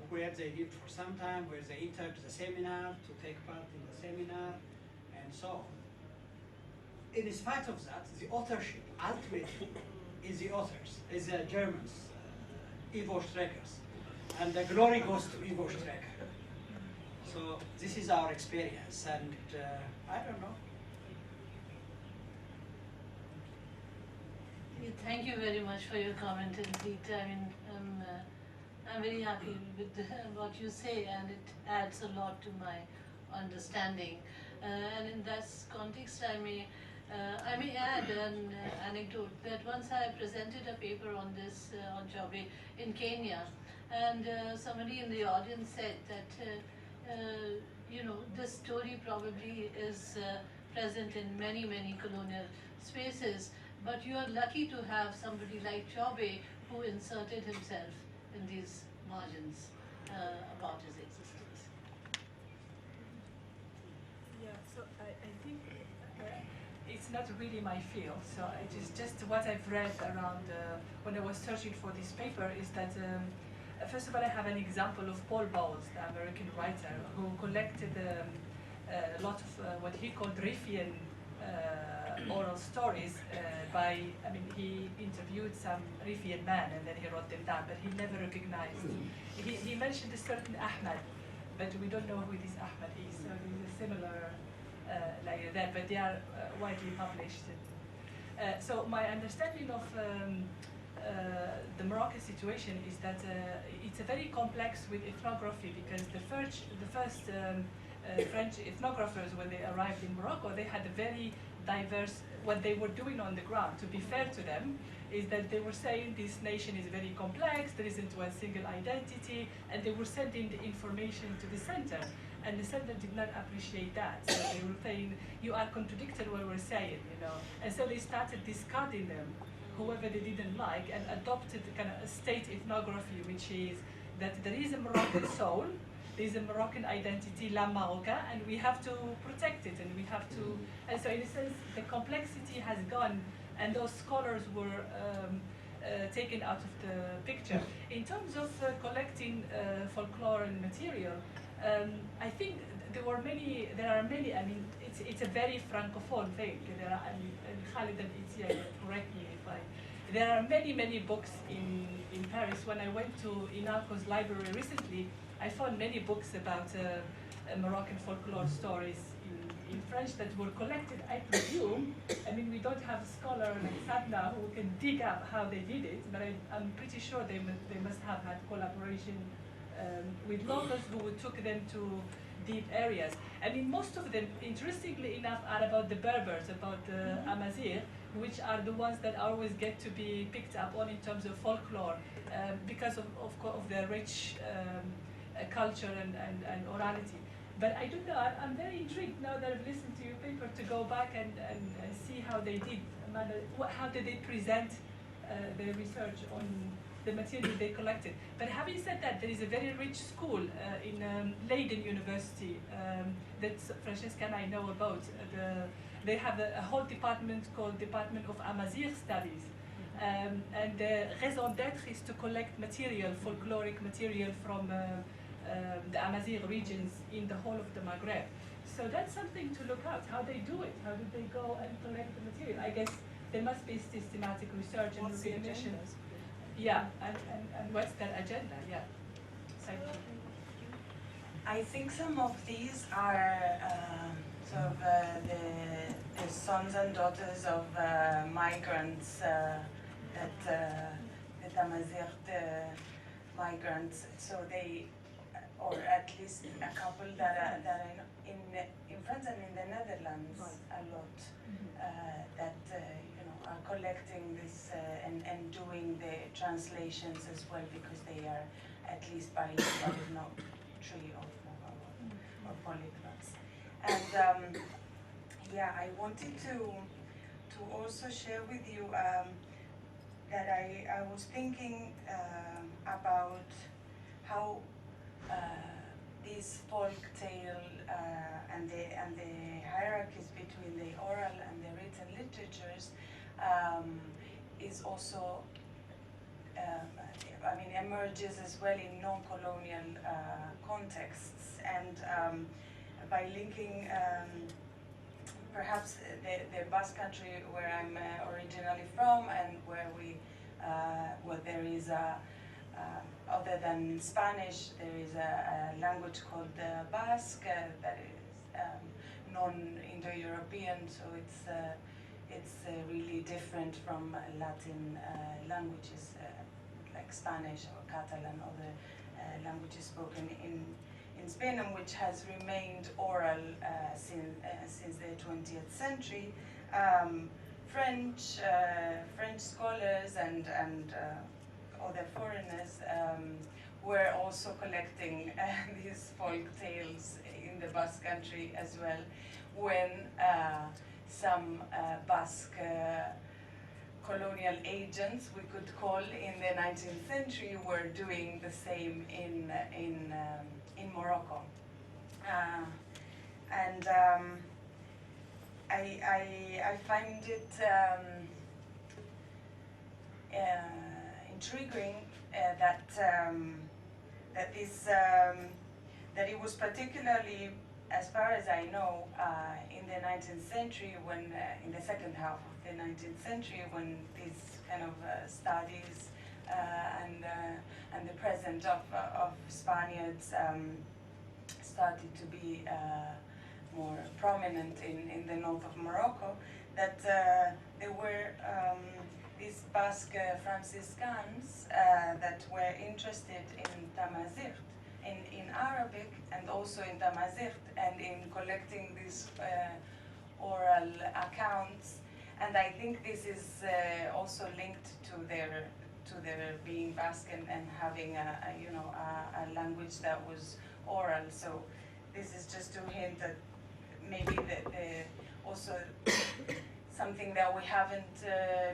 where they lived for some time, where they entered the seminar to take part in the seminar, and so on. In spite of that, the authorship ultimately is the authors, is the Germans, Ivo Streckers, and the glory goes to Ivo Strecker. So this is our experience, and I don't know. Thank you very much for your comment, indeed. I mean, I'm very happy with what you say, and it adds a lot to my understanding. And in that context, I may add an anecdote that once I presented a paper on this, on Jobe in Kenya, and somebody in the audience said that, this story probably is present in many, many colonial spaces, but you are lucky to have somebody like Jobe who inserted himself in these margins about his existence. Yeah, so I think it's not really my field. So just what I've read around when I was searching for this paper is that first of all, I have an example of Paul Bowles, the American writer, who collected a lot of what he called Riffian oral stories he interviewed some Riffian man and then he wrote them down, but he never recognized. He mentioned a certain Ahmad, but we don't know who this Ahmad is. So there's a similar like that, but they are widely published. So my understanding of the Moroccan situation is that it's a very complex with ethnography, because the first French ethnographers, when they arrived in Morocco, they had a very diverse what they were doing on the ground, to be fair to them, is that they were saying this nation is very complex, there isn't one single identity, and they were sending the information to the center. And the center did not appreciate that. So they were saying, you are contradicting what we're saying, you know. And so they started discarding them, whoever they didn't like, and adopted kind of a state ethnography, which is that there is a Moroccan soul, there is a Moroccan identity, la Marocain, and we have to protect it, and we have to, and so in a sense, the complexity has gone, and those scholars were taken out of the picture. In terms of collecting folklore and material, I think there are many, I mean, it's a very francophone thing. There are, I mean, and Khalid and Itzia, correct me if there are many books in Paris. When I went to INALCO's library recently, I found many books about Moroccan folklore stories in French that were collected, I presume. I mean, we don't have a scholar like Sadna who can dig up how they did it, but I'm pretty sure they must have had collaboration with locals who took them to deep areas. I mean, most of them, interestingly enough, are about the Berbers, about the Amazigh, which are the ones that always get to be picked up on in terms of folklore because of their rich culture and orality. But I don't know, I'm very intrigued now that I've listened to your paper to go back and see how they did, how did they present their research on the material they collected. But having said that, there is a very rich school in Leiden University that Francesca and I know about. They have a whole department called Department of Amazigh Studies. And the raison d'etre is to collect material, folkloric material from the Amazigh regions in the whole of the Maghreb. So that's something to look at, how they do it. How did they go and collect the material? I guess there must be systematic research and recognition. Yeah, and what's that agenda? Yeah. Thank you. I think some of these are sort of the sons and daughters of migrants that Amazigh migrants. So they, or at least a couple that are in France and in the Netherlands a lot that you know are collecting this and doing the translations as well because they are at least bilingual, if not three or polyglots. And yeah, I wanted to also share with you that I was thinking about how this folk tale and the hierarchies between the oral and the written literatures is also I mean emerges as well in non-colonial contexts, and by linking perhaps the Basque country where I'm originally from and where there is a other than Spanish, there is a language called Basque that is non-Indo-European, so it's really different from Latin languages like Spanish or Catalan, other languages spoken in Spain, and which has remained oral since the 20th century. French scholars and other foreigners were also collecting these folk tales in the Basque country as well, when some Basque colonial agents, we could call, in the 19th century were doing the same in Morocco. And I find it intriguing that it was particularly, as far as I know, in the 19th century, when in the second half of the 19th century, when these kind of studies and the presence of Spaniards started to be more prominent in the north of Morocco, that there were these Basque Franciscans that were interested in Tamazight, in Arabic and also in Tamazight, and in collecting these oral accounts. And I think this is also linked to their being Basque and having a language that was oral. So this is just to hint that maybe also something that we haven't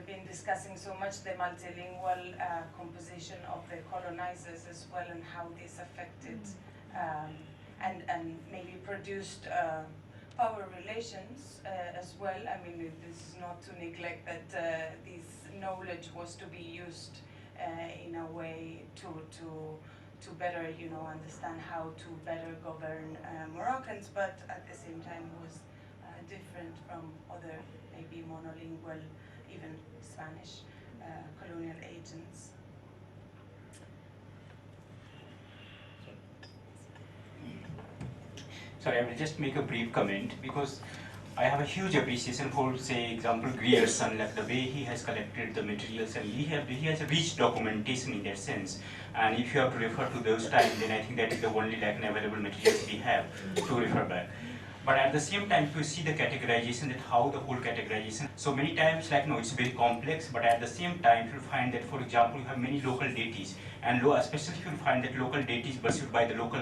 been discussing so much, the multilingual composition of the colonizers as well, and how this affected and maybe produced power relations as well. I mean, this is not to neglect that this knowledge was to be used in a way to better, understand how to better govern Moroccans, but at the same time was different from other maybe monolingual, even Spanish colonial agents. Sorry, I will just make a brief comment because I have a huge appreciation for, say, example, Grierson, like the way he has collected the materials, and he has a rich documentation in that sense. And if you have to refer to those times, then I think that is the only available materials we have to refer back. But at the same time, if you see the categorization, that how the whole categorization, so many times it's very complex, but at the same time, you'll find that, for example, you have many local deities, and especially if you find that local deities pursued by the local,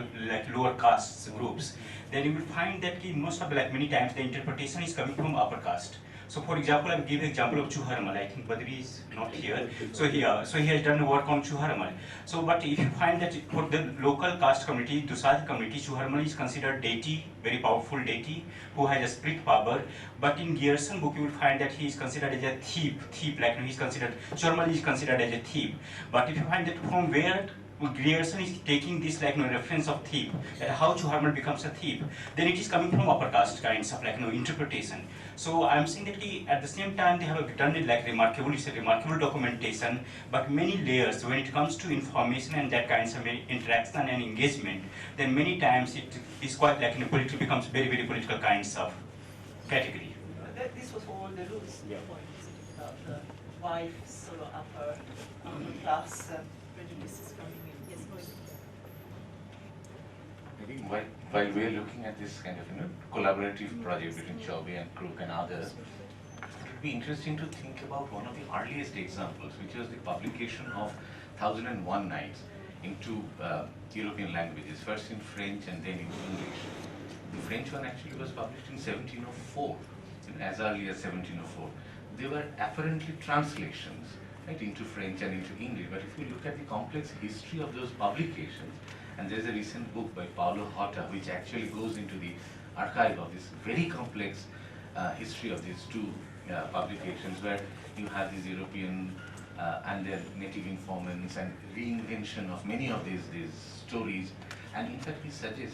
lower castes groups, then you will find that most of many times the interpretation is coming from upper caste. So for example, I will give an example of Chuharmal. I think Badri is not here. So he has done work on Chuharmal. So but if you find that for the local caste community, Dusad community, Chuharmal is considered deity, very powerful deity, who has a spirit power. But in Grierson book, you will find that he is considered as a thief, Chuharmal is considered as a thief. But if you find that from where Grierson is taking this reference of thief, that how Chuharmal becomes a thief, then it is coming from upper caste kinds of interpretation. So I'm saying that at the same time they have done it remarkable, it's a remarkable documentation, but many layers when it comes to information and that kinds of interaction and engagement, then many times it is quite political, becomes very, very political kinds of category. This was all the rules points about the wife, sort of upper class prejudices coming in. Yes, go ahead. I think while we are looking at this kind of collaborative project between Chaubey and Crook and others, it would be interesting to think about one of the earliest examples, which was the publication of 1001 Nights in two European languages, first in French and then in English. The French one actually was published in 1704, as early as 1704. They were apparently translations into French and into English, but if you look at the complex history of those publications, and there's a recent book by Paulo Horta which actually goes into the archive of this very complex history of these two publications, where you have these European and their native informants and reinvention of many of these stories. And in fact,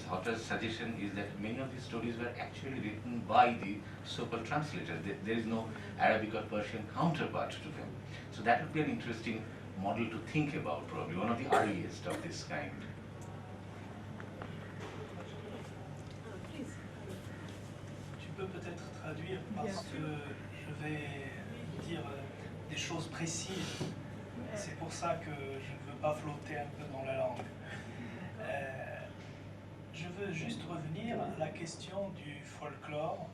Horta's suggestion is that many of these stories were actually written by the so-called translators. There is no Arabic or Persian counterpart to them. So that would be an interesting model to think about, probably one of the earliest of this kind. Tu peux peut-être traduire parce que je vais dire des choses précises. C'est pour ça que je ne veux pas flotter un peu dans la langue. Je veux juste revenir à la question du folklore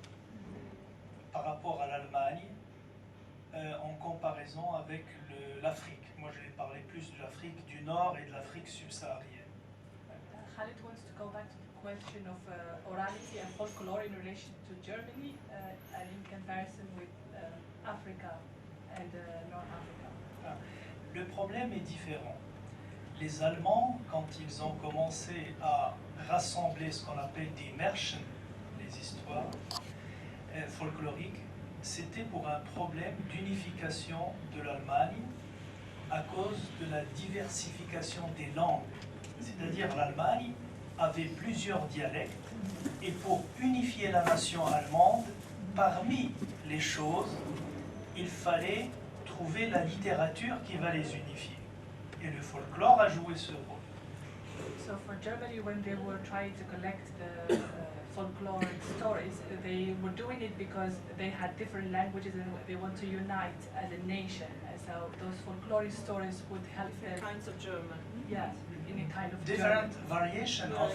par rapport à l'Allemagne en comparaison avec l'Afrique. Moi, je vais parler plus de l'Afrique du Nord et de l'Afrique subsaharienne. Khalid wants to go back to the question of orality and folklore in relation to Germany and in comparison with Africa and North Africa. Le problème est différent. Les Allemands, quand ils ont commencé à rassembler ce qu'on appelle des Märchen, les histoires folkloriques, c'était pour un problème d'unification de l'Allemagne à cause de la diversification des langues. C'est-à-dire l'Allemagne avait plusieurs dialectes et pour unifier la nation allemande, parmi les choses, il fallait trouver la littérature qui va les unifier. Et le folklore a joué ce rôle. So for Germany, when they were trying to collect the folkloric stories, they were doing it because they had different languages and they want to unite as a nation. So those folkloric stories would help them. Kinds of German. Yeah, in a kind of different German. variation of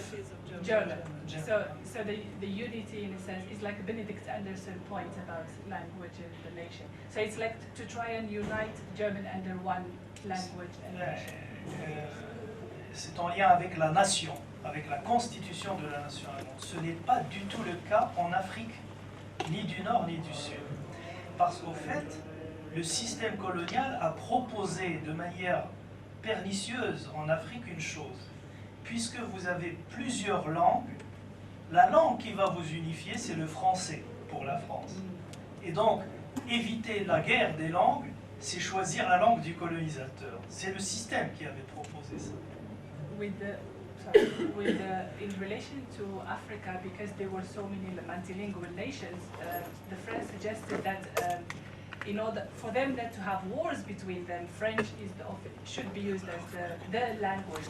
German. So the unity, in a sense, is like Benedict Anderson point about language and the nation. So it's like to try and unite German under one language and nation. C'est en lien avec la nation, avec la constitution de la nation allemande. Ce n'est pas du tout le cas en Afrique, ni du Nord ni du Sud. Parce qu'au fait, le système colonial a proposé de manière pernicieuse en Afrique une chose. Puisque vous avez plusieurs langues, la langue qui va vous unifier, c'est le français pour la France. Et donc, éviter la guerre des langues, c'est choisir la langue du colonisateur. C'est le système qui avait proposé ça. In relation to Africa, because there were so many multilingual nations, the French suggested that in order for them then to have wars between them, French should be used as the language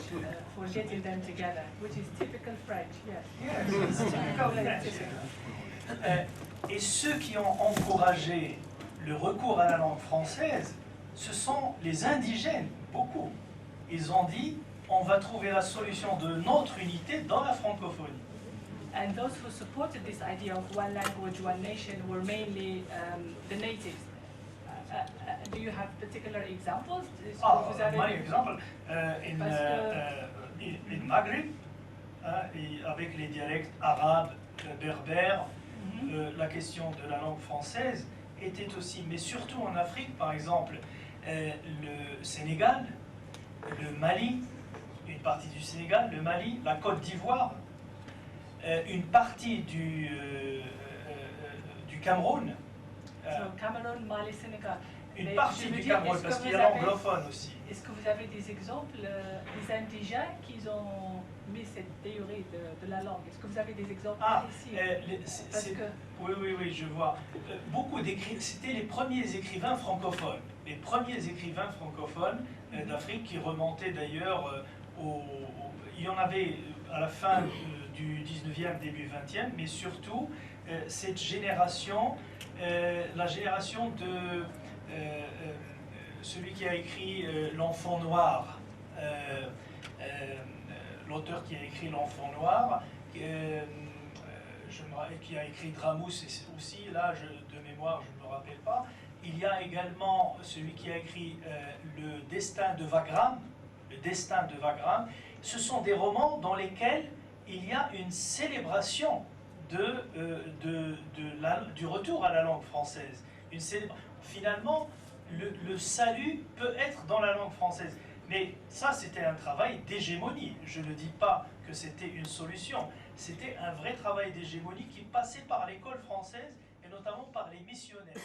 for getting them together, which is typical French, yes. Yes, it's typical French. Et ceux qui ont encouragé le recours à la langue française, ce sont les indigènes, beaucoup. Ils ont dit, on va trouver la solution de notre unité dans la francophonie. And those who supported this idea of one language, one nation were mainly the natives. Do you have particular examples? My example, in Maghreb, et avec les dialectes arabes, berbères, la question de la langue française était aussi, mais surtout en Afrique, par exemple, le Sénégal, le Mali, une partie du Sénégal, le Mali, la Côte d'Ivoire, une partie du Cameroun. Cameroun, Mali, Sénégal. Une partie du Cameroun, parce qu'il y a l'anglophone aussi. Est-ce que vous avez des exemples des indigènes qui ont mis cette théorie de la langue? Est-ce que vous avez des exemples ici? Oui, je vois. Beaucoup d'écrivains, c'était les premiers écrivains francophones. Les premiers écrivains francophones d'Afrique qui remontaient d'ailleurs il y en avait à la fin du 19e, début 20e, mais surtout cette génération, la génération de celui qui a écrit L'Enfant Noir, l'auteur qui a écrit L'Enfant Noir, qui a écrit Dramous aussi, là de mémoire je ne me rappelle pas. Il y a également celui qui a écrit Le Destin de Wagram. Le Destin de Wagram. Ce sont des romans dans lesquels il y a une célébration du retour à la langue française. Finalement, le salut peut être dans la langue française. Mais ça, c'était un travail d'hégémonie. Je ne dis pas que c'était une solution. C'était un vrai travail d'hégémonie qui passait par l'école française et notamment par les missionnaires.